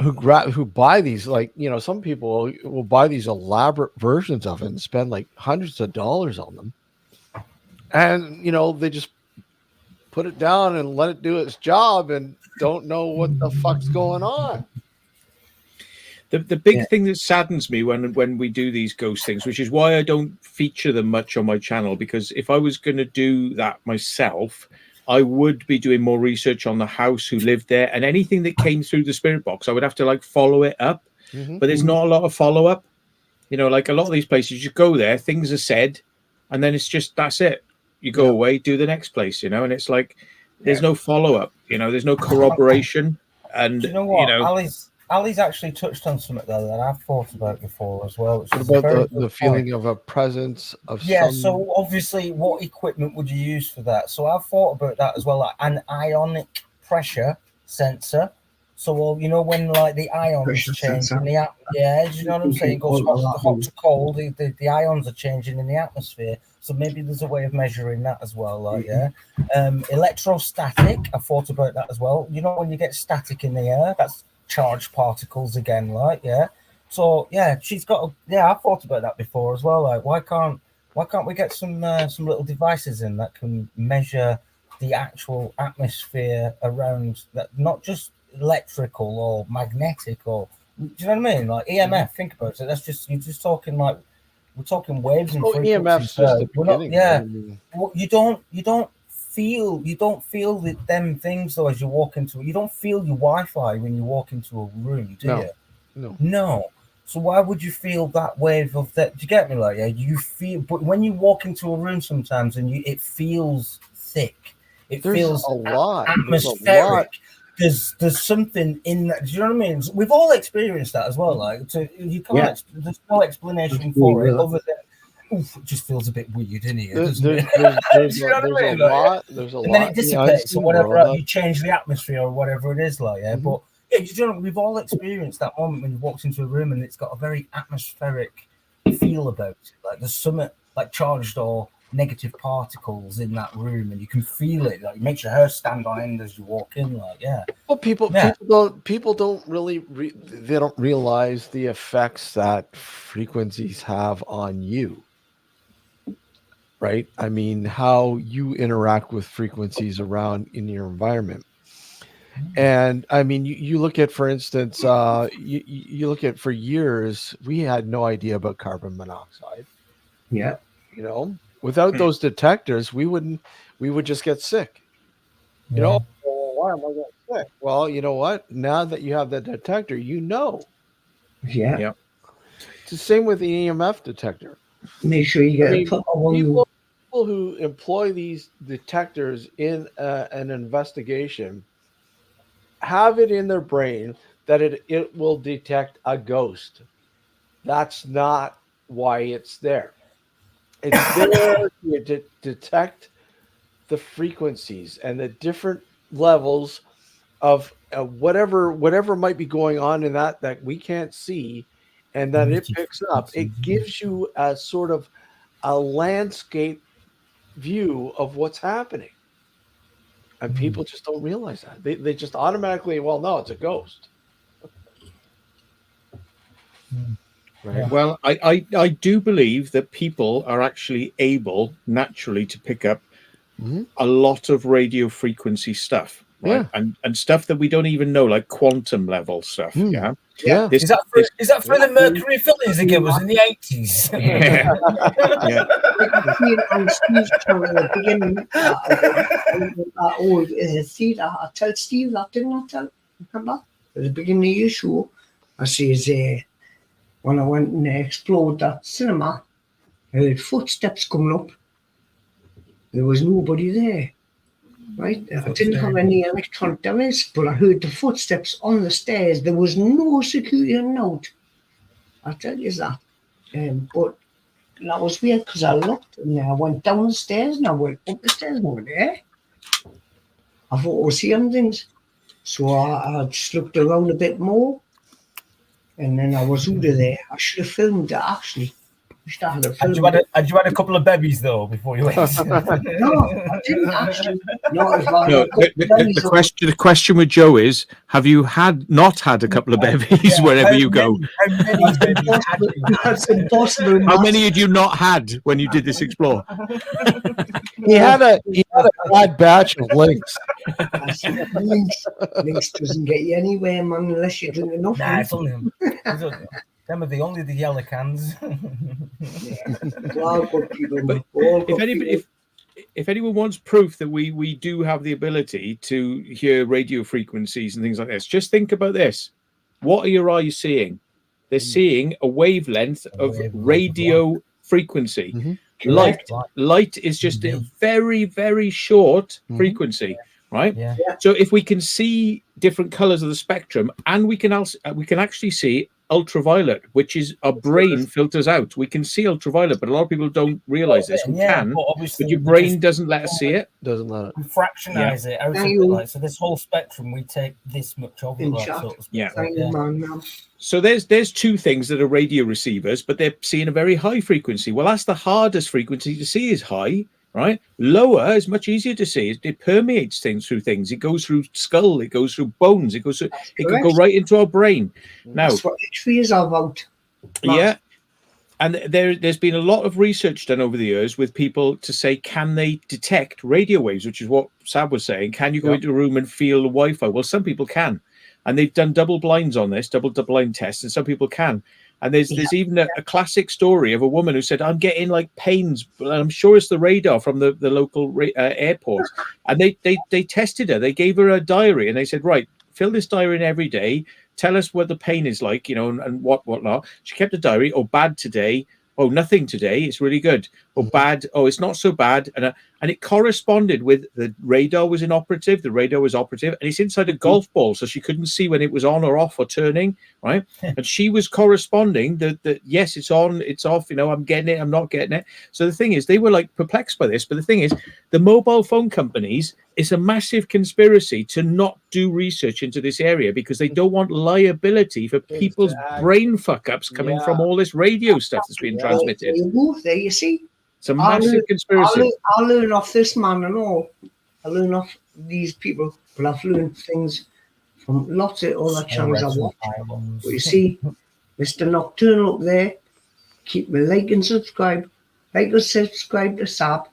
A: who buy these, like, you know, some people will buy these elaborate versions of it and spend like hundreds of dollars on them, and you know, they just put it down and let it do its job and don't know what the fuck's going on.
E: The big thing that saddens me when we do these ghost things, which is why I don't feature them much on my channel, because if I was going to do that myself, I would be doing more research on the house, who lived there, and anything that came through the spirit box, I would have to like follow it up. But there's not a lot of follow up. You know, like a lot of these places, you go there, things are said, and then it's just, that's it. You go away, do the next place, you know, and it's like, there's no follow up, you know, there's no corroboration. And,
B: you know what, Ali's actually touched on something there that I've thought about before as well.
A: What about the feeling of a presence of
B: so obviously, what equipment would you use for that? So I've thought about that as well, like an ionic pressure sensor. So, well, you know, when like the ions change in the do you know what I'm saying? It goes hot to cold. The ions are changing in the atmosphere. So maybe there's a way of measuring that as well. Like, electrostatic. I thought about that as well. You know, when you get static in the air, that's charged particles again, like, so she's got I thought about that before as well. Like, why can't we get some little devices in that can measure the actual atmosphere around that, not just electrical or magnetic, or do you know what I mean, like EMF? Think about it. That's just, you're just talking like, we're talking waves and frequencies.
A: EMF's just the beginning.
B: You don't feel them things though as you walk into it. You don't feel your Wi-Fi when you walk into a room, do you? No. So why would you feel that wave of that? Do you get me? Like, you feel, but when you walk into a room sometimes and it feels thick. There's feels
A: a lot
B: atmospheric. There's something in that. Do you know what I mean? We've all experienced that as well. Like, you can't. There's no explanation for it other than, it just feels a bit weird in here, doesn't it?
A: There's a lot.
B: And then it dissipates or whatever. You change the atmosphere or whatever it is, like, But you know, we've all experienced that moment when you walked into a room and it's got a very atmospheric feel about it. Like there's something like charged or negative particles in that room, and you can feel it. Like, it makes your hair stand on end as you walk in. Like, yeah.
A: Well, people don't really they don't realize the effects that frequencies have on you, right? I mean, how you interact with frequencies around in your environment. And I mean, you look at, for instance, you look at, for years we had no idea about carbon monoxide.
C: Yeah.
A: You know, without those detectors, we would just get sick. You know, "Oh, why am I getting sick?" Well, you know what? Now that you have the detector, you know.
C: Yeah.
E: Yeah.
A: It's the same with the EMF detector.
C: Make sure you
A: I
C: get a
A: mean,
C: proper one.
A: people who employ these detectors in an investigation have it in their brain that it will detect a ghost. That's not why it's there. It's there to detect the frequencies and the different levels of whatever might be going on in that we can't see, and that it picks up. It gives you a sort of a landscape view of what's happening, and people just don't realize that. They just automatically, well, no, it's a ghost. Right.
E: Well, I do believe that people are actually able naturally to pick up a lot of radio frequency stuff, right?
A: Yeah.
E: And stuff that we don't even know, like quantum level stuff. Yeah.
A: Yeah.
B: Is that for the Mercury fillies they gave us in the 80s?
E: Yeah. Yeah.
C: On Steve's channel at the beginning, Steve, I tell Steve that, didn't I tell? Remember? At the beginning of your show, I says, when I went and explored that cinema, I heard footsteps coming up. There was nobody there, right? I didn't have any electronic device, but I heard the footsteps on the stairs. There was no security on out. I'll tell you that. But that was weird because I looked and I went down the stairs and I went up the stairs and I went, I thought I was seeing things. So I just looked around a bit more and then I was out of there. I should have filmed it actually.
B: Had you had a couple of babies though before you went?
C: No, I didn't actually. No,
E: The question with Joe is: have you not had a couple of bevies wherever you go?
B: How many babies had you?
C: That's impossible.
E: How many had you not had when you did this explore?
A: He had a bad batch of links.
C: Links doesn't get you anywhere, man, unless you drink enough.
B: Nah, it's only them are only the yellow cans.
C: Well, good people.
E: But if anyone wants proof that we do have the ability to hear radio frequencies and things like this, just think about this. What are your eyes seeing? They're seeing a wavelength of radio frequency. Light is just a very, very short frequency, right?
B: Yeah.
E: So if we can see different colors of the spectrum, and we can actually see ultraviolet, which is our brain filters out. We can see ultraviolet, but a lot of people don't realize this. We can, but your brain doesn't let us see it.
A: Doesn't let it.
B: We fractionize it out of it, like, so this whole spectrum, we take this much of it, like, sort of.
E: Yeah.
C: Yeah.
E: So there's two things that are radio receivers, but they're seeing a very high frequency. Well, that's the hardest frequency to see is high, right? Lower is much easier to see. It permeates things through things. It goes through skull. It goes through bones. It can go right into our brain. Now,
C: that's what X-ray is about.
E: Yeah. And there's been a lot of research done over the years with people to say, can they detect radio waves, which is what Sab was saying. Can you go into a room and feel the Wi-Fi? Well, some people can. And they've done double blind tests, and some people can. And there's even a classic story of a woman who said, I'm getting like pains, but I'm sure it's the radar from the local airport. And they tested her. They gave her a diary and they said, right, fill this diary in every day. Tell us what the pain is like, and whatnot. She kept a diary. Oh, bad today. Oh, nothing today. It's really good. Oh, bad. Oh, it's not so bad. And it corresponded with the radar was inoperative. The radar was operative, and it's inside a golf ball, so she couldn't see when it was on or off or turning, right? And she was corresponding that yes, it's on, it's off. I'm getting it. I'm not getting it. So the thing is, they were like perplexed by this. But the thing is, the mobile phone companies, it's a massive conspiracy to not do research into this area because they don't want liability for people's brain fuck ups coming from all this radio stuff that's being transmitted.
C: There you see.
E: It's a massive conspiracy.
C: I learn off this man and all. I learn off these people, but I've learned things from lots of other channels I watch. But you see, Mr. Nocturnal up there, keep me like and subscribe. Like and subscribe to Sab.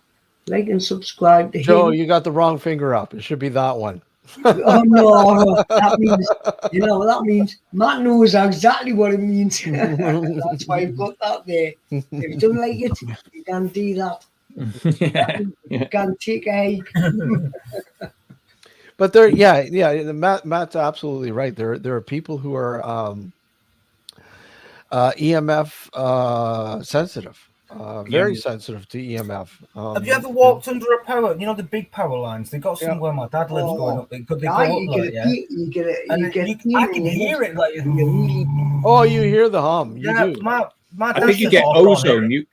C: Like and subscribe to
A: Joe,
C: him.
A: you got the wrong finger up. It should be that one.
C: Oh no, that means, you know, that means Matt knows exactly what it means. That's why I've got that there. If you don't like it, you can do that. You can take a hike.
A: But there, yeah. Matt's absolutely right. There are people who are EMF sensitive, very sensitive to EMF.
B: Have you ever walked under a power? You know the big power lines. They got somewhere my dad lives going up. They go up like, I can hear it like.
A: Oh, you hear the hum. You do.
E: I think you get ozone. You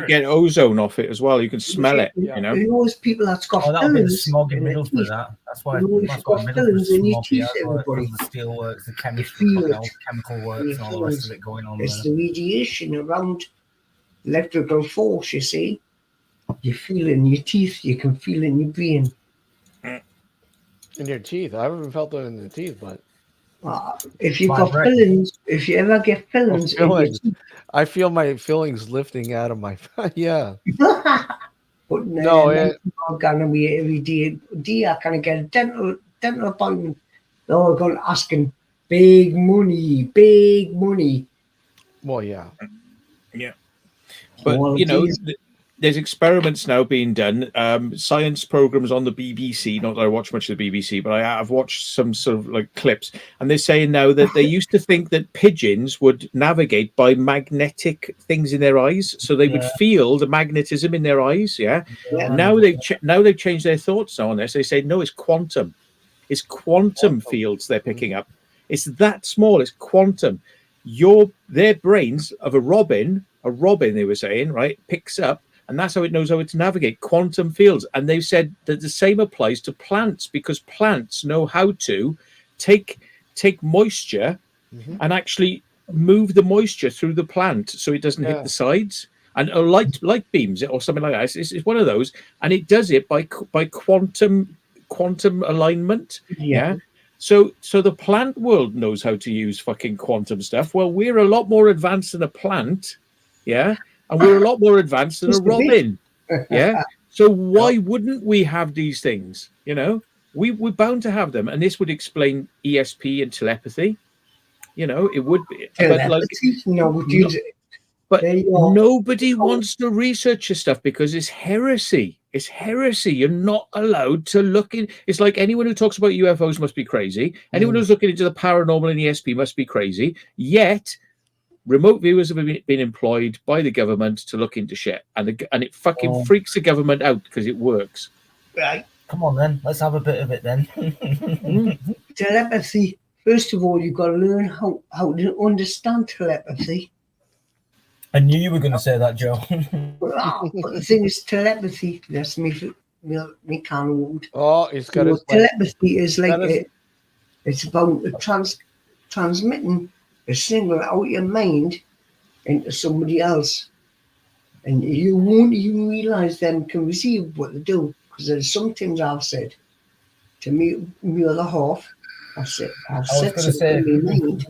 E: get ozone off it as well. You can smell it.
C: Yeah.
E: You know.
C: Those people that's got fillings.
B: Smog in Middlesbrough. That's why.
C: That's got fillings in your teeth. Everybody.
B: The steel works, the chemical works, and all the rest of it going on.
C: It's the radiation around electrical force. You see, you feel it in your teeth. You can feel it in your brain.
A: In your teeth. I haven't felt it in the teeth, but.
C: If you've got fillings, if you ever get fillings, in your teeth,
A: I feel my fillings lifting out of my yeah.
C: But no, I'm gonna be every day. I can get a dental appointment. They're all going asking big money.
A: Well, yeah.
E: But you know, there's experiments now being done. Science programs on the BBC. Not that I watch much of the BBC, but I've watched some sort of like clips, and they're saying now that they used to think that pigeons would navigate by magnetic things in their eyes, so they would feel the magnetism in their eyes. Now they've changed their thoughts on this. They say no, it's quantum. It's quantum fields they're picking up. It's that small. It's quantum. Their brains of a robin, they were saying, right, picks up. And that's how it knows how to navigate quantum fields. And they've said that the same applies to plants, because plants know how to take moisture and actually move the moisture through the plant so it doesn't hit the sides. And light beams or something like that. It's one of those, and it does it by quantum alignment. So the plant world knows how to use fucking quantum stuff. Well, we're a lot more advanced than a plant, and we're a lot more advanced than a robin, So why wouldn't we have these things? You know, we're bound to have them, and this would explain ESP and telepathy. You know, it would be. But nobody wants to research this stuff because it's heresy. It's heresy. You're not allowed to look in. It's like anyone who talks about UFOs must be crazy. Anyone who's looking into the paranormal and ESP must be crazy. Yet, remote viewers have been employed by the government to look into shit, and it fucking freaks the government out because it works.
C: Right.
B: Come on, then. Let's have a bit of it, then.
C: Telepathy. First of all, you've got to learn how to understand telepathy.
B: I knew you were going to say that, Joe.
C: But the thing is, telepathy. That's me can old.
A: Oh, it's got
C: telepathy is like it's about transmitting a signal out of your mind into somebody else, and you won't even realize them can receive what they do. Because there's sometimes I've said to me other half, I've said something in my mind,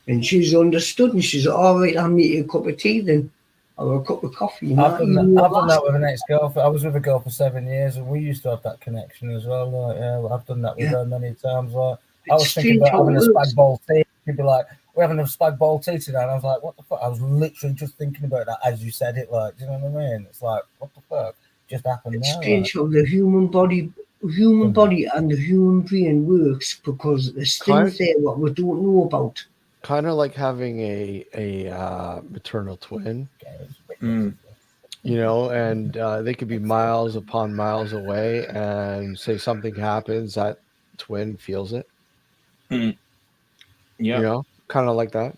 C: and she's understood, and she's like, all right, I'll meet you a cup of tea then, or a cup of coffee.
B: I've done that with an ex-girlfriend. I was with a girl for 7 years, and we used to have that connection as well. Like, I've done that with her many times. Like, I was thinking about having a spag bowl tea. She'd be like, we're having a spag bowl tea tonight. And I was like, what the fuck? I was literally just thinking about that as you said it. Like, do you know what I mean? It's like, what the fuck just happened?
C: It's strange how the human body and the human brain works, because there's things there what we don't know about.
A: Kind of like having a maternal twin, you know, and they could be miles upon miles away, and say something happens, that twin feels it. You know, kind of like that.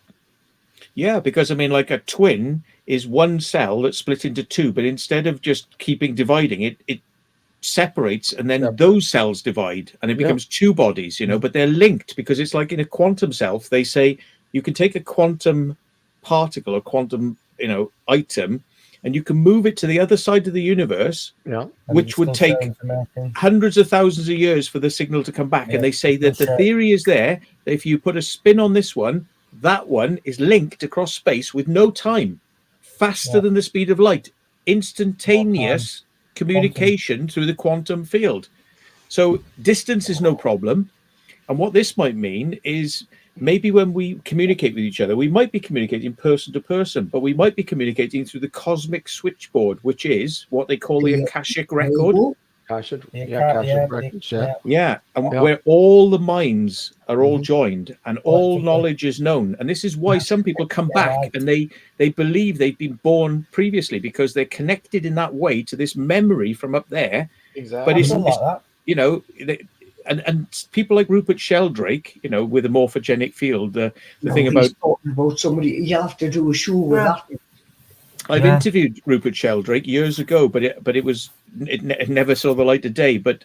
E: Yeah, because I mean, like a twin is one cell that's split into two, but instead of just dividing it separates, and then those cells divide, and it becomes two bodies, you know, but they're linked, because it's like in a quantum self, they say you can take a quantum particle, a quantum, you know, item, and you can move it to the other side of the universe,
A: Yeah.
E: which would take hundreds of thousands of years for the signal to come back.
B: Yeah,
E: And they say that the theory is there that if you put a spin on this one, that one is linked across space with no time, faster than the speed of light, instantaneous communication through the quantum field. So distance is no problem. And what this might mean is maybe when we communicate with each other, we might be communicating person to person, but we might be communicating through the cosmic switchboard, which is what they call the Akashic record.
A: Akashic records,
E: and where all the minds are all joined and all knowledge is known. And this is why some people come back and they believe they've been born previously, because they're connected in that way to this memory from up there.
A: Exactly.
E: But it's you know, and people like Rupert Sheldrake, you know, with a morphogenic field, the thing about
C: somebody, you have to do a show with that.
E: I've interviewed Rupert Sheldrake years ago, but it never saw the light of day. But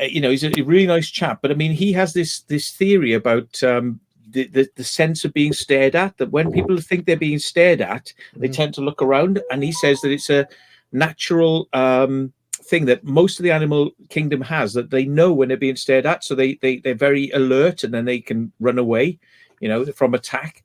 E: you know, he's a really nice chap. But I mean, he has this theory about the sense of being stared at. That when people think they're being stared at, they tend to look around. And he says that it's a natural thing that most of the animal kingdom has, that they know when they're being stared at, so they're very alert, and then they can run away, you know, from attack.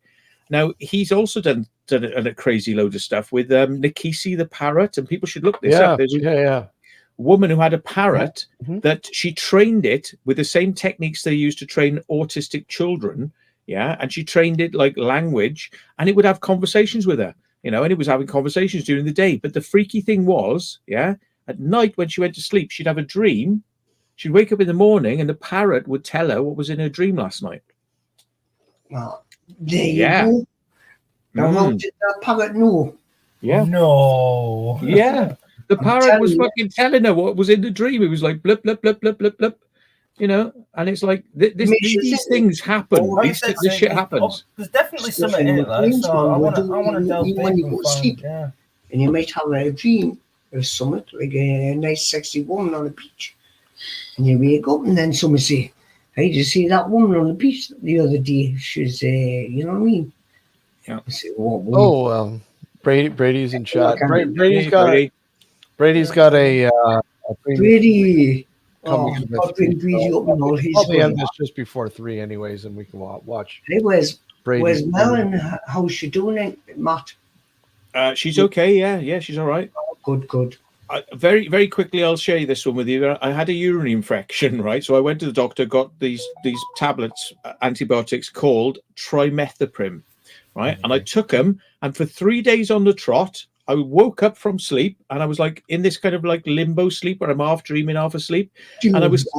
E: Now he's also done a crazy load of stuff with Nikisi the parrot, and people should look this up. There's a woman who had a parrot that she trained it with the same techniques they use to train autistic children, and she trained it like language, and it would have conversations with her, you know, and it was having conversations during the day. But the freaky thing was, at night when she went to sleep, she'd have a dream. She'd wake up in the morning and the parrot would tell her what was in her dream last night.
C: Well, there you go. Now, how did that parrot know?
B: No.
E: The parrot was fucking telling her what was in the dream. It was like blip, blip, blip, blip, blip, blip. You know, and it's like these things happen. This shit happens.
B: There's definitely something in it, though. So I want to delve deep.
C: And you might have a dream of something like a nice sexy woman on the beach, and you wake up and then someone say, "Hey, did you see that woman on the beach the other day? She's you know what I mean?"
E: Yeah.
C: I say,
A: Brady's in chat. Brady's got a
C: Brady. God bring Brady up and all his.
A: Probably end this just before 3, anyways, and we can watch.
C: Hey, where's Mel and how's she doing, Matt?
E: She's okay. Yeah, she's all right.
C: Good.
E: Very, very quickly, I'll share this one with you. I had a urinary infection, right? So I went to the doctor, got these tablets, antibiotics called trimethoprim, right? And I took them, and for 3 days on the trot, I woke up from sleep, and I was like in this kind of like limbo sleep where I'm half dreaming, half asleep, and I was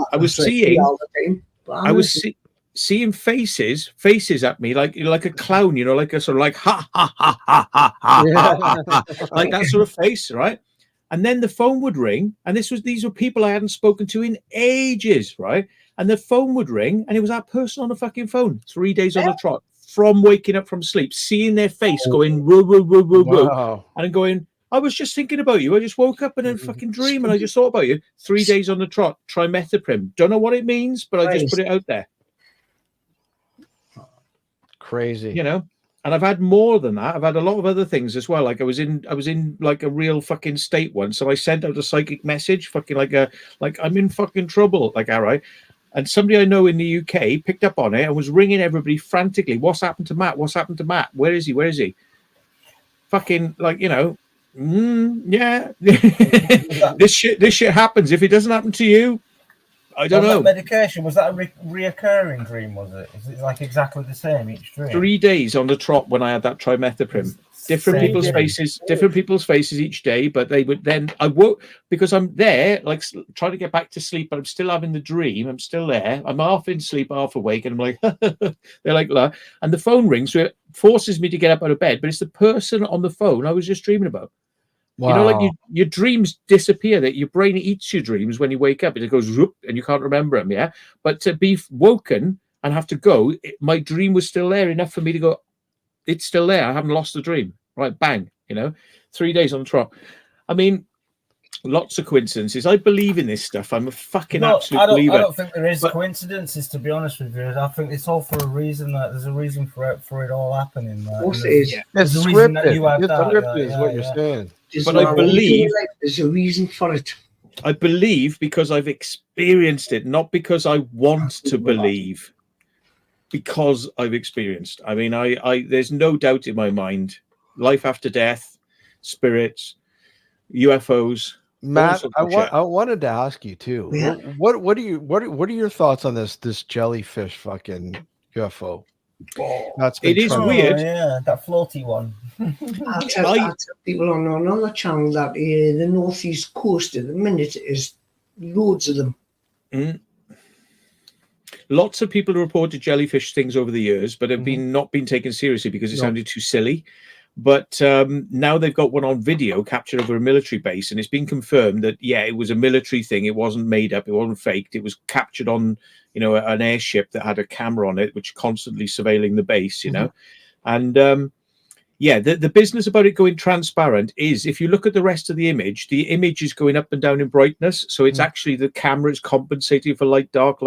E: seeing faces at me like a clown, you know, like a sort of like ha ha ha ha ha ha, like that sort of face, right? And then the phone would ring, and these were people I hadn't spoken to in ages, right? And the phone would ring, and it was that person on the fucking phone. 3 days on the trot, from waking up from sleep, seeing their face going woo woo woo woo woo, and going, I was just thinking about you. I just woke up in a fucking dream, and I just thought about you. 3 days on the trot, trimethoprim. Don't know what it means, but I just put it out there.
A: Crazy,
E: you know. And I've had more than that. I've had a lot of other things as well. Like I was in like a real fucking state once, so I sent out a psychic message, fucking like I'm in fucking trouble, like, all right. And somebody I know in the UK picked up on it and was ringing everybody frantically. What's happened to Matt? What's happened to Matt? Where is he? Where is he? Fucking like, you know, this shit happens. If it doesn't happen to you, I don't know.
B: That medication, was that a reoccurring dream, was it? Is it like exactly the same each dream?
E: 3 days on the trot when I had that trimethoprim. Different people's faces each day, but they would then, I woke, because I'm there, like trying to get back to sleep, but I'm still having the dream. I'm still there. I'm half in sleep, half awake, and I'm like, they're like, and the phone rings, so it forces me to get up out of bed, but it's the person on the phone I was just dreaming about. Wow. You know, like your dreams disappear, that your brain eats your dreams when you wake up, and it goes whoop, and you can't remember them, yeah? But to be woken and have to go, my dream was still there enough for me to go, it's still there. I haven't lost the dream. Right, bang, you know, 3 days on the trot. I mean, Lots of coincidences. I believe in this stuff. I'm a fucking
B: No,
E: absolute
B: I
E: believer.
B: don't think there is
E: But-
B: coincidences, to be honest with you. I think it's all for a reason. That there's a reason for it all happening.
C: Of course it is.
E: Yeah.
B: There's
A: It's
B: a reason that
A: scripted.
B: you have
A: It's
B: that.
A: scripted, is what you're saying.
C: Just
E: But
C: like
E: I
C: what you do in
E: believe-
C: life, there's a reason for it.
E: I believe because I've experienced it, not because I want to believe. Because I've experienced. I mean, I there's no doubt in my mind. Life after death, spirits, UFOs.
A: Matt,
E: sorts
A: I
E: of shit.
A: wanted to ask you too.
C: Yeah.
A: What are your thoughts on this jellyfish fucking UFO? That's been
E: It is
A: trending.
E: weird.
B: Yeah, that floaty one.
C: I tell people on another channel that the northeast coast at the minute is loads of them.
E: Lots of people have reported jellyfish things over the years, but have not been taken seriously because it
A: No.
E: sounded too silly. But now they've got one on video captured over a military base, and it's been confirmed that it was a military thing. It wasn't made up. It wasn't faked. It was captured on an airship that had a camera on it, which constantly surveilling the base. And the business about it going transparent is, if you look at the rest of the image is going up and down in brightness. So it's actually the camera is compensating for light, dark,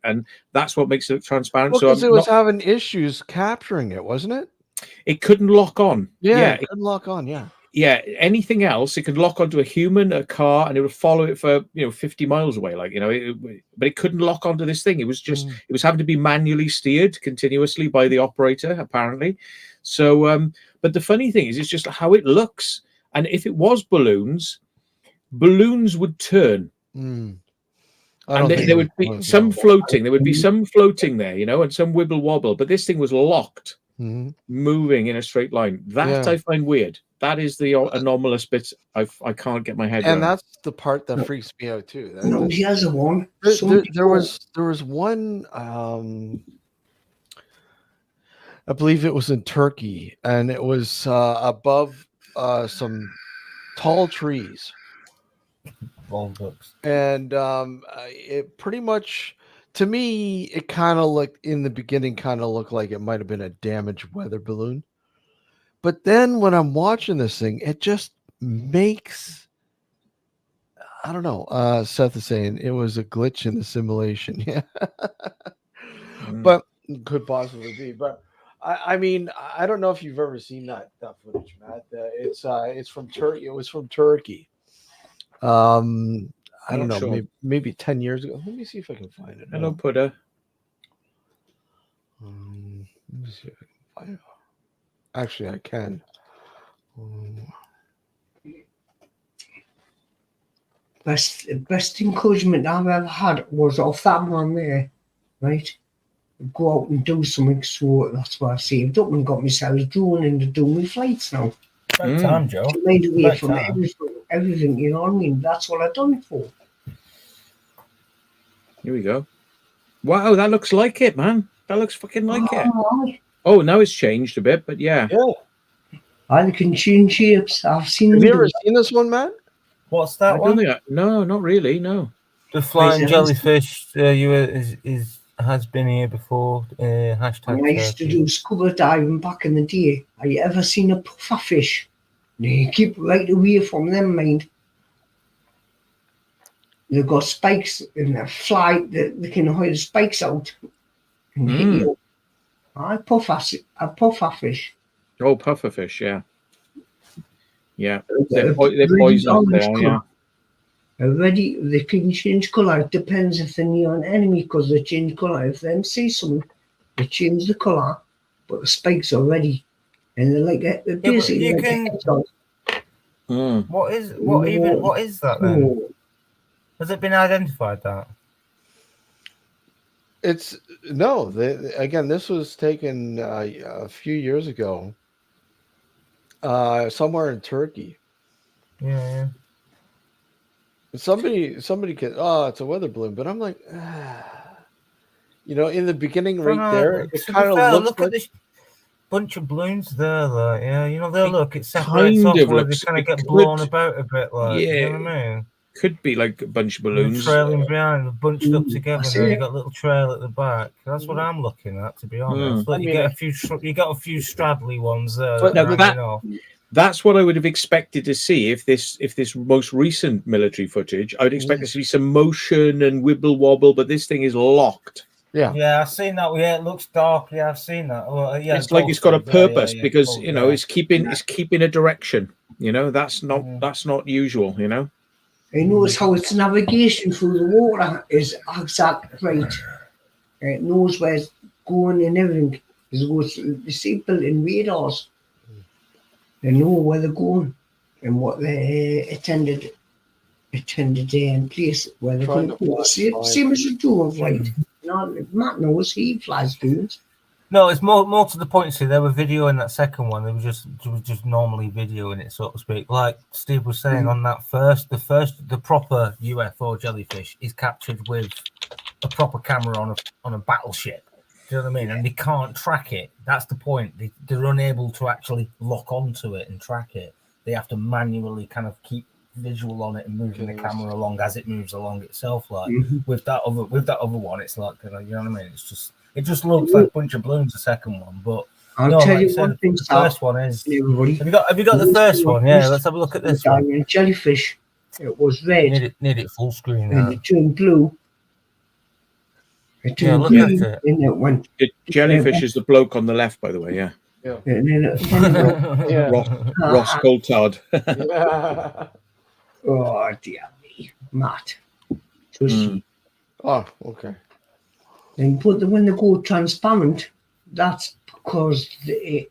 E: and that's what makes it look transparent.
A: Well,
E: So
A: because it was having issues capturing it, wasn't it?
E: it couldn't lock on.
A: Yeah, it couldn't lock on. Yeah.
E: Anything else, it could lock onto a human, a car, and it would follow it for 50 miles away. But it couldn't lock onto this thing. It was just it was having to be manually steered continuously by the operator, apparently. So, but the funny thing is, it's just how it looks. And if it was balloons would turn. And there would be some floating. There would be some floating there, and some wibble wobble. But this thing was locked, moving in a straight line. That I find weird. That is the anomalous bit I can't get my head around.
A: And that's the part that freaks me out too.
C: No, the other one.
A: There was one. I believe it was in Turkey, and it was above some tall trees. And it pretty much, to me, it kind of looked in the beginning, like it might have been a damaged weather balloon. But then when I'm watching this thing, it just makes, I don't know. Seth is saying it was a glitch in the simulation. Yeah, but could possibly be. But I mean, I don't know if you've ever seen that footage, Matt. It's from Turkey. It was from Turkey. I don't know,
E: sure.
A: maybe 10 years ago. Let me see if I can find it.
E: Hello, Putter.
A: Let me see if I can find it. Actually, I can.
C: Best encouragement I've ever had was off that one there, right? Go out and do something, so that's why I saved up and got myself a drone and to do my flights now.
B: Right time, Joe.
C: Made away
B: Right
C: from
B: time.
C: everything, you know what I mean? That's what I've done it for.
E: Here we go. Wow, that looks like it, man. That looks fucking like it.
C: Aye.
E: Oh, now it's changed a bit, but yeah.
C: I can change shapes. I've seen
A: Have
C: them
A: you
C: do
A: ever
C: that.
A: seen this one, Matt?
B: What's that
E: I
B: one?
E: don't think no, not really, no.
B: The flying
C: Is it-
B: jellyfish has been here before. Hashtag
C: When I used to
B: Turkey.
C: do scuba diving back in the day, have you ever seen a pufferfish? They keep right away from them, mind. They've got spikes in their fly, they can hide the spikes out and hit you. A pufferfish.
E: Oh, pufferfish, yeah. Yeah.
C: They're
E: They're poisonous there, yeah.
C: Already, they can change colour. It depends if they're near an enemy, because they change colour. If them see something, they change the colour, but the spikes are ready. And they're like, they're basically
B: you
C: like
B: can-
C: a hedgehog.
B: What is that then? Has it been identified that?
A: It's no. Again, this was taken a few years ago, somewhere in Turkey.
B: Yeah.
A: Somebody could. Oh, it's a weather balloon, but I'm like, in the beginning, right there, it kind of looks
B: look
A: like.
B: at this bunch of balloons there, like, yeah, there. Look, it separates
E: kind
B: off
E: of
B: where they
E: looks-
B: kind of
E: it
B: get
E: could-
B: blown about a bit, like,
E: Yeah.
B: you know what I mean?
E: Could be like a bunch of
B: They're
E: balloons.
B: trailing behind, bunched up together.
C: I
B: There,
C: see.
B: you got a little trail at the back. That's what I'm looking at, to be honest. Look,
A: I
B: you
A: mean,
B: got a few straddly ones there.
A: But
B: that
E: no,
B: are
E: that-
B: hanging off.
E: That's what I would have expected to see if this most recent military footage. I would expect there to be some motion and wibble wobble, but this thing is locked.
B: Yeah, I've seen that. Yeah, it looks dark. Yeah, I've seen that. Well, yeah,
E: it's like it's got a purpose because
B: cool,
E: you know it's keeping a direction. You know, that's not usual. You know.
C: I notice how its navigation through the water is exact right. It knows where it's going and everything. It's built in radars. They know where they're going and what they attended in place where they're going to go. Same as you do of right. Matt knows he flies drones.
B: No, it's more to the point. See, they were videoing that second one. They were just normally videoing it, so to speak. Like Steve was saying on that the proper UFO jellyfish is captured with a proper camera on a battleship. Do you know what I mean? And they can't track it. That's the point. They're unable to actually lock onto it and track it. They have to manually kind of keep visual on it and moving the camera along as it moves along itself. Like with that other one, it's like, you know what I mean? It just looks like a bunch of balloons. The second one, but
C: I'll tell you one thing.
B: The first one is. Have you got the first one? Yeah, let's have a look at this one.
C: Jellyfish. It was red.
B: Need it full screen.
C: And it turned blue.
B: Look at it.
E: The jellyfish is the bloke on the left, by the way. Yeah. Ross Coulthard.
C: Oh dear me, Matt.
A: Oh, okay.
C: But when they go transparent, that's because they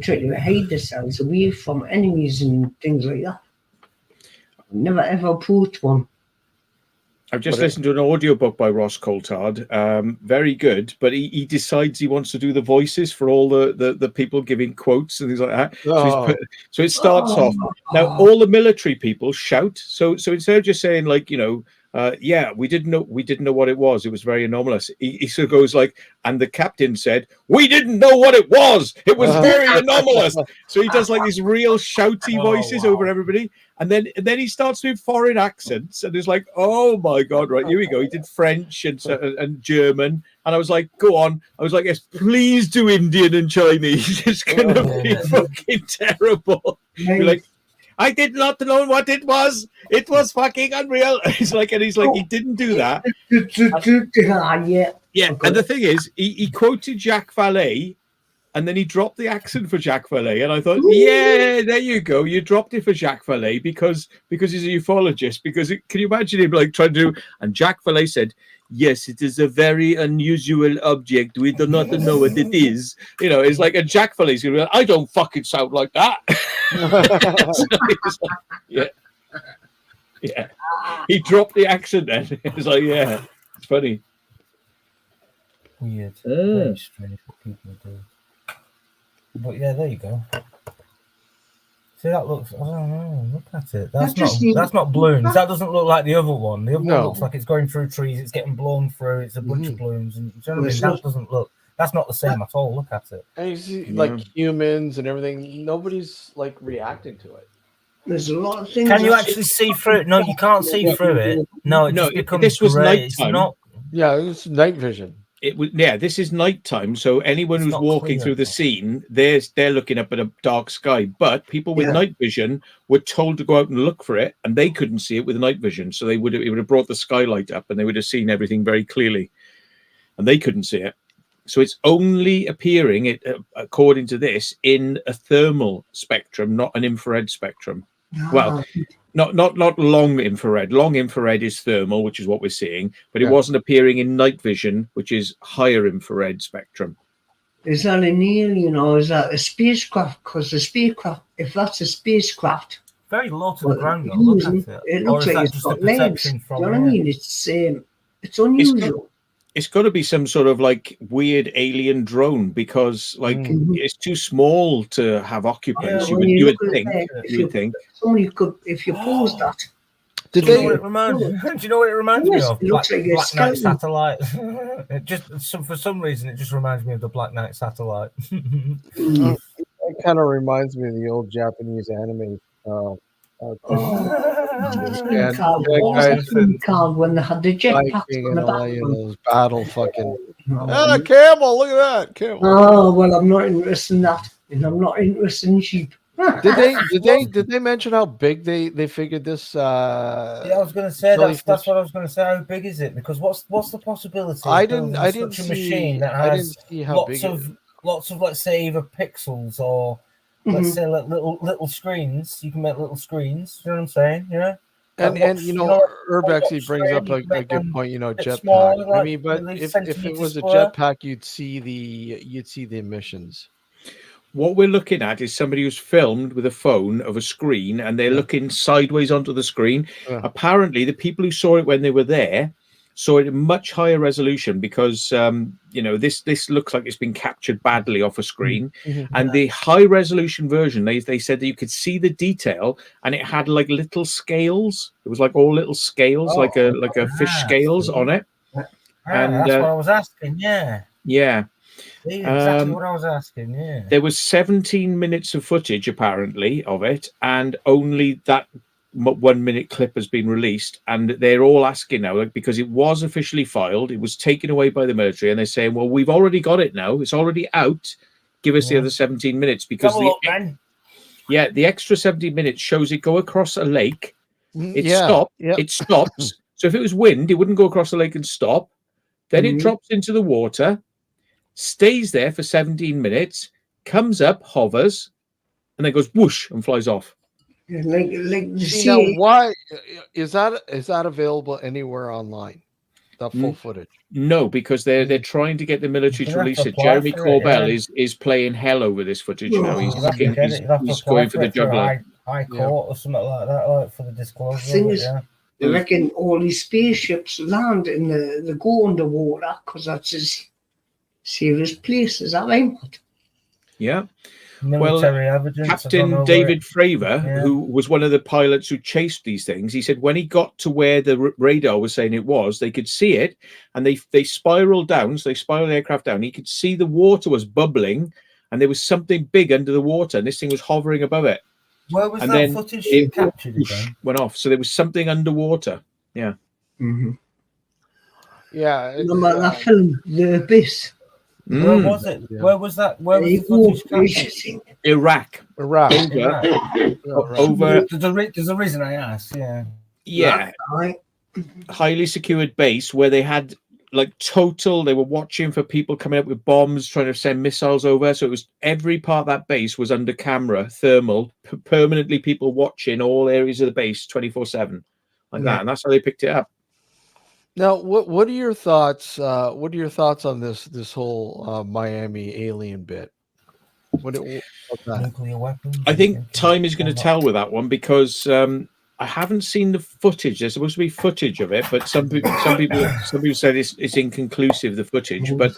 C: try to hide themselves away from enemies and things like that. Never ever approached one.
E: I've just listened to an audiobook by Ross Coulthard. Very good, but he decides he wants to do the voices for all the people giving quotes and things like that. So it starts off. Now all the military people shout. So instead of just saying like, you know, we didn't know what it was. It was very anomalous. He sort of goes like, and the captain said, "We didn't know what it was. It was very anomalous." So he does like these real shouty voices over everybody, and then he starts doing foreign accents, and it's like, oh my god, right, here we go. He did French and German, and I was like, go on. I was like, yes, please do Indian and Chinese. It's gonna be fucking terrible. You're like, I did not know what it was. It was fucking unreal. He's like, he didn't do that. Yeah. And the thing is, he quoted Jacques Vallée, and then he dropped the accent for Jacques Vallée. And I thought, yeah, there you go. You dropped it for Jacques Vallée because he's a ufologist. Can you imagine him like trying to do? And Jacques Vallée said, "Yes, it is a very unusual object. We do not know what it is." You know, it's like a Jacques Vallée's going to be like, I don't fucking sound like that. So like, yeah. He dropped the accent then. It's like, yeah, it's funny.
B: Weird. Very strange what people do. But yeah, there you go. See, that looks. I don't know. Look at it. That's not balloons. That doesn't look like the other one. The other one looks like it's going through trees. It's getting blown through. It's a bunch of balloons. And you know what I mean? That doesn't look. That's not the same at all. Look at it.
A: And you see, like humans and everything. Nobody's like reacting to it.
C: There's a lot of things.
B: Can you actually see through it? No, you can't see through it. No, it just becomes
E: this was
B: gray.
E: nighttime.
B: Not.
A: Yeah, it's night vision.
E: It was this is nighttime, so anyone who's walking through the scene, they're looking up at a dark sky. But people with night vision were told to go out and look for it, and they couldn't see it with night vision, so it would have brought the skylight up, and they would have seen everything very clearly, and they couldn't see it. So it's only appearing, according to this, in a thermal spectrum, not an infrared spectrum. Well, not long infrared. Long infrared is thermal, which is what we're seeing, but it wasn't appearing in night vision, which is higher infrared spectrum.
C: Is that an alien or is that a spacecraft? Because the spacecraft, if that's a spacecraft,
B: very low to the ground. Look at it.
C: It looks like it's got legs. Do you know what I mean? It's unusual.
E: It's got to be some sort of like weird alien drone because like it's too small to have occupants.
C: Yeah,
E: you would think.
C: Somebody could, if you pose that.
B: Do you know what it reminds me of?
C: It looks like a
B: Black Knight satellite. For some reason, it just reminds me of the Black Knight satellite.
F: It kind of reminds me of the old Japanese anime.
C: Called when they had the jetpacks on the back.
A: Those battle fucking. Camel! Look at that camel.
C: Oh well, I'm not interested in that, and I'm not interested in sheep.
A: Did they mention how big they figured this?
B: Yeah, I was going to say that's
A: jellyfish?
B: what I was going to say. How big is it? Because what's the possibility
A: I
B: of
A: didn't
B: building such a
A: see
B: machine that
A: I
B: has
A: didn't see how big
B: lots of let's say either pixels or let's say like little screens. You can make little screens. You know what I'm saying? Yeah.
A: and Herb actually brings up a good point. Jetpack.
B: Smaller,
A: I
B: like,
A: mean, but
B: at least
A: if it
B: centimetre
A: was a
B: square.
A: jetpack, you'd see the emissions.
E: What we're looking at is somebody who's filmed with a phone of a screen, and they're looking sideways onto the screen.
A: Yeah.
E: Apparently, the people who saw it when they were there saw it at much higher resolution because this looks like it's been captured badly off a screen. And the high resolution version, they said that you could see the detail, and it had like little scales. It was like all little scales, like a fish scales on it. And
B: that's what I was asking.
E: Yeah.
B: Exactly what I was asking. Yeah.
E: There was 17 minutes of footage apparently of it, and only that 1 minute clip has been released. And they're all asking now, because it was officially filed, it was taken away by the military, and they're saying, well, we've already got it now, it's already out, give us the other 17 minutes, because the extra 17 minutes shows it go across a lake. It stops. So if it was wind, it wouldn't go across the lake and stop. Then it drops into the water, stays there for 17 minutes, comes up, hovers, and then goes whoosh and flies off.
C: Like the sea.
A: Now, why is that available anywhere online? That full footage?
E: No, because they're trying to get the military to release it. Jeremy Corbell is playing hell over this footage now. He's going for the juggler.
B: High court or something like that, like for the disclosure.
C: Thing is, they reckon all these spaceships land in the go underwater because that's as serious place. Is that right?
E: Yeah.
B: Military evidence.
E: Captain David Fravor, who was one of the pilots who chased these things, he said when he got to where the radar was saying it was, they could see it, and they spiraled down. So they spiraled the aircraft down. He could see the water was bubbling, and there was something big under the water, and this thing was hovering above it.
B: Where was
E: and
B: that
E: then
B: footage
E: it
B: captured again?
E: Went off. So there was something underwater. Yeah.
A: Yeah.
C: Remember that film, The Abyss?
B: Where was it? Yeah. Where was that? Where was the footage captured?
E: Iraq. Over.
B: There's a reason I asked.
E: Yeah. Highly secured base where they had they were watching for people coming up with bombs, trying to send missiles over. So it was every part of that base was under camera, thermal, permanently people watching all areas of the base 24/7 that. And that's how they picked it up.
A: Now, what are your thoughts? What are your thoughts on this whole Miami alien bit?
B: Nuclear weapons.
E: I think time is going to tell with that one because I haven't seen the footage. There's supposed to be footage of it, but some people said it's inconclusive, the footage. But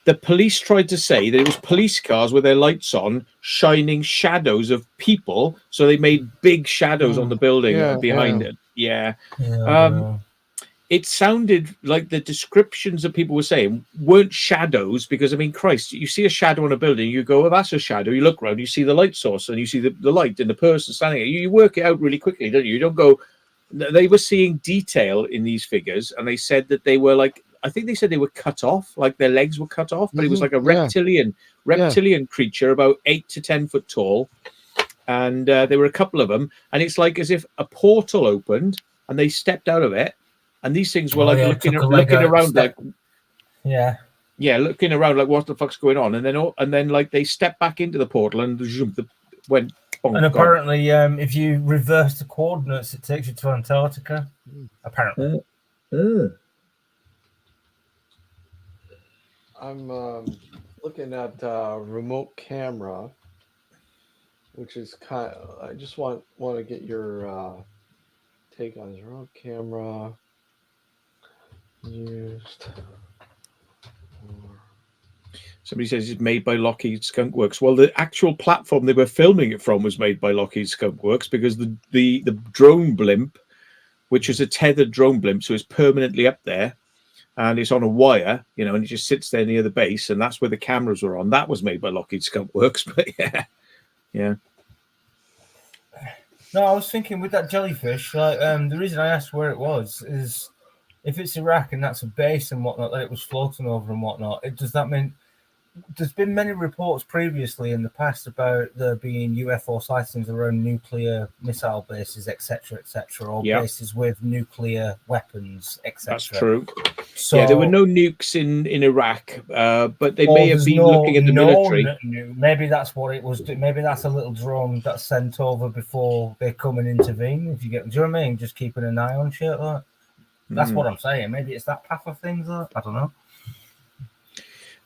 E: the police tried to say that it was police cars with their lights on, shining shadows of people. So they made big shadows on the building behind it. Yeah. It sounded like the descriptions that people were saying weren't shadows because, I mean, Christ, you see a shadow on a building, you go, oh, that's a shadow. You look around, you see the light source and you see the light and the person standing there. You work it out really quickly, don't you? You don't go... They were seeing detail in these figures, and they said that they were I think they said they were cut off, like their legs were cut off, but it was like a reptilian creature about 8 to 10 foot tall. And there were a couple of them, and it's like as if a portal opened and they stepped out of it. And these things were looking around looking around like what the fuck's going on, and then they stepped back into the portal and went. Boom,
B: and apparently, if you reverse the coordinates, it takes you to Antarctica. Apparently,
A: I'm looking at remote camera, which is I just want to get your take on this remote camera. Used.
E: Somebody says it's made by Lockheed Skunk Works. Well, the actual platform they were filming it from was made by Lockheed Skunk Works because the drone blimp, which is a tethered drone blimp, so it's permanently up there, and it's on a wire, and it just sits there near the base, and that's where the cameras were on. That was made by Lockheed Skunk Works, but yeah.
B: No, I was thinking with that jellyfish. The reason I asked where it was is. If it's Iraq and that's a base and whatnot that it was floating over and whatnot, does that mean there's been many reports previously in the past about there being UFO sightings around nuclear missile bases, etc., or bases with nuclear weapons, etc.
E: That's true.
B: So
E: there were no nukes in Iraq, but they may have been looking at the military.
B: Maybe that's what it was. Maybe that's a little drone that's sent over before they come and intervene. If you get, do you know what I mean? Just keeping an eye on shit. That's what I'm saying. Maybe it's that path of things. I don't know.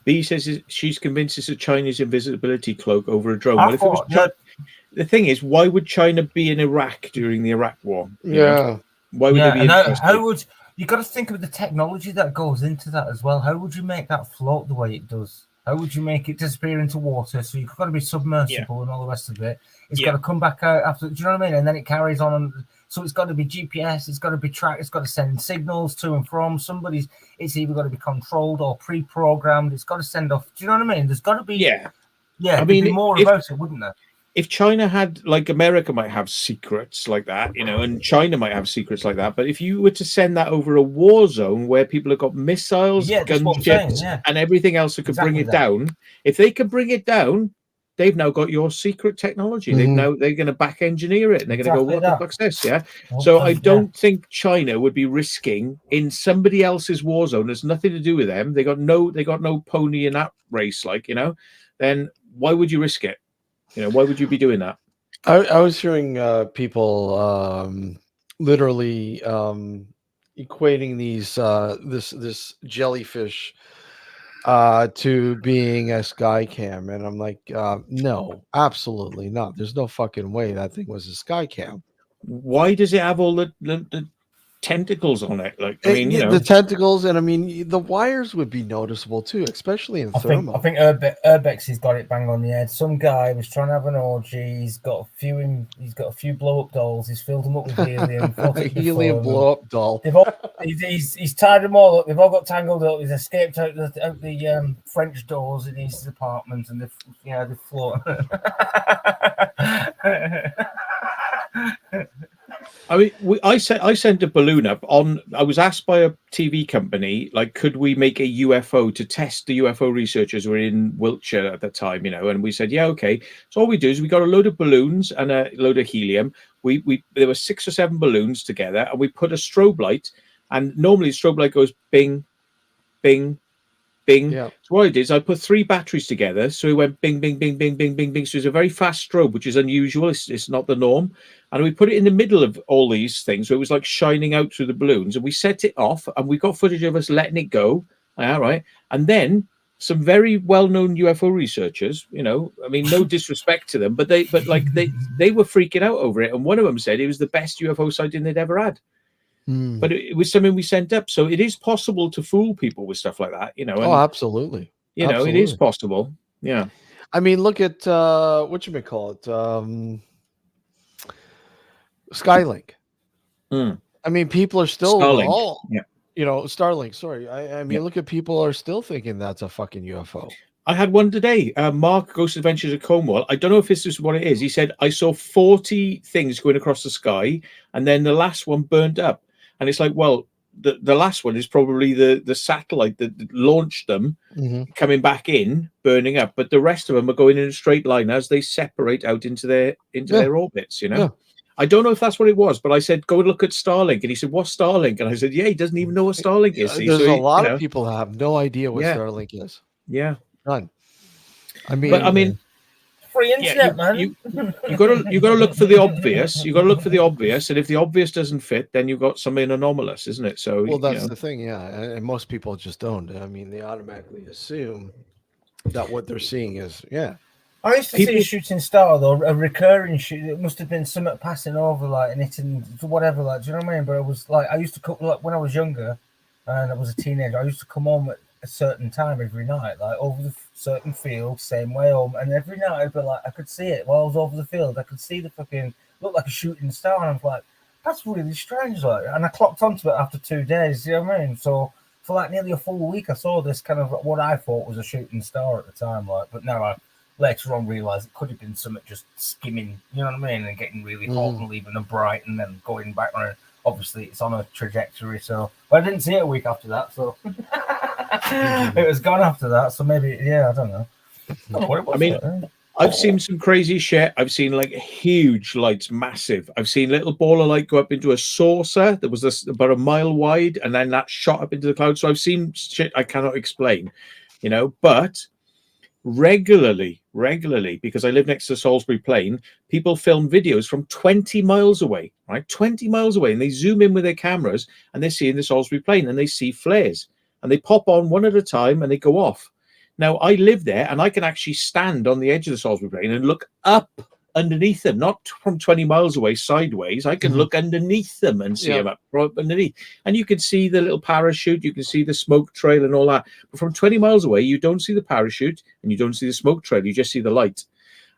E: B says she's convinced it's a Chinese invisibility cloak over a drone. Well, if it was the thing is, why would China be in Iraq during the Iraq War?
A: Yeah.
E: Why would they be interested?
B: How would you got to think of the technology that goes into that as well? How would you make that float the way it does? How would you make it disappear into water? So you've got to be submersible and all the rest of it. It's got to come back out after. Do you know what I mean? And then it carries on. So it's got to be GPS. It's got to be tracked. It's got to send signals to and from It's either got to be controlled or pre-programmed. It's got to send off. Do you know what I mean? There's got to be. Yeah. I mean, be more about it, wouldn't there?
E: If China had, like, America might have secrets like that, and China might have secrets like that. But if you were to send that over a war zone where people have got missiles, gunships, and everything else that could bring it down, if they could bring it down, they've now got your secret technology. They're going to back engineer it, and they're going to go, what the fuck's this? Yeah. So I don't think China would be risking in somebody else's war zone. There's nothing to do with them. They got no pony in that race, then why would you risk it? Why would you be doing that?
A: I was hearing people literally equating these this jellyfish to being a sky cam, and I'm like, no, absolutely not. There's no fucking way that thing was a sky cam.
E: Why does it have all the tentacles on it?
A: The tentacles, and I mean the wires would be noticeable too, especially in thermal.
B: I think Urbex has got it bang on the head. Some guy was trying to have an orgy. He's got a few blow up dolls. He's filled them up with helium.
A: Helium blow up doll.
B: He's tied them all up. They've all got tangled up. He's escaped out the French doors in his apartment, and they float.
E: I mean, I sent a balloon up on. I was asked by a TV company, could we make a UFO to test the UFO researchers who were in Wiltshire at the time, and we said, yeah, okay. So all we do is we got a load of balloons and a load of helium. There were 6 or 7 balloons together, and we put a strobe light. And normally, the strobe light goes bing, bing, bing.
A: Yeah.
E: So what I did is I put 3 batteries together. So it went bing, bing, bing, bing, bing, bing, bing. So it's a very fast strobe, which is unusual. It's not the norm. And we put it in the middle of all these things. So it was like shining out through the balloons. And we set it off, and we got footage of us letting it go. All right. And then some very well-known UFO researchers, I mean, no disrespect to them, but they were freaking out over it. And one of them said it was the best UFO sighting they'd ever had. But it was something we sent up. So it is possible to fool people with stuff like that, And,
A: absolutely.
E: It is possible. Yeah.
A: I mean, look at whatchamacallit, Skylink. I mean, people are still
E: Starlink.
A: Starlink. Sorry. I mean, look at people are still thinking that's a fucking UFO.
E: I had one today. Mark, Ghost Adventures of Cornwall. I don't know if this is what it is. He said, I saw 40 things going across the sky, and then the last one burned up. And it's like, well, the last one is probably the satellite that launched them coming back in, burning up. But the rest of them are going in a straight line as they separate out into their orbits, Yeah. I don't know if that's what it was, but I said, go look at Starlink. And he said, what's Starlink? And I said, yeah, he doesn't even know what Starlink is.
A: There's a lot of people that have no idea what Starlink is.
E: Yeah.
A: None. I mean,
B: free internet, man.
E: You gotta look for the obvious. You gotta look for the obvious, and if the obvious doesn't fit, then you've got something anomalous, isn't it? So
A: that's the thing, and most people just don't. I mean, they automatically assume that what they're seeing is
B: I used to see a shooting star though, a recurring shoot. It must have been something passing over, and hitting whatever. Do you know what I mean? But it was I used to come when I was younger, and I was a teenager. I used to come home at a certain time every night, over the certain field, same way home, and every night I'd be I could see it while I was over the field. I could see the fucking looked like a shooting star, and I was like, that's really strange, and I clocked onto it after 2 days. You know what I mean? So for nearly a full week, I saw this kind of what I thought was a shooting star at the time, but now I later on realised it could have been something just skimming, you know what I mean, and getting really hot and leaving them bright, and then going back on. Obviously, it's on a trajectory, but I didn't see it a week after that, so. It was gone after that, so maybe, yeah, I don't know.
E: I mean, I've seen some crazy shit. I've seen like huge lights, massive. I've seen little ball of light go up into a saucer that was about a mile wide, and then that shot up into the clouds. So I've seen shit I cannot explain, but regularly, because I live next to Salisbury Plain, people film videos from 20 miles away, right? 20 miles away, and they zoom in with their cameras and they're seeing the Salisbury Plain and they see flares and they pop on one at a time and they go off. Now, I live there and I can actually stand on the edge of the Salisbury Plain and look up underneath them, not from 20 miles away sideways. I can look underneath them and see them up right underneath. And you can see the little parachute, you can see the smoke trail and all that. But from 20 miles away, you don't see the parachute and you don't see the smoke trail, you just see the light.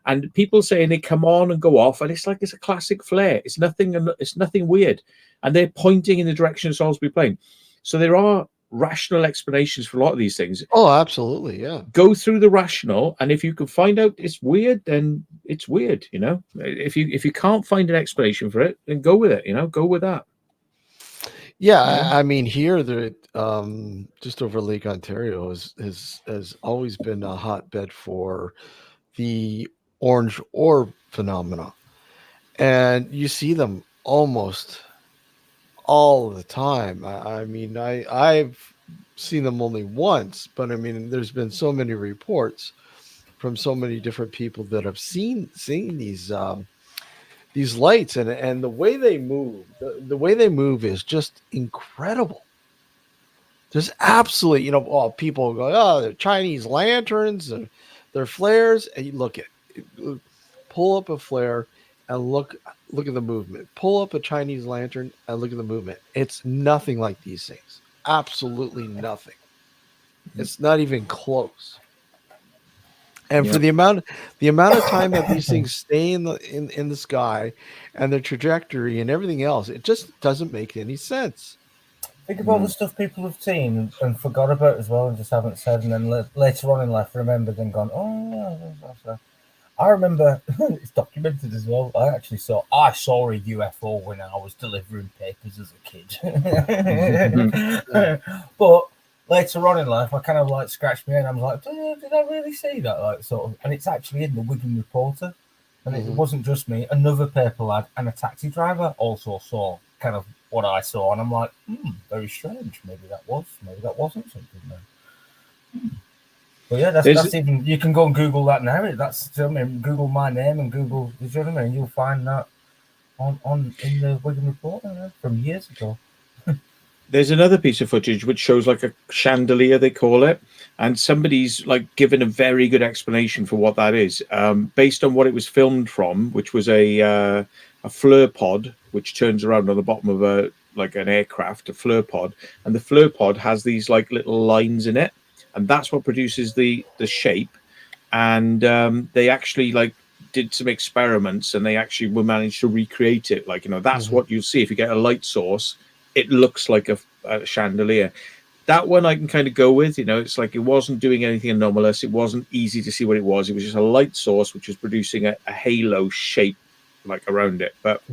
E: And people saying they come on and go off, and it's like it's a classic flare. It's nothing weird. And they're pointing in the direction of Salisbury Plain. So there are rational explanations for a lot of these things.
A: Oh, absolutely, yeah.
E: Go through the rational, and if you can find out it's weird, then it's weird. If you can't find an explanation for it, then go with it. Go with that.
A: Yeah, I mean, here just over Lake Ontario has always been a hotbed for the orange orb phenomena, and you see them almost all the time. I mean, I've seen them only once, but I mean, there's been so many reports from so many different people that have seen these lights, and the way they move, the way they move is just incredible. There's absolutely, people go, oh, they're Chinese lanterns and they're flares, and you look at pull up a flare and look at the movement. Pull up a Chinese lantern and look at the movement. It's nothing like these things. Absolutely nothing. It's not even close. And for the amount of time that these things stay in the sky and their trajectory and everything else, it just doesn't make any sense.
B: Think about the stuff people have seen and forgot about as well, and just haven't said, and then later on in life remembered and gone, oh yeah. I remember it's documented as well. I saw a UFO when I was delivering papers as a kid. But later on in life, I kind of like scratched my head. I was like, did I really see that? Like sort of, and it's actually in the Wigan Reporter, and it wasn't just me. Another paper lad and a taxi driver also saw kind of what I saw, and I'm like, very strange. Maybe that wasn't something there. But yeah, that's even, you can go and Google that now. Google my name and Google, you know what I mean? You'll find that on in the Wigan Report from years ago.
E: There's another piece of footage which shows like a chandelier, they call it, and somebody's like given a very good explanation for what that is, based on what it was filmed from, which was a flare pod which turns around on the bottom of an aircraft, a flare pod, and the flare pod has these like little lines in it, and that's what produces the shape. And they actually like did some experiments, and they actually were managed to recreate it. Like that's what you see if you get a light source. It looks like a chandelier. That one I can kind of go with. It's like it wasn't doing anything anomalous. It wasn't easy to see what it was. It was just a light source which was producing a halo shape like around it. But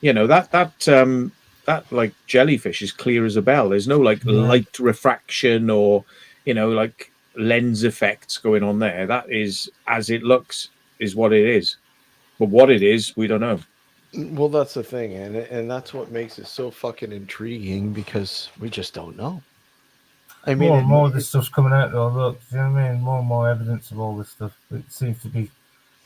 E: that like jellyfish is clear as a bell. There's no like light refraction or like lens effects going on there. That is as it looks is what it is. But what it is, we don't know.
A: Well, that's the thing, and that's what makes it so fucking intriguing, because we just don't know. I mean,
B: more and more of this stuff's coming out though. Look, do you know what I mean? More and more evidence of all this stuff. It seems to be.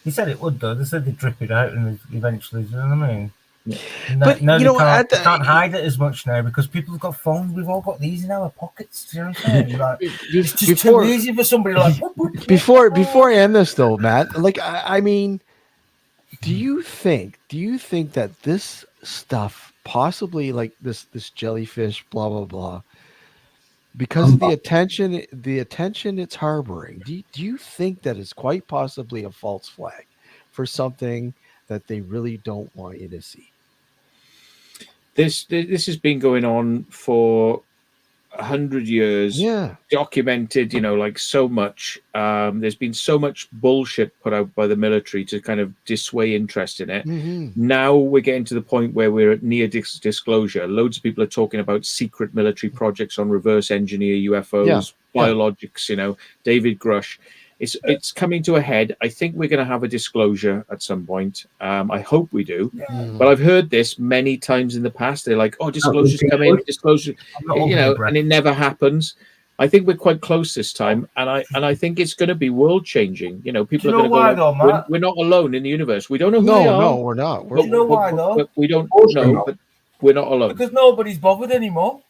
B: He said it would though. They said they'd drip it out and eventually. Do you know what I mean?
E: Yeah.
B: But they can't hide it as much now because people have got phones. We've all got these in our pockets. Do you know what I'm saying? Like, it's just too easy for somebody like.
A: Before I end this though, Matt, like I mean. Do you think that this stuff, possibly like this jellyfish, blah blah blah, because of the attention it's harboring, do you think that it's quite possibly a false flag for something that they really don't want you to see?
E: This has been going on for 100 years, documented, like so much. There's been so much bullshit put out by the military to kind of dissuade interest in it. Now we're getting to the point where we're at near disclosure. Loads of people are talking about secret military projects on reverse engineer UFOs, biologics, David Grush. It's coming to a head. I think we're going to have a disclosure at some point. I hope we do. But I've heard this many times in the past. They're like, "Oh, disclosure's coming, disclosure," and it never happens. I think we're quite close this time, and I think it's going to be world changing. People are going to go. Like, we're not alone in the universe. We don't know who they are.
A: No, we're not.
B: Do you know why though?
E: But we don't know. But we're not alone
B: because nobody's bothered anymore.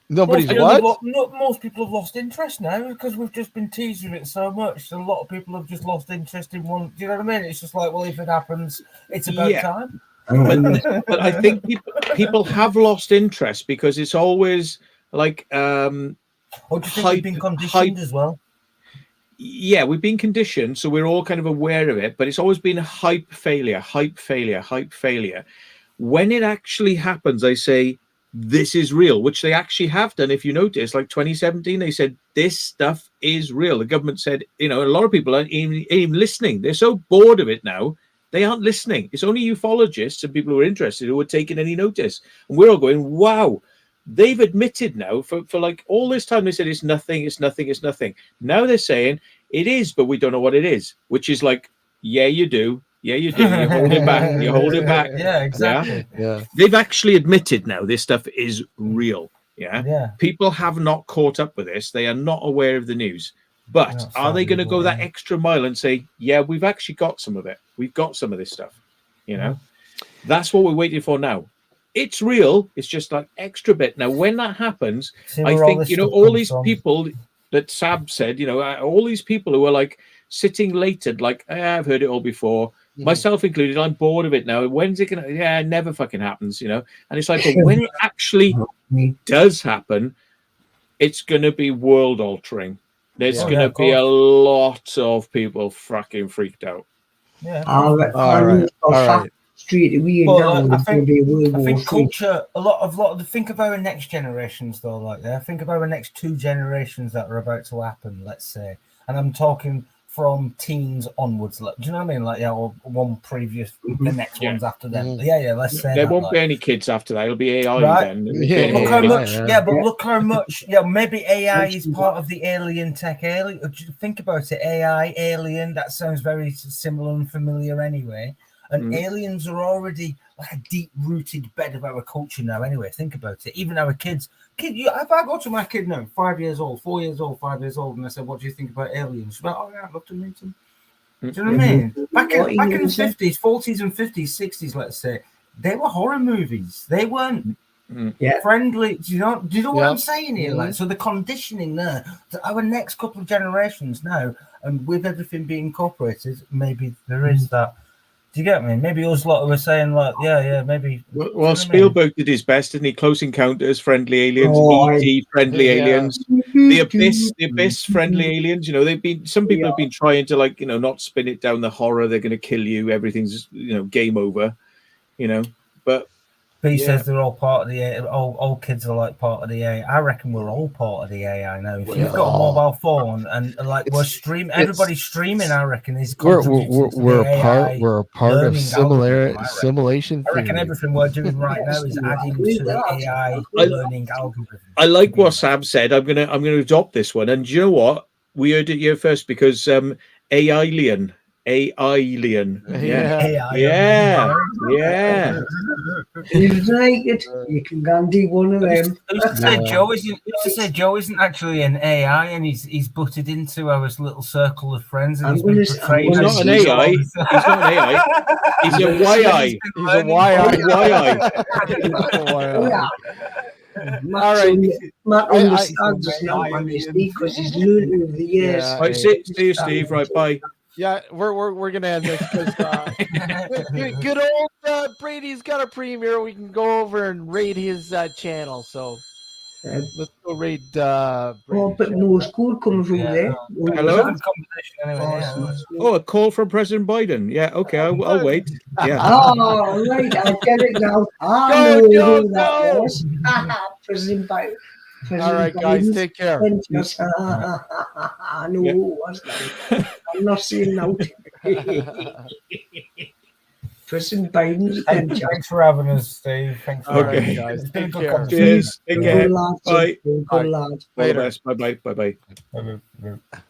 A: Nobody's
B: most people have lost interest now because we've just been teased with it so much. So a lot of people have just lost interest in one. Do you know what I mean? It's just like, well, if it happens, it's about time.
E: But I think people have lost interest because it's always like
B: or do you think we've been conditioned as well?
E: Yeah, we've been conditioned, so we're all kind of aware of it, but it's always been hype failure. When it actually happens, I say, this is real, which they actually have done. If you notice, like 2017, they said, this stuff is real. The government said, a lot of people aren't even listening. They're so bored of it now, they aren't listening. It's only ufologists and people who are interested who are taking any notice. And we're all going, wow. They've admitted now for like all this time, they said it's nothing. Now they're saying it is, but we don't know what it is, which is like, yeah, you do. You hold it back.
B: Yeah, exactly.
A: Yeah.
E: They've actually admitted now this stuff is real. Yeah. People have not caught up with this. They are not aware of the news. But are they going to go that extra mile and say, yeah, we've actually got some of it. We've got some of this stuff. That's what we're waiting for now. It's real. It's just like extra bit. Now, when that happens, I think, all these people that Sab said, all these people who are like sitting later, like, I've heard it all before, myself included, I'm bored of it now. When's it going to, it never fucking happens, And it's like, but when it actually does happen, it's going to be world altering. There's going to be a lot of people fucking freaked out.
C: Yeah. All right. Straight away.
B: I think culture. A lot of think of our next generations though. Think of our next 2 generations that are about to happen. Let's say, and I'm talking from teens onwards. Do you know what I mean? Or one previous, the next ones after them. Let's say
E: there won't be any kids after that. It'll be AI then.
B: Look how much. But look how much. Maybe AI is part of the alien tech. Think about it. AI, alien. That sounds very similar and familiar anyway. And aliens are already like a deep-rooted bed of our culture now. Anyway, think about it. Even our kids. If I go to my kid now, 5 years old, 4 years old, 5 years old, and I said, "What do you think about aliens?" She's like, "Oh yeah, I'd love to meet them." Do you know what I mean? Back in the 50s, 40s, and 50s, 60s, let's say, they were horror movies. They weren't friendly. Do you know what I'm saying here? So the conditioning there, to our next couple of generations now, and with everything being incorporated, maybe there is that. Do you get me? Maybe us lot were saying maybe.
E: Well, Spielberg did his best, didn't he? Close Encounters, friendly aliens, E.T., friendly aliens, the Abyss, friendly aliens. Some people have been trying to not spin it down the horror. They're going to kill you. Everything's game over. But
B: he says they're all part of the AI. All kids are like part of the AI. I reckon we're all part of the AI now. If you've got a mobile phone and we're streaming, everybody's streaming. I reckon is
A: we're a part of simulation.
E: I
B: reckon everything we're doing right now is adding to the AI learning algorithm.
E: I like what Sam said. I'm gonna adopt this one. And do you know what? We heard it here first because AI-lian. AI-lian. Yeah.
C: You like it, you can go and do one of them.
B: Joe isn't actually an AI, and he's butted into our little circle of friends, and he's
E: not an AI. He's not an AI. He's a YI.
A: He's a YI.
C: All right. Matt understands now because he's learned over the years.
E: Right, see you, Steve. Right, bye.
A: Yeah, we're gonna end this because good old Brady's got a premiere. We can go over and raid his channel. So let's go raid.
C: But no school coming from there.
E: Hello. A call from President Biden. Yeah, okay, I'll wait. Yeah.
C: Oh, right, I get it now. I know who that was. President Biden.
A: All right, guys, take care.
C: Just, no, what's that? I'm not seeing now. President Biden's attention.
B: Thanks for having us, Steve. Thanks for
A: All
B: having
A: right,
B: us.
A: guys,
B: It's been a
A: take
B: good
A: care.
B: conversation.
E: Cheers. Take care.
C: Good lad,
E: Bye.
C: good
A: Bye.
C: lad.
E: All the
A: Later.
E: best. Bye bye. Bye bye.
B: Bye-bye.